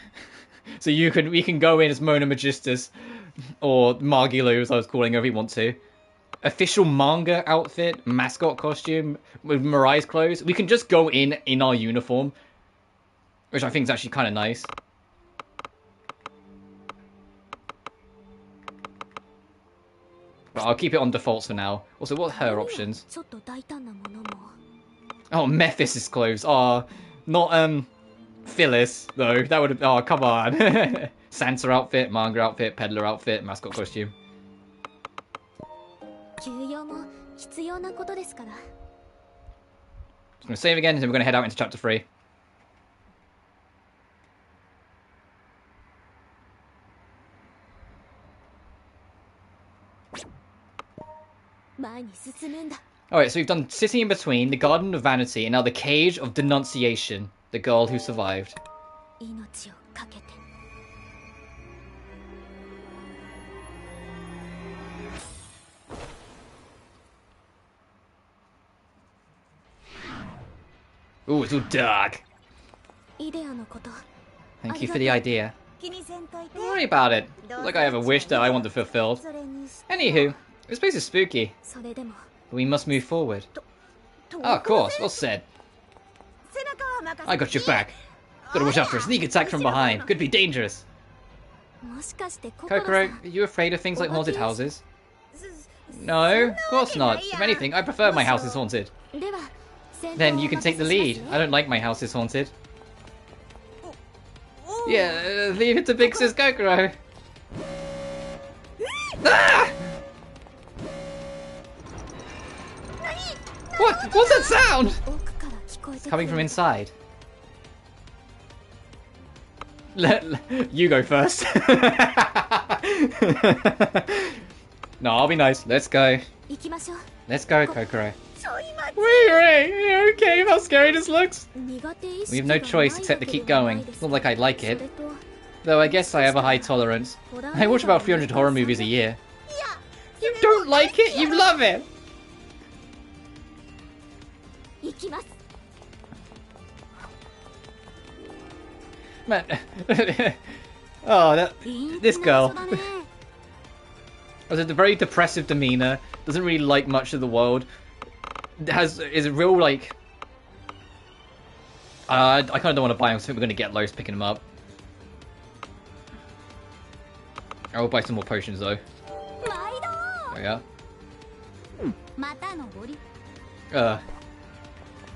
So we can go in as Mona Magistus, or Margilu, as I was calling her, if you want to. Official manga outfit, mascot costume, with Mirai's clothes. We can just go in our uniform, which I think is actually kind of nice. But I'll keep it on defaults for now. Also, what are her options? Oh, Mephis' clothes. Oh, not, Phyllis, though. That would have... Oh, come on. Santa outfit, manga outfit, peddler outfit, mascot costume. Just gonna save again, and then we're gonna head out into chapter 3. Alright, so we've done City in Between, the Garden of Vanity, and now the Cage of Denunciation, the girl who survived. Ooh, it's all dark. Thank you for the idea. Don't worry about it. Not like I have a wish that I want to fulfilled. Anywho, this place is spooky. We must move forward. Oh, of course. Well said. I got your back. Gotta watch out for a sneak attack from behind. Could be dangerous. Kokoro, are you afraid of things like haunted houses? No, of course not. If anything, I prefer my house is haunted. Then you can take the lead. I don't like my house is haunted. Yeah, leave it to Big Sis Kokoro. Ah! What? What's that sound? It's coming from inside. You go first. No, I'll be nice. Let's go. Let's go, Kokoro. Wait, okay, how scary this looks. We have no choice except to keep going. It's not like I like it. Though I guess I have a high tolerance. I watch about 300 horror movies a year. You don't like it? You love it! Man. Oh, this girl. Has a very depressive demeanor. Doesn't really like much of the world. Is a real, like... I kind of don't want to buy him, so I think we're going to get lost picking him up. I will buy some more potions, though. There we are.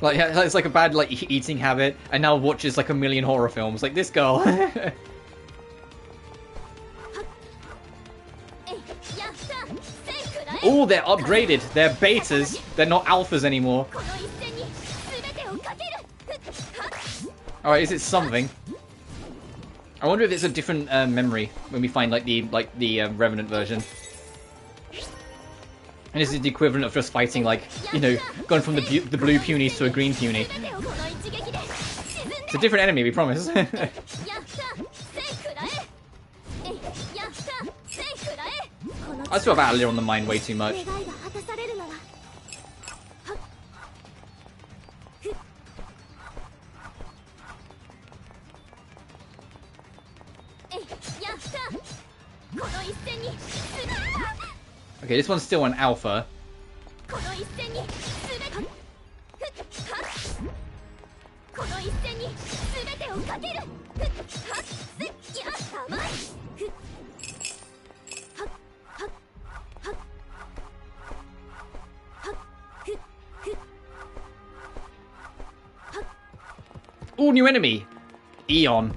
Like, yeah, it's like a bad, like, eating habit, and now watches, like, a million horror films. Like, this girl. Oh, they're upgraded. They're betas. They're not alphas anymore. Alright, is it something? I wonder if it's a different memory when we find like the Revenant version. And this is the equivalent of just fighting, like, you know, going from the blue punies to a green puny. It's a different enemy, we promise. I still have Atelier on the mind way too much. Okay, this one's still an alpha. Ooh, new enemy! Eon.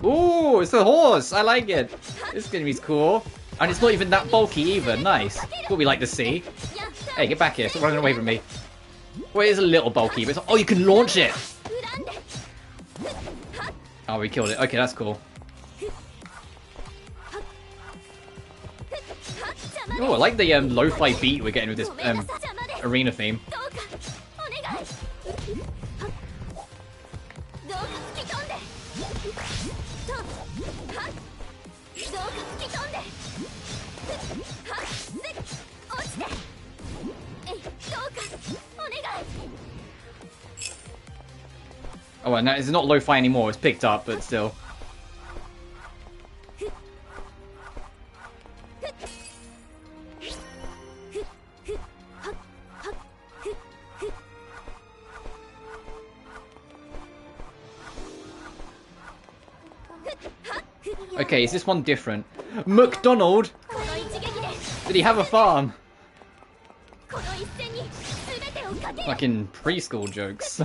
Ooh, it's a horse! I like it! This enemy's cool. And it's not even that bulky either. Nice. What we like to see. Hey, get back here. Stop running away from me. Well, it is a little bulky, but it's... Oh, you can launch it! Oh, we killed it. Okay, that's cool. Oh, I like the lo-fi beat we're getting with this arena theme. Oh, and it's not lo-fi anymore. It's picked up, but still. Okay, is this one different? McDonald? Did he have a farm? Fucking preschool jokes.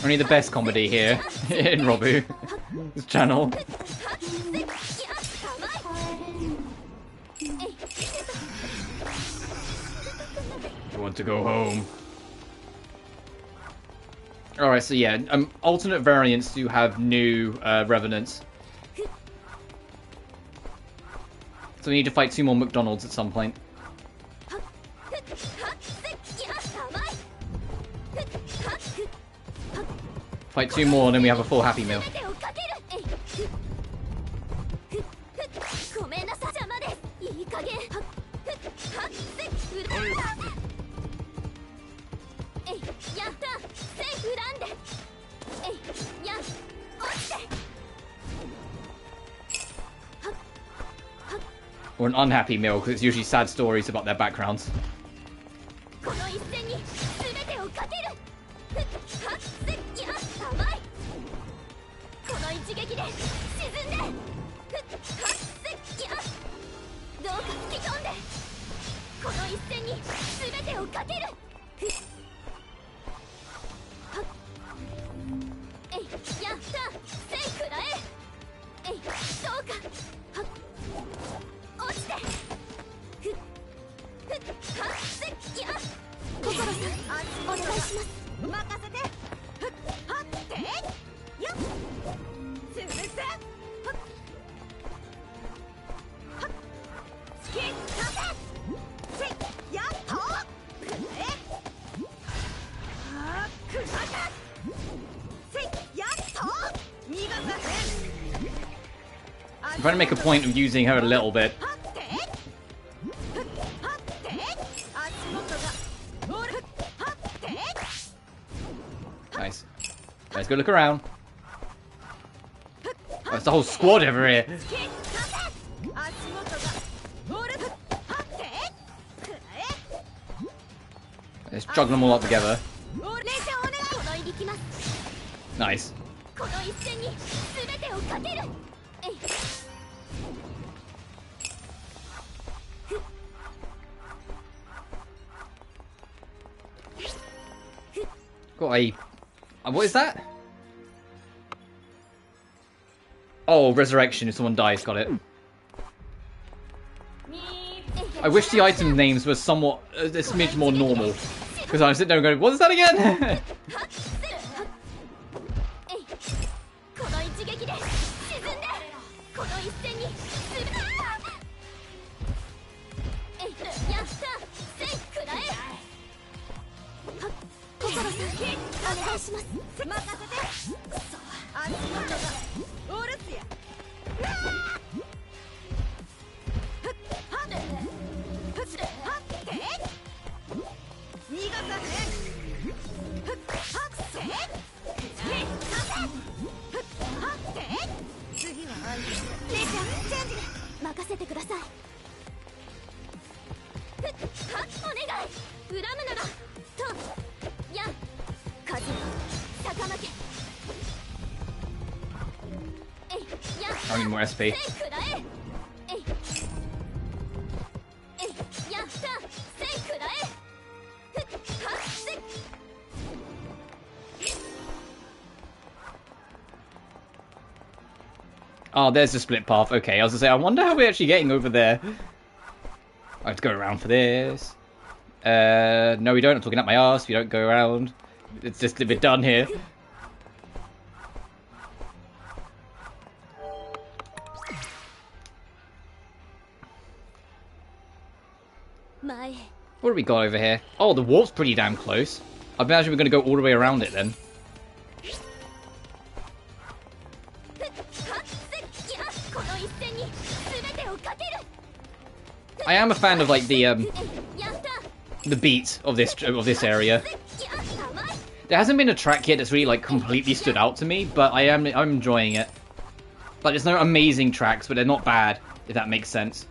Only the best comedy here in Robu. This channel. I want to go home. Alright, so yeah, alternate variants do have new revenants. So we need to fight 2 more McDonald's at some point. Fight 2 more and then we have a full Happy Meal. Or an unhappy meal, because it's usually sad stories about their backgrounds. I'm trying to make a point of using her a little bit. Nice. Let's go look around. Oh, it's the whole squad over here. Let's juggle them all up together. Nice. Got a... what is that? Oh, resurrection if someone dies. Got it. I wish the item names were somewhat a smidge more normal. Because I'm sitting there going, what is that again? I need more SP. Oh, there's the split path. Okay, I was gonna say, I wonder how we're actually getting over there. I have to go around for this. No, we don't. I'm talking up my arse. We don't go around. It's just a bit done here. What do we got over here? Oh, the warp's pretty damn close. I imagine we're going to go all the way around it then. I am a fan of like the beat of this area. There hasn't been a track yet that's really like completely stood out to me, but I'm enjoying it. Like there's no amazing tracks, but they're not bad, if that makes sense.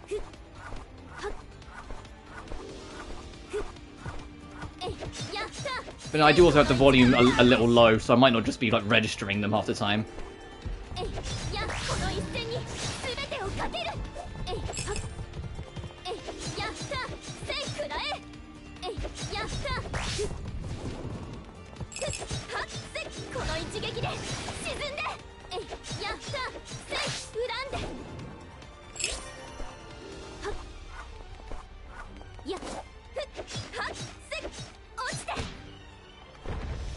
But I do also have the volume a little low, so I might not just be like registering them half the time.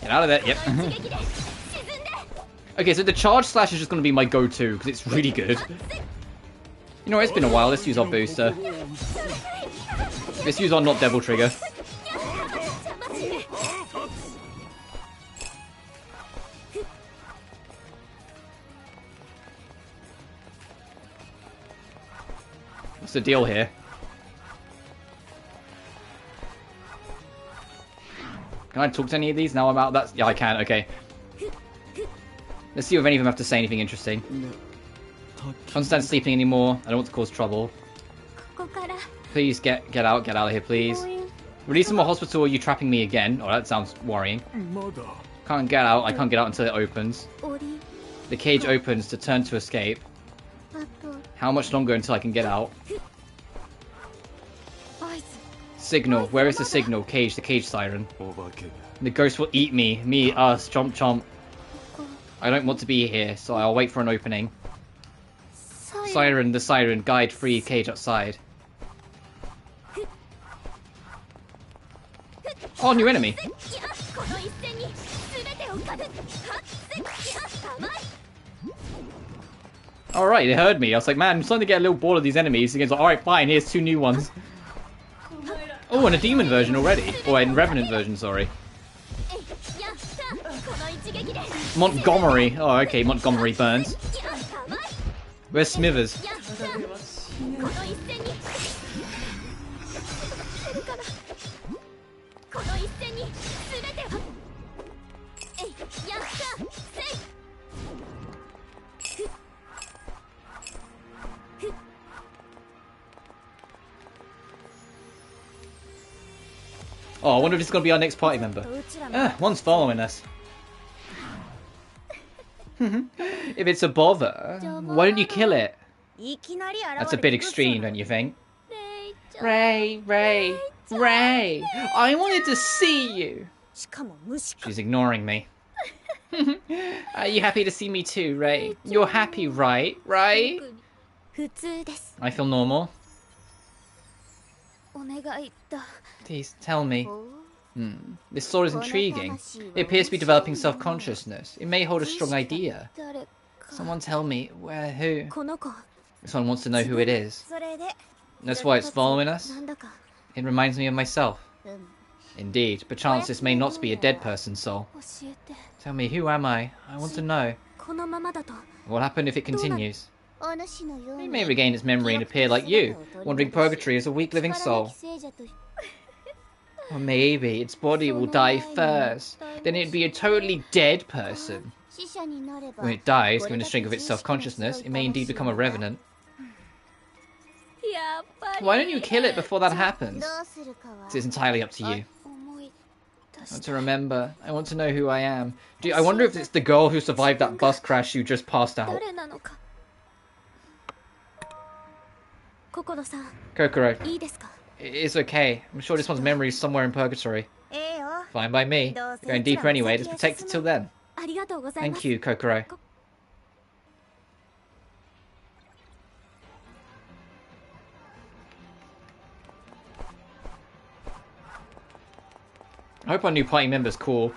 Get out of there, yep. Okay, so the charge slash is just going to be my go-to, because it's really good. You know, it's been a while, let's use our booster. Let's use our not devil trigger. What's the deal here? Can I talk to any of these now I'm out? That's yeah, I can. Okay. Let's see if any of them have to say anything interesting. Can't stand sleeping anymore. I don't want to cause trouble. Please get out of here, please. Release from the hospital. Or are you trapping me again? Oh, that sounds worrying. Can't get out. I can't get out until it opens. The cage opens to turn to escape. How much longer until I can get out? Signal. Where is the signal? Cage. The cage siren. The ghost will eat me. Me, us. Chomp chomp. I don't want to be here, so I'll wait for an opening. Siren. The siren. Guide free. Cage outside. Oh, new enemy. Alright, it heard me. I was like, man, I'm starting to get a little bored of these enemies. Against, like, alright, fine, here's 2 new ones. Oh, and a demon version already. Or a revenant version, sorry. Montgomery. Oh, okay, Montgomery Burns. Where's Smithers? Oh, I wonder if it's going to be our next party member. One's following us. If it's a bother, why don't you kill it? That's a bit extreme, don't you think? Ray, I wanted to see you. She's ignoring me. Are you happy to see me too, Ray? You're happy, right? Right? I feel normal. Please, tell me. This sword is intriguing. It appears to be developing self-consciousness. It may hold a strong idea. Someone tell me, who? Someone wants to know who it is. That's why it's following us? It reminds me of myself. Indeed, perchance this may not be a dead person's soul. Tell me, who am I? I want to know. What happened if it continues? It may regain its memory and appear like you, wandering purgatory as a weak living soul. Or maybe its body will die first. Then it'd be a totally dead person. When it dies, given the strength of its self-consciousness, it may indeed become a revenant. Why don't you kill it before that happens? It's entirely up to you. I want to remember. I want to know who I am. I wonder if it's the girl who survived that bus crash who just passed out. Kokoro. It's okay. I'm sure this one's memory is somewhere in purgatory. Fine by me. Going deeper anyway. Just protect it till then. Thank you, Kokoro. I hope our new party member's cool.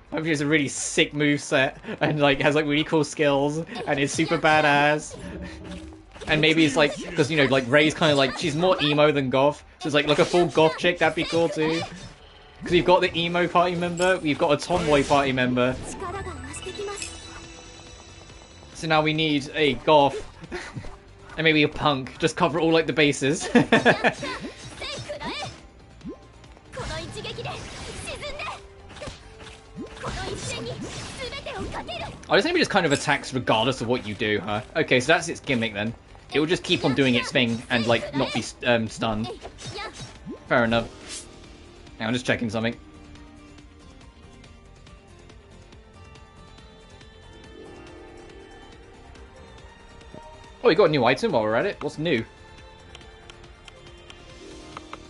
I hope he has a really sick moveset and like has like really cool skills and is super badass. And maybe it's like, because you know, like Ray's kind of like, she's more emo than goth. So it's like a full goth chick, that'd be cool too. Because we've got the emo party member, we've got a tomboy party member. So now we need a goth. And maybe a punk, just cover all like the bases. Oh, this enemy just kind of attacks regardless of what you do, huh? Okay, so that's its gimmick then. It will just keep on doing its thing and, like, not be stunned. Fair enough. Hang on, I'm just checking something. Oh, we got a new item while we're at it. What's new?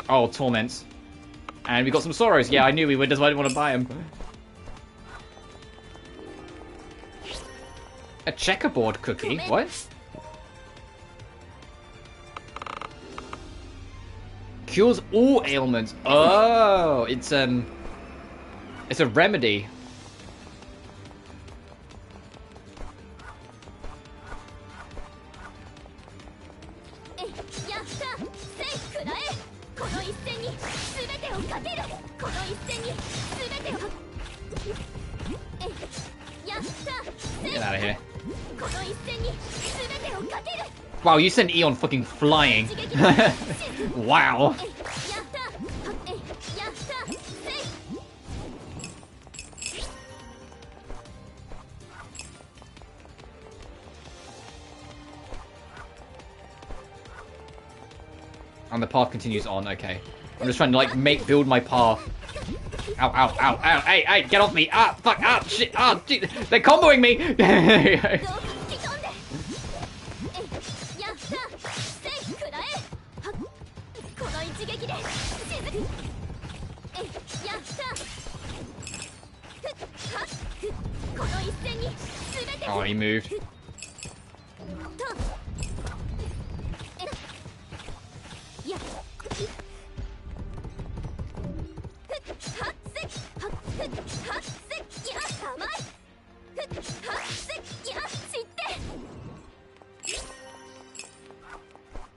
Oh, Torments. And we got some Sorrows. Yeah, I knew we would, that's why I didn't want to buy them. A checkerboard cookie? What? Cures all ailments. Oh, it's a remedy. Get out of here. Wow, you sent Eon fucking flying. Wow. And the path continues on, okay. I'm just trying to, like, build my path. Ow, ow, ow, ow, hey, hey, get off me! Ah, fuck, ah, shit, ah, shit. They're comboing me! Oh, he moved.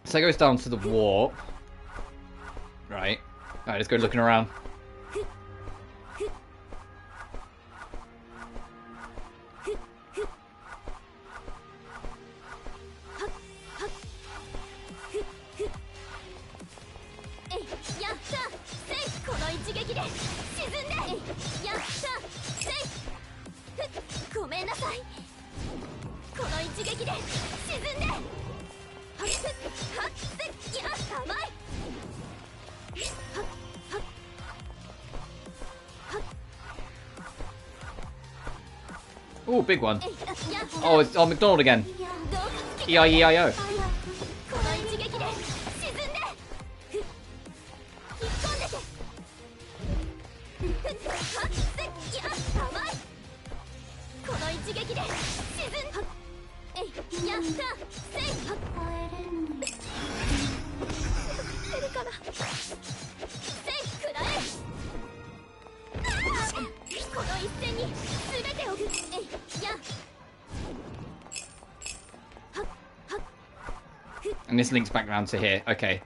So it goes down to the warp. Right. Alright, let's go looking around. Ooh, big one. Oh, it's McDonald again. E-I-E-I-O. And this links back around to here. Okay.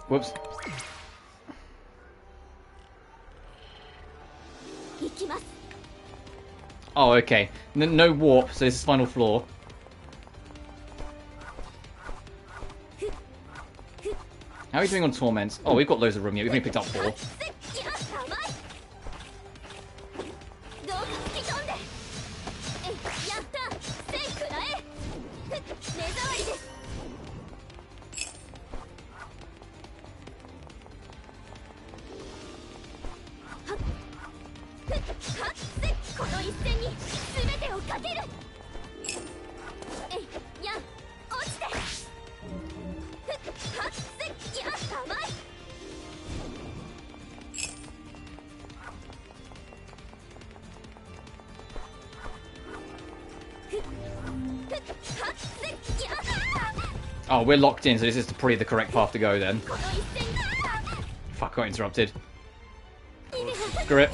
Whoops. Oh, okay. No warp, so this is final floor. How are we doing on Torments? Oh, we've got loads of room here. We've only picked up 4. Oh, we're locked in, so this is probably the correct path to go then. Fuck, I got interrupted. Screw it.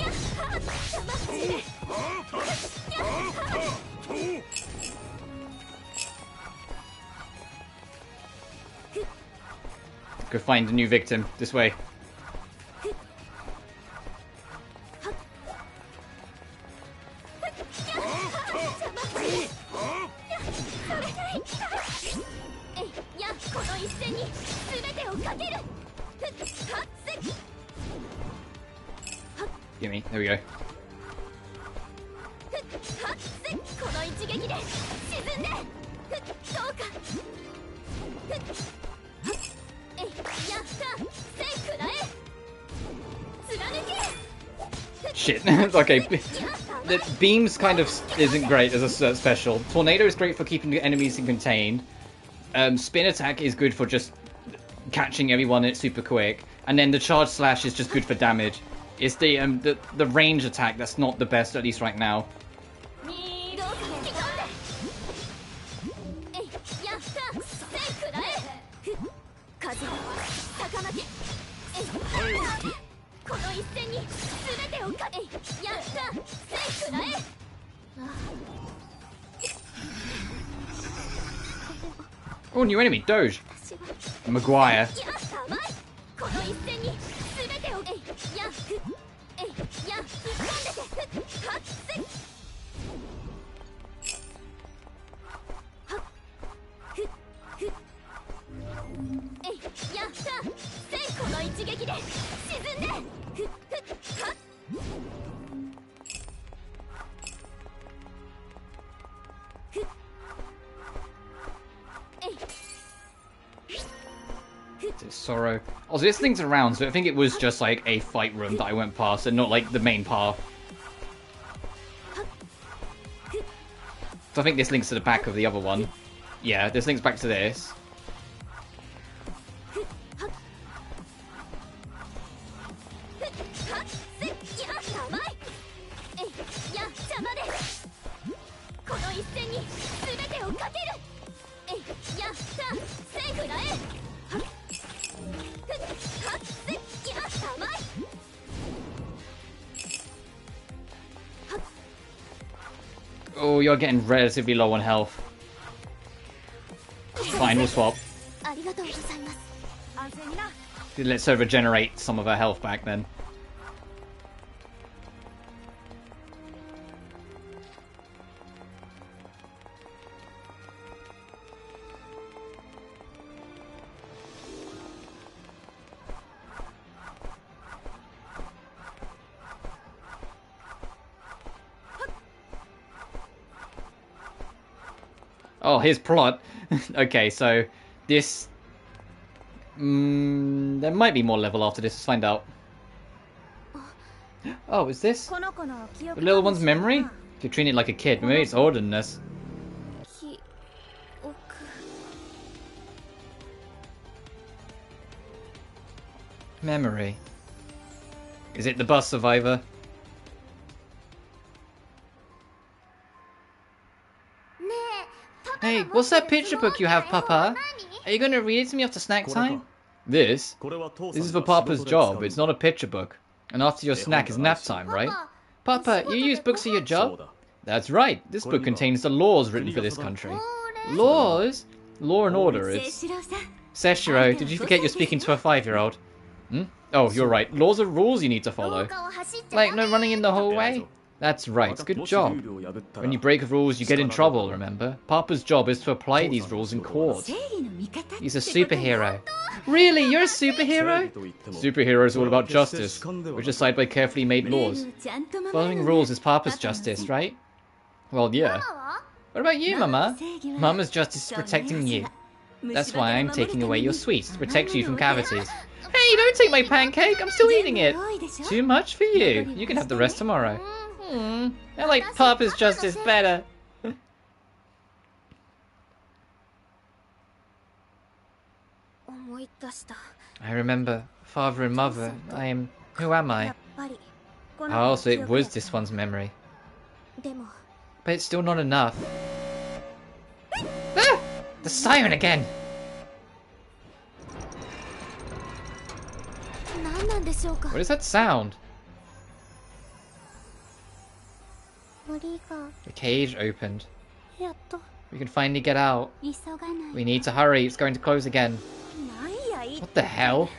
Go find a new victim. This way. Gimme. There we go. Shit. Okay. The beams kind of isn't great as a special. Tornado is great for keeping the enemies contained. Spin attack is good for just catching everyone. It's super quick. And then the charge slash is just good for damage. It's the range attack that's not the best, at least right now. Oh, new enemy, Doge. Maguire. Sorrow. Also, this thing's around, so I think it was just like a fight room that I went past and not like the main path. So I think this links to the back of the other one. Yeah, this links back to this. Oh, you're getting relatively low on health. Fine, we'll swap. Let's regenerate some of our health back then. Oh, here's plot. Okay, so this... there might be more level after this. Let's find out. Oh, is this the little one's memory? You're treating it like a kid. Maybe it's older than this. Memory. Is it the bus survivor? Hey, what's that picture book you have, Papa? Are you going to read it to me after snack time? This? This is for Papa's job. It's not a picture book. And after your snack is nap time, right? Papa, you use books for your job? That's right. This book contains the laws written for this country. Laws? Law and order. It's... Seshiro, did you forget you're speaking to a 5-year-old? Hmm? Oh, you're right. Laws are rules you need to follow. Like no running in the hallway? That's right. Good job. When you break rules, you get in trouble, remember? Papa's job is to apply these rules in court. He's a superhero. Really? You're a superhero? Superhero is all about justice, which is decided by carefully made laws. Following rules is Papa's justice, right? Well, yeah. What about you, Mama? Mama's justice is protecting you. That's why I'm taking away your sweets, to protect you from cavities. Hey, don't take my pancake! I'm still eating it! Too much for you. You can have the rest tomorrow. I like Papa's justice better. I remember father and mother. Who am I? Oh, so it was this one's memory. But it's still not enough. Ah! The siren again! What is that sound? The cage opened. We can finally get out. We need to hurry, it's going to close again. What the hell?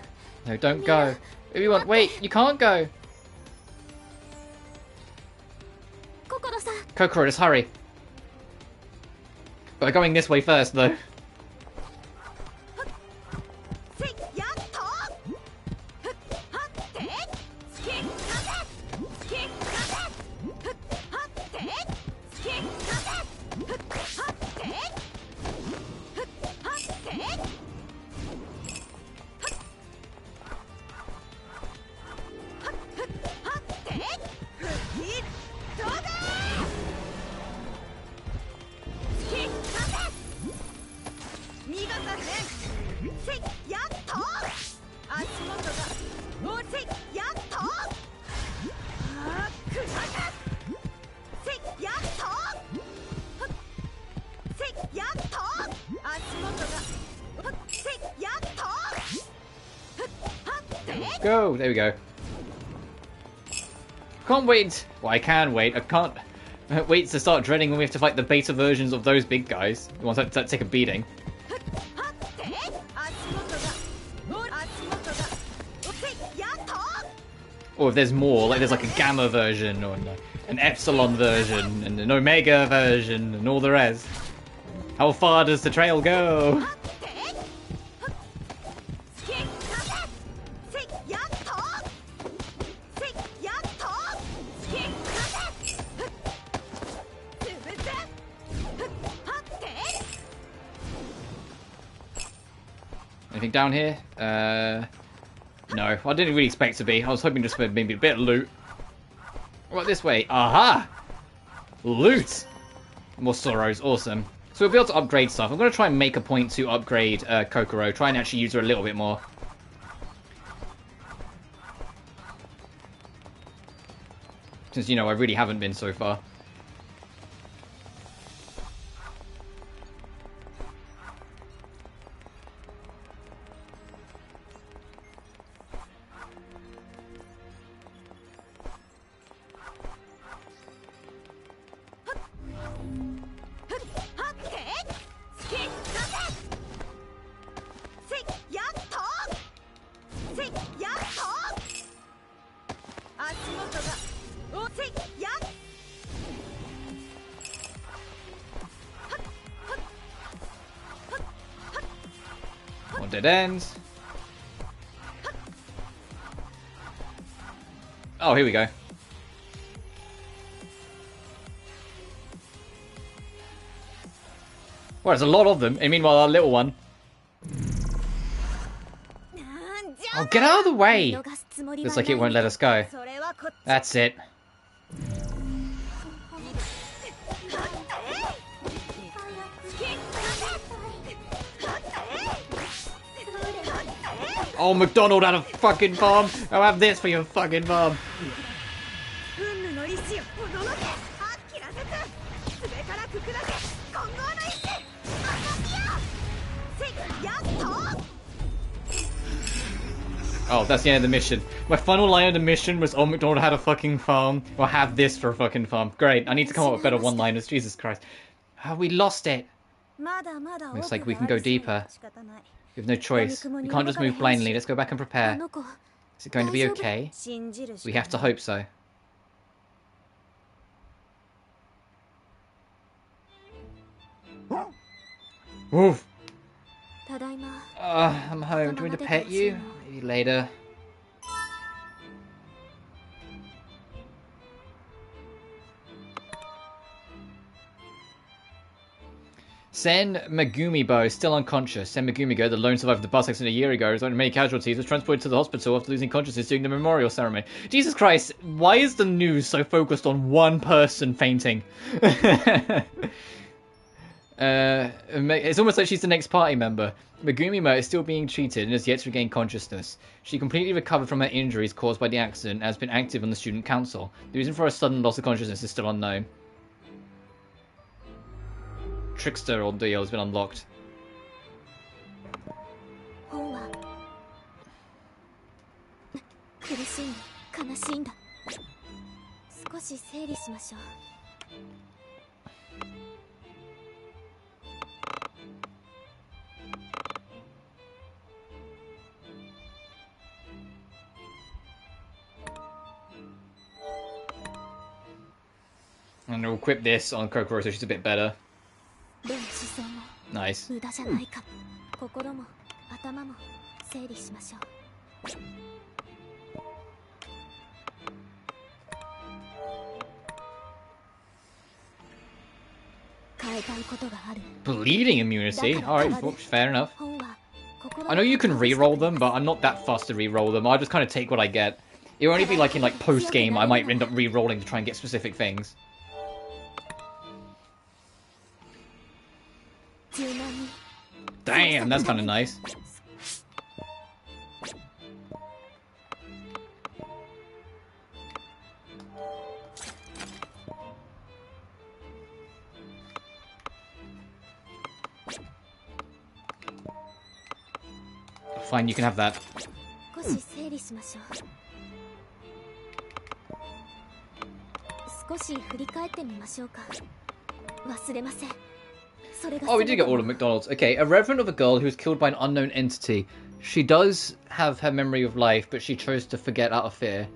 No, don't go. Everyone, wait, you can't go. Kokoro, just hurry. We're going this way first, though. Go! There we go. Can't wait. Well, I can wait. I can't wait to start dreading when we have to fight the beta versions of those big guys. The ones that take a beating. Or if there's more, like there's like a Gamma version, or an Epsilon version, and an Omega version, and all the rest. How far does the trail go? Anything down here? No, I didn't really expect to be. I was hoping just for maybe a bit of loot. Right, this way. Aha! Loot! More sorrows, awesome. So we'll be able to upgrade stuff. I'm going to try and make a point to upgrade Kokoro. Try and actually use her a little bit more. Since, you know, I really haven't been so far. One dead end. Oh, here we go. Well, there's a lot of them. And meanwhile, our little one. Oh, get out of the way! Looks like it won't let us go. That's it. Oh, McDonald had a fucking bomb. I'll have this for your fucking bomb. Oh, that's the end of the mission. My final line of the mission was, oh, McDonald had a fucking farm. Or have this for a fucking farm. Great, I need to come up with better one-liners. Jesus Christ. Oh, we lost it. Looks like we can go deeper. We have no choice. We can't just move blindly. Let's go back and prepare. Is it going to be okay? We have to hope so. Oof. I'm home. Do you want to pet you? Maybe later. Sen Megumibo is still unconscious. Sen Megumibo, the lone survivor of the bus accident a year ago, who many casualties, was transported to the hospital after losing consciousness during the memorial ceremony. Jesus Christ, why is the news so focused on one person fainting? It's almost like she's the next party member. Megumi is still being treated and has yet to regain consciousness. She completely recovered from her injuries caused by the accident and has been active on the student council. The reason for her sudden loss of consciousness is still unknown. Trickster ordeal has been unlocked. And we'll equip this on Kokoro so she's a bit better. Nice. Bleeding immunity? Alright, fair enough. I know you can re-roll them, but I'm not that fussed to re-roll them. I'll just kind of take what I get. It'll only be like in like post-game I might end up re-rolling to try and get specific things. Damn, that's kind of nice. Fine, you can have that. し整理しましょう。少し振り返ってみましょうか。忘れません。それが Oh, we did get all of McDonald's. Okay, a reverend of a girl who was killed by an unknown entity. She does have her memory of life, but she chose to forget out of fear.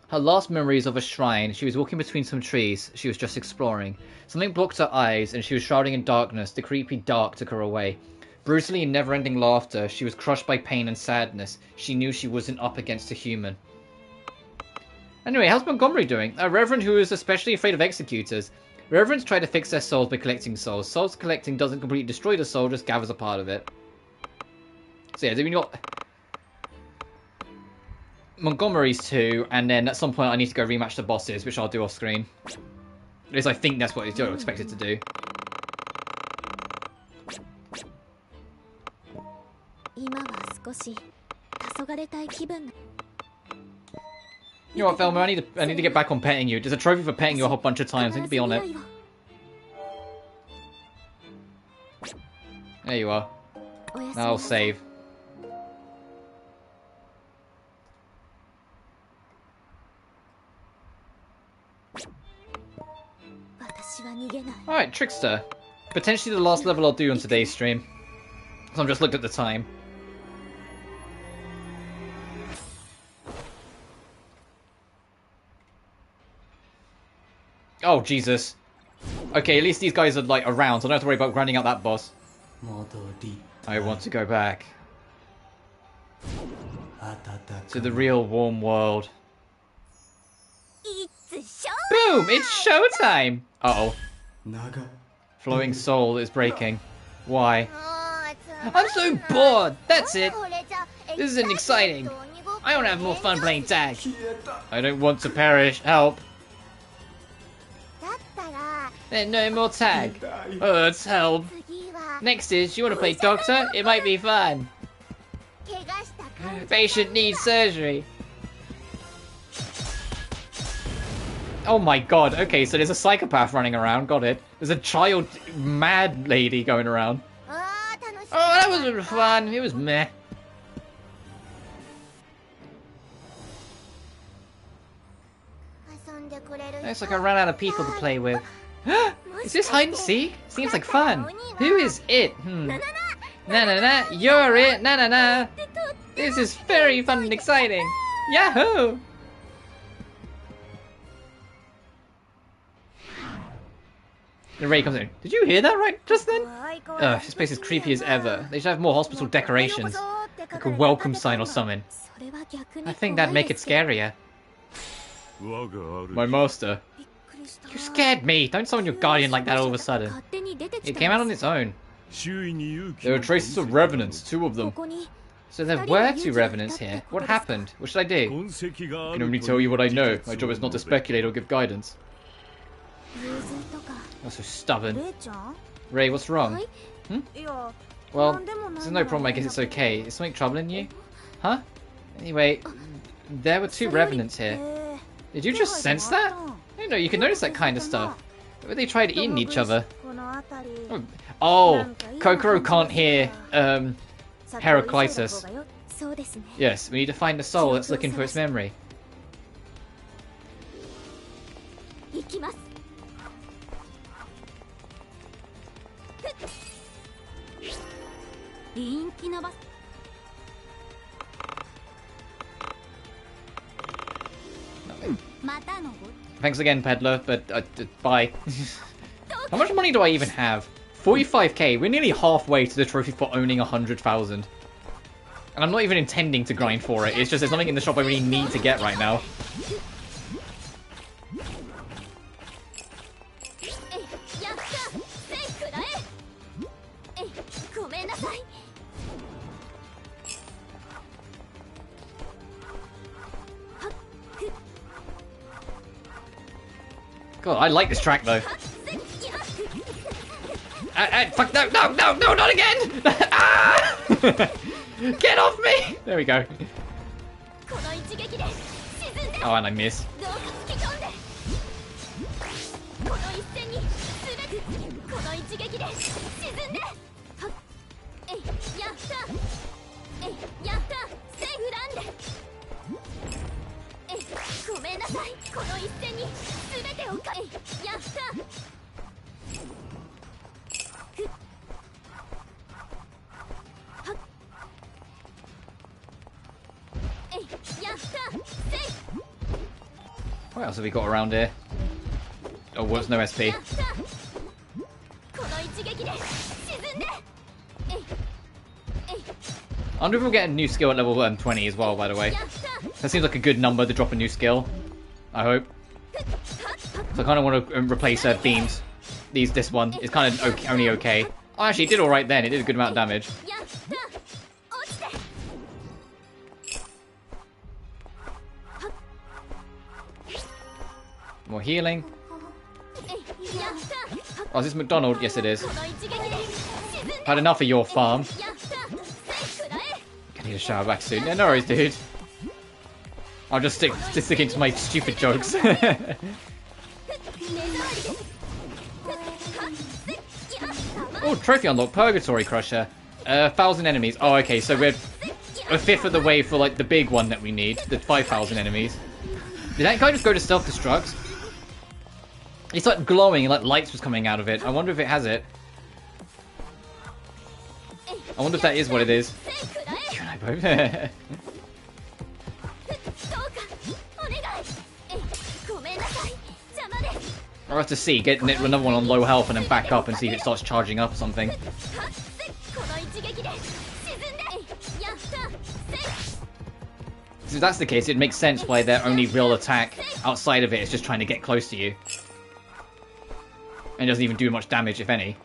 Her last memory is of a shrine. She was walking between some trees. She was just exploring. Something blocked her eyes, and she was shrouding in darkness. The creepy dark took her away. Brutally and never-ending laughter. She was crushed by pain and sadness. She knew she wasn't up against a human. Anyway, how's Montgomery doing? A reverend who is especially afraid of executors. Reverends try to fix their souls by collecting souls. Souls collecting doesn't completely destroy the soul, just gathers a part of it. So yeah, we got Montgomery's 2, and then at some point I need to go rematch the bosses, which I'll do off screen. At least I think that's what it's expected to do. You know what, Velma? I need to get back on petting you. There's a trophy for petting you a whole bunch of times. I need to be on it. There you are. Now I'll save. Alright, Trickster. Potentially the last level I'll do on today's stream. So I'm just looked at the time. Oh, Jesus. Okay, at least these guys are, like, around, so I don't have to worry about grinding out that boss. I want to go back to the real warm world. Boom! It's showtime! Uh-oh. Flowing soul is breaking. Why? I'm so bored! That's it! This isn't exciting! I want to have more fun playing tag! I don't want to perish. Help! Then no more tag. Oh, it's help. Next is, you want to play doctor? It might be fun. Patient needs surgery. Oh my god, okay, so there's a psychopath running around, got it. There's a child mad lady going around. Oh, that was fun. It was meh. Looks like I ran out of people to play with. Is this hide and seek? Seems like fun. Who is it? Na na na, you're it. Na na na. This is very fun and exciting. Yahoo! The Ray comes in. Did you hear that right just then? Ugh, this place is creepy as ever. They should have more hospital decorations. Like a welcome sign or something. I think that'd make it scarier. My master. You scared me! Don't summon your guardian like that all of a sudden. It came out on its own. There were traces of revenants, 2 of them. So there were 2 revenants here. What happened? What should I do? I can only tell you what I know. My job is not to speculate or give guidance. You're so stubborn. Ray, what's wrong? Hmm? Well, there's no problem, I guess it's okay. Is something troubling you? Huh? Anyway, there were 2 revenants here. Did you just sense that? I didn't know you can notice that kind of stuff. Maybe they tried eating each other. Oh, Kokoro can't hear Heraclitus. Yes, we need to find the soul that's looking for its memory. Thanks again, peddler, but bye. How much money do I even have? 45k. We're nearly halfway to the trophy for owning 100,000. And I'm not even intending to grind for it. It's just there's something in the shop I really need to get right now. God, I like this track though. Fuck, no, not again! Ah! Get off me! There we go. Oh, and I miss. What else have we got around here? Oh, what's no SP? I wonder if we'll get a new skill at level 20 as well, by the way. That seems like a good number to drop a new skill. I hope. So I kind of want to replace beams. This one is kind of okay, only okay. Oh, actually, it did alright then. It did a good amount of damage. More healing. Oh, is this McDonald? Yes, it is. Had enough of your farm. I need a shower back soon. Yeah, no worries, dude. I'll just sticking to my stupid jokes. Oh, trophy unlocked. Purgatory Crusher. 1,000 enemies. Oh, okay, so we're a fifth of the way for, like, the big one that we need. The 5,000 enemies. Did that guy just go to self-destruct? It's like glowing, like lights was coming out of it. I wonder if it has it. I wonder if that is what it is. You and I both. I'll have to see, get another one on low health and then back up and see if it starts charging up or something. So if that's the case, it makes sense why their only real attack outside of it is just trying to get close to you. And doesn't even do much damage, if any.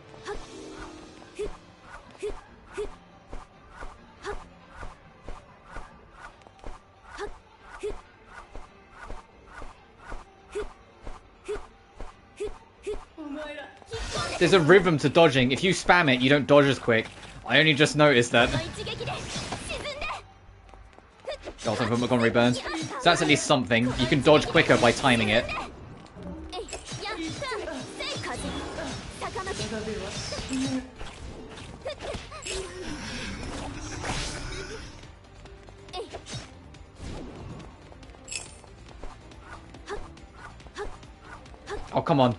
There's a rhythm to dodging. If you spam it, you don't dodge as quick. I only just noticed that. Also, for Montgomery burns. So that's at least something. You can dodge quicker by timing it. Oh, come on.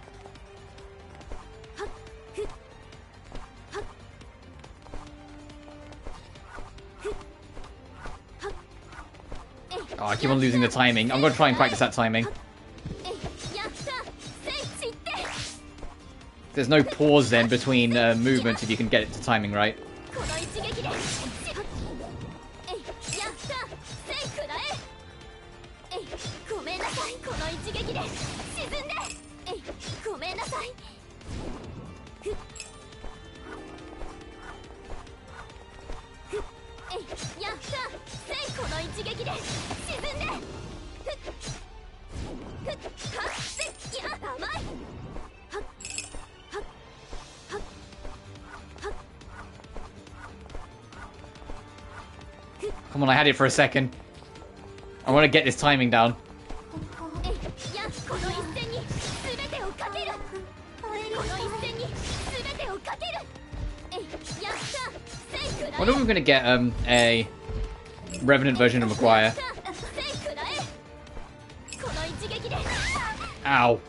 Oh, I keep on losing the timing. I'm going to try and practice that timing. There's no pause then between movements if you can get it to timing right. Come on, I had it for a second. I want to get this timing down. I wonder if we're going to get a Revenant version of Maguire. Ow.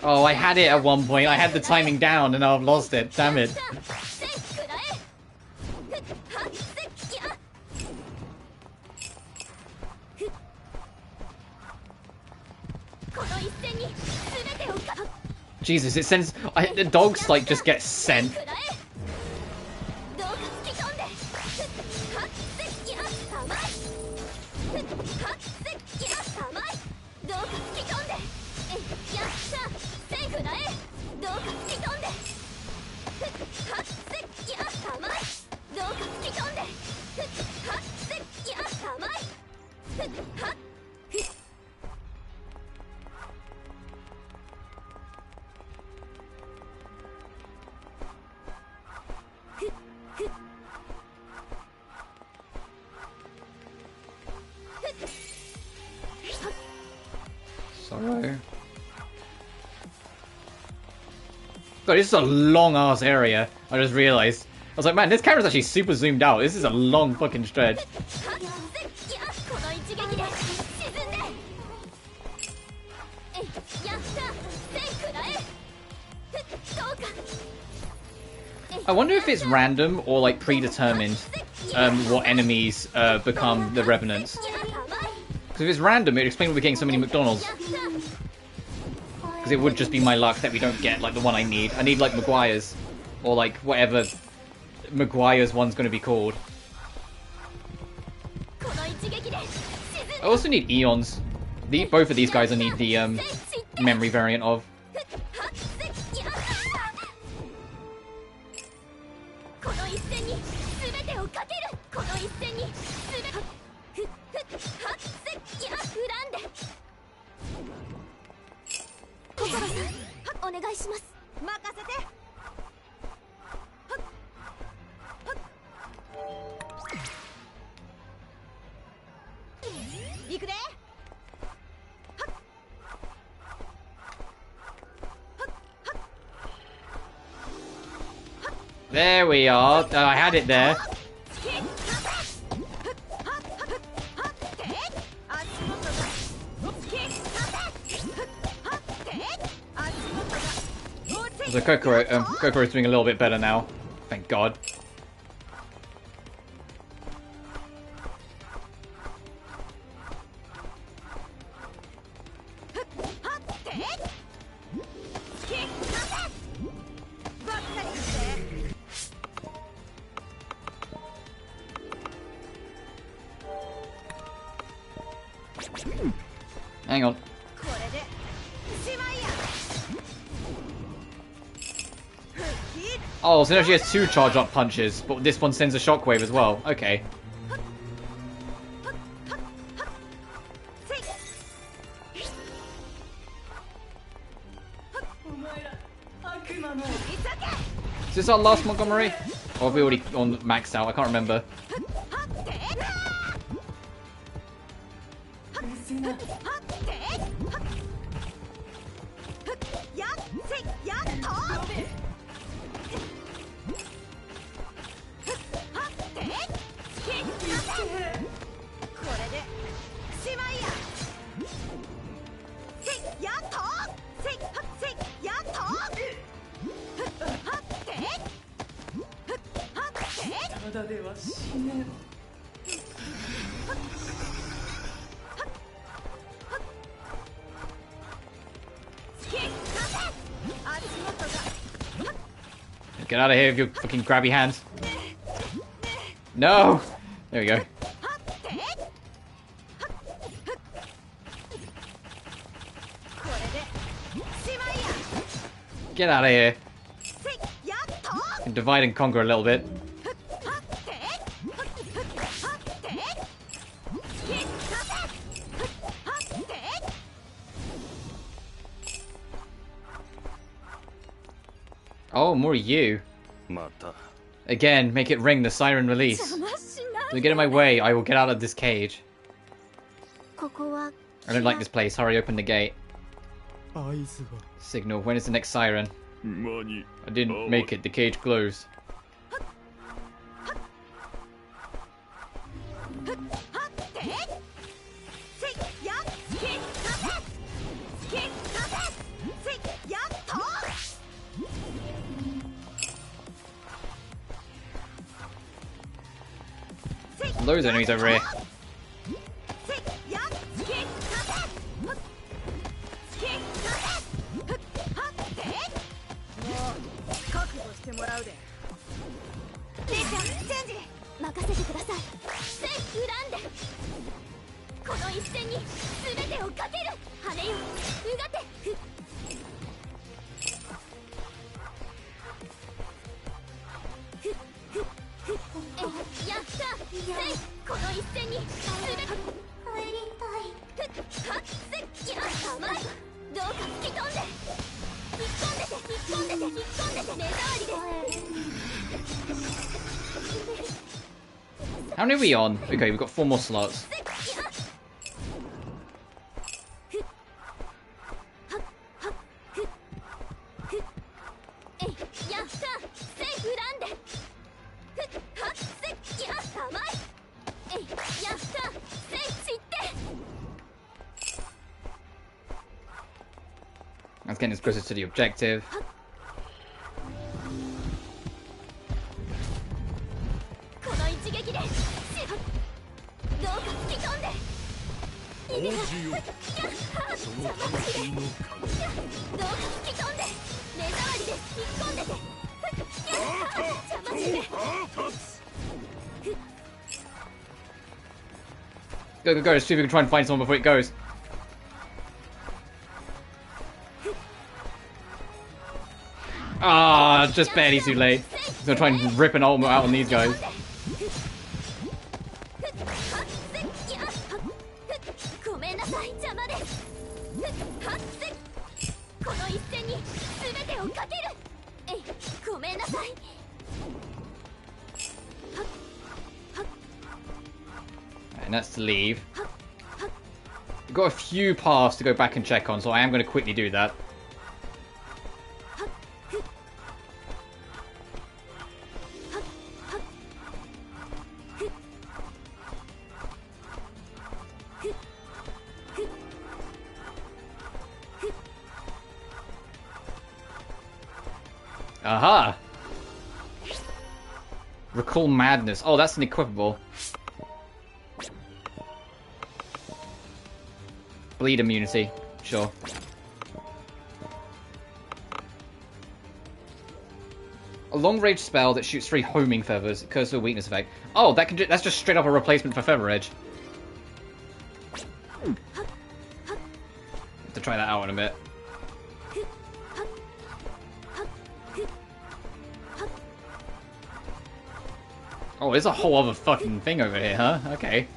Oh, I had it at one point. I had the timing down and I've lost it. Damn it. Jesus, it sends... the dogs, like, just get sent. God, this is a long-ass area. I just realised. I was like, man, this camera's actually super zoomed out. This is a long fucking stretch. I wonder if it's random or like predetermined what enemies become the Revenants. Because if it's random, it'd explain why we're getting so many McDonald's. Because it would just be my luck that we don't get like the one I need. I need like Maguire's. Or like whatever Maguire's one's going to be called. I also need Eons. Both of these guys I need the memory variant of. There we are. I had it there. So Kokoro's doing a little bit better now. Thank God. Hang on. Oh, so now she has 2 charge-up punches, but this one sends a shockwave as well. Okay. Is this our last Montgomery? Or have we already on maxed out? I can't remember. Get out of here with your fucking grabby hands. No! There we go. Get out of here. Can divide and conquer a little bit. Oh, more you. Again, make it ring the siren release. Don't get in my way, I will get out of this cage. I don't like this place, hurry open the gate. Signal, when is the next siren? I didn't make it, the cage closed. Loads of enemies over here. How many are we on? Okay, we've got 4 more slots. That's getting us closer to the objective. Go, go, go. Let's see if we can try and find someone before it goes. Ah, just barely too late. He's gonna try and rip an ultimate out on these guys. And that's to leave. We've got a few paths to go back and check on, so I am going to quickly do that. Aha! Recall Madness. Oh, that's an equipable. Bleed immunity. Sure. A long-range spell that shoots 3 homing feathers. Curse of weakness effect. Oh, that's just straight up a replacement for Feather Edge. Have to try that out in a bit. Oh, there's a whole other fucking thing over here, huh? Okay.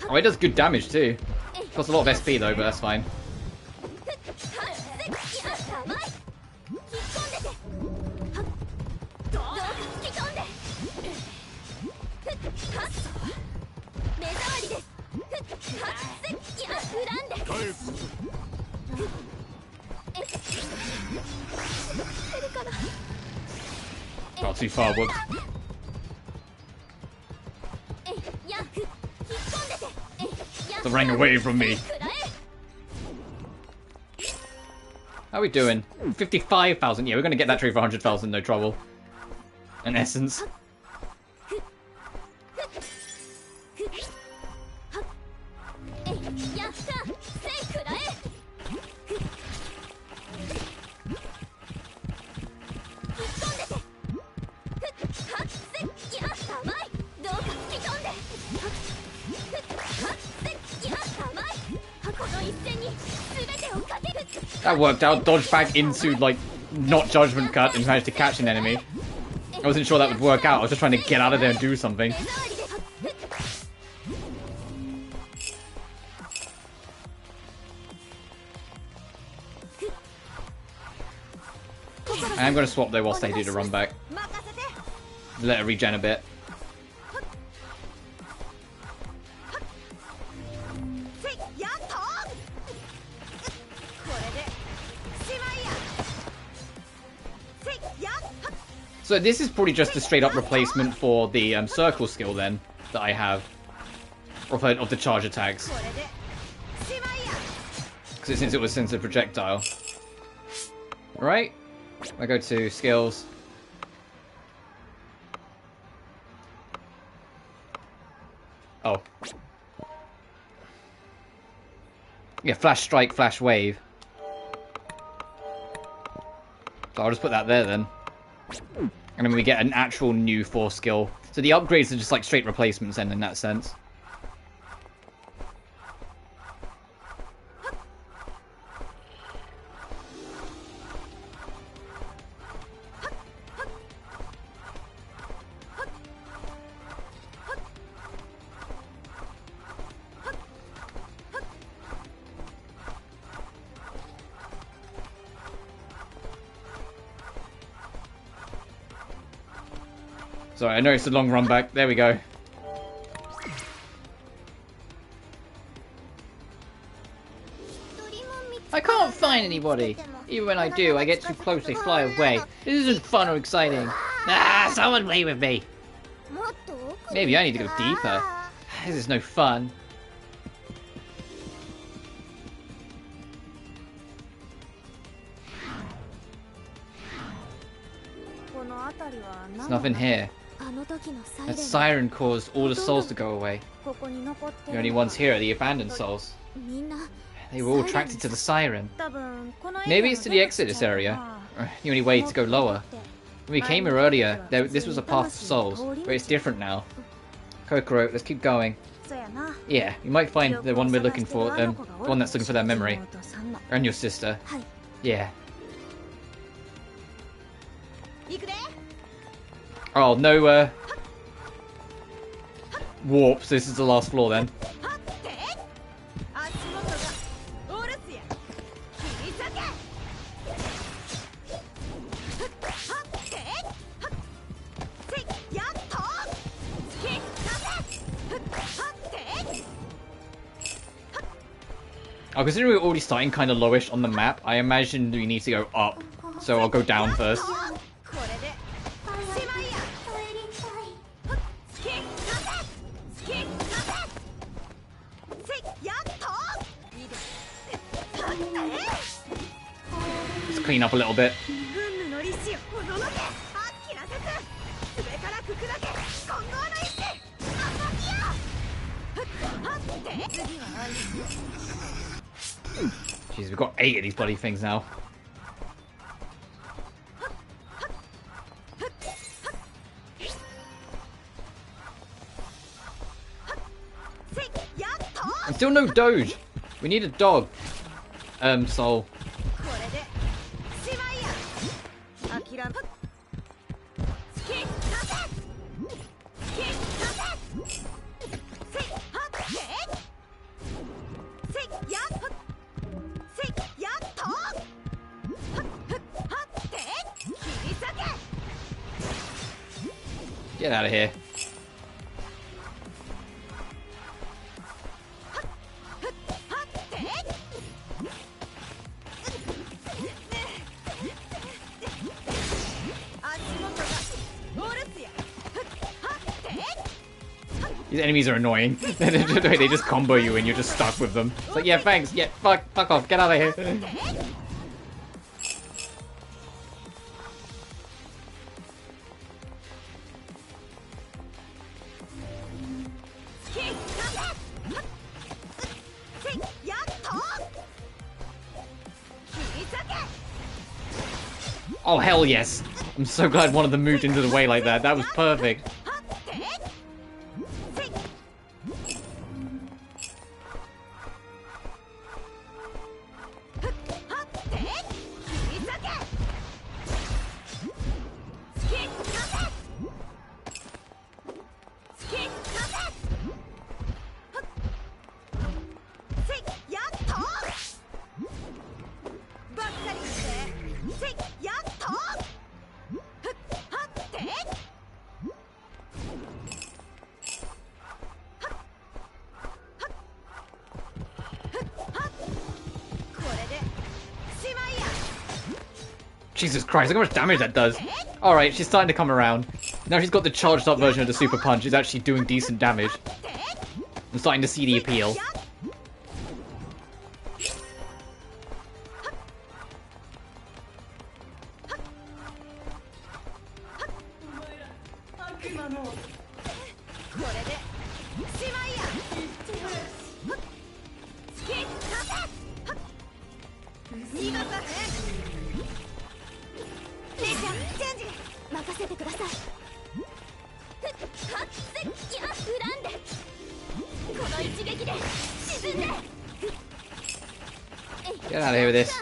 Oh, it does good damage too. Costs a lot of SP though, but that's fine. Not too far, whoops. The ring away from me. How are we doing? 55,000. Yeah, we're gonna get that tree for 100,000, no trouble. In essence. That worked out. Dodged back into, like, not judgment cut and managed to catch an enemy. I wasn't sure that would work out. I was just trying to get out of there and do something. I am going to swap though whilst they do the run back. Let it regen a bit. So this is probably just a straight up replacement for the circle skill then that I have of the charge attacks, since it was since a projectile. Right? I go to skills. Oh. Yeah, flash strike, flash wave. So I'll just put that there then. And then we get an actual new force skill. So the upgrades are just like straight replacements then in that sense. Sorry, I know it's a long run back. There we go. I can't find anybody. Even when I do, I get too close, they fly away. This isn't fun or exciting. Ah, someone play with me. Maybe I need to go deeper. This is no fun. There's nothing here. That siren caused all the souls to go away. The only ones here are the abandoned souls. They were all attracted to the siren. Maybe it's to the Exodus area. The only way to go lower. When we came here earlier, this was a path of souls, but it's different now. Kokoro, let's keep going. Yeah, you might find the one we're looking for, the one that's looking for their memory. And your sister. Yeah. Oh, no, warps. This is the last floor then. Oh, considering we're already starting kind of lowish on the map, I imagine we need to go up. So I'll go down first. Let's clean up a little bit. Jeez, we've got 8 of these bloody things now. And still no Doge. We need a dog. Soul. Get out of here. These enemies are annoying. They just combo you and you're just stuck with them. It's like, yeah, thanks. Yeah, fuck off. Get out of here. Oh, hell yes. I'm so glad one of them moved into the way like that. That was perfect. Jesus Christ, look how much damage that does. Alright, she's starting to come around. Now she's got the charged up version of the Super Punch. It's actually doing decent damage. I'm starting to see the appeal. Get out of here with this.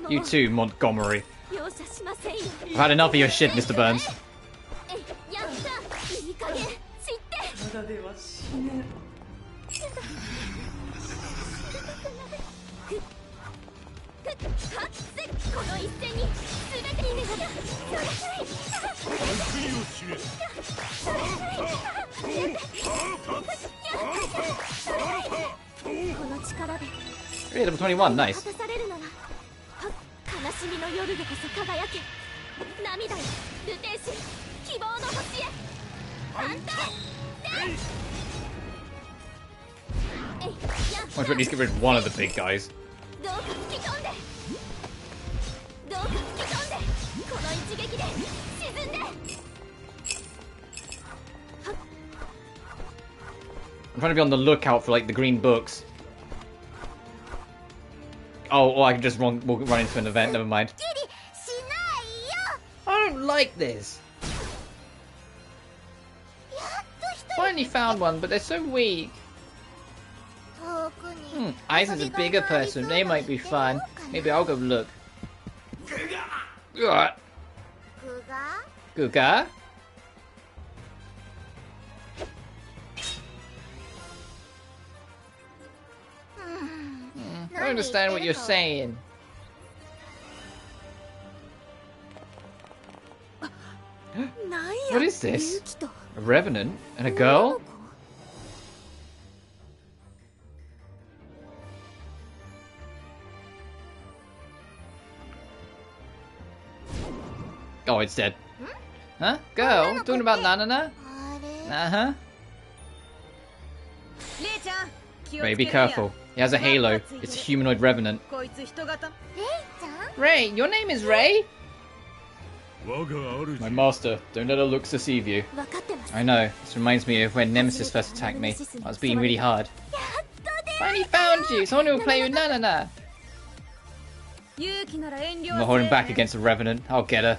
You too, Montgomery. I've had enough of your shit, Mr. Burns. Hey, level 21, nice. ル天使希望の星へ反対えいや I should at least get rid of one of the big guys. どうか吹き飛んでどうか吹き飛んでこの一撃で沈んで I'm trying to be on the lookout for like the green books. Oh, I can just run into an event. Never mind. I don't like this. Finally found one, but they're so weak. Aizen's a bigger person. They might be fun. Maybe I'll go look. Guga? I don't understand what you're saying. What is this? A revenant? And a girl? Oh, it's dead. Huh? Girl? Talking about Nanana? Uh-huh. Ray, be careful. He has a halo. It's a humanoid revenant. Ray, your name is Ray? My master, don't let her looks deceive you. I know, this reminds me of when Nemesis first attacked me. I was being really hard. Finally found you! Someone who will play with Nanana! I'm not holding back against a revenant. I'll get her.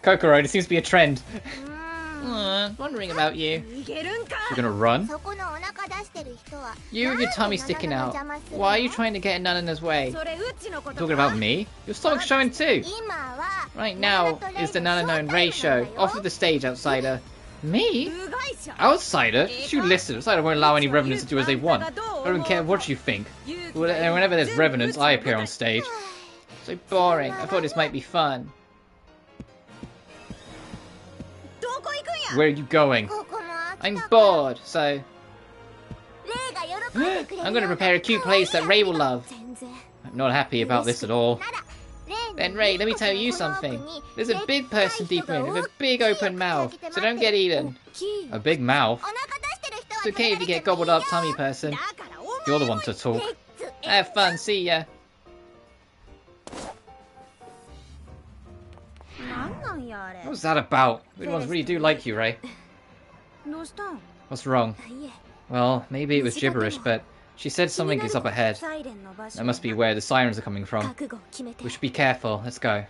Kokoro, it seems to be a trend. Wondering about you. You're gonna run? You with your tummy sticking out. Why are you trying to get in Nanana's way? Talking about me? Your stomach's showing too. Right now is the Nanana and Ray show. Off of the stage, outsider. Me? Outsider? Shoot, listen. Outsider won't allow any revenants to do as they want. I don't care what you think. Whenever there's revenants, I appear on stage. So boring. I thought this might be fun. Where are you going? I'm bored, so... I'm going to prepare a cute place that Ray will love. I'm not happy about this at all. Then Ray, let me tell you something. There's a big person deep in with a big open mouth, so don't get eaten. A big mouth? It's okay if you get gobbled up, tummy person. You're the one to talk. Have fun, see ya. What was that about? The ones really do like you, Ray. What's wrong? Well, maybe it was gibberish, but she said something is up ahead. That must be where the sirens are coming from. We should be careful. Let's go.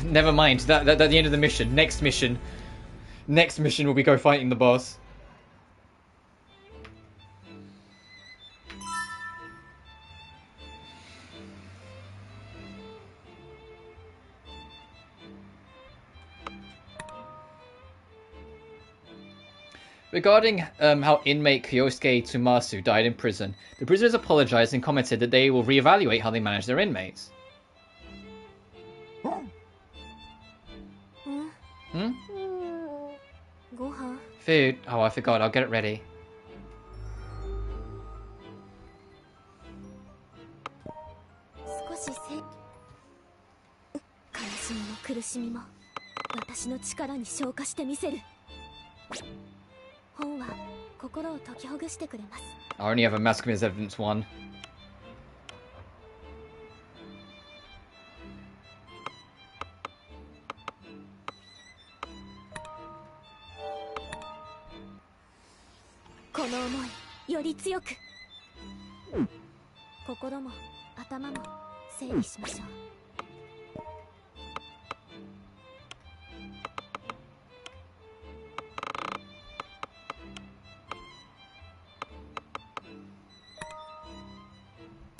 Never mind. That's the end of the mission. Next mission will be go fighting the boss. Regarding how inmate Kyosuke Tsumasu died in prison, the prisoners apologized and commented that they will reevaluate how they manage their inmates. Food. Oh, I forgot. I'll get it ready. I only have a Mask of His Evidence 1.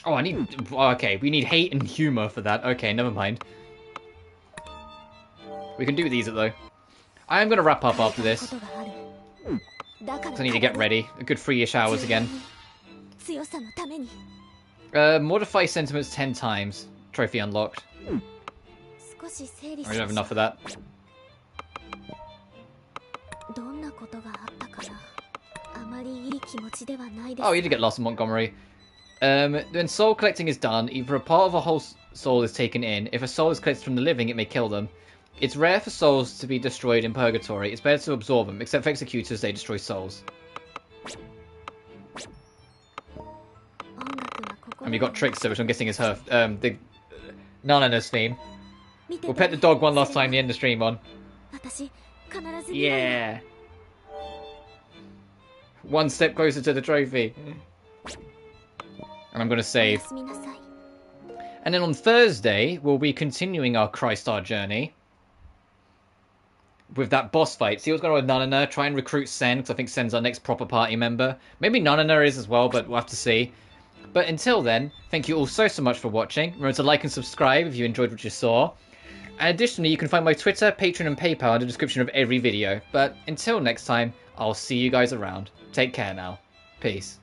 Oh, I need... Okay, we need hate and humor for that. Okay, never mind. We can do these, though. I am going to wrap up after this. I need to get ready. A good 3-ish hours again. Modify sentiments 10 times. Trophy unlocked. I don't have enough of that. Oh, you did get lost in Montgomery. When soul collecting is done, either a part of a whole soul is taken in. If a soul is collected from the living, it may kill them. It's rare for souls to be destroyed in purgatory. It's better to absorb them, except for executors, they destroy souls. And we got Trickster, which I'm guessing is her, the Nanana's theme. We'll pet the dog one last time to end the stream on. Yeah. One step closer to the trophy. And I'm going to save. And then on Thursday, we'll be continuing our Crystar journey. With that boss fight. See what's going on with Nanana. Try and recruit Sen, because I think Sen's our next proper party member. Maybe Nanana is as well, but we'll have to see. But until then, thank you all so much for watching. Remember to like and subscribe if you enjoyed what you saw. And additionally, you can find my Twitter, Patreon and PayPal in the description of every video. But until next time, I'll see you guys around. Take care now. Peace.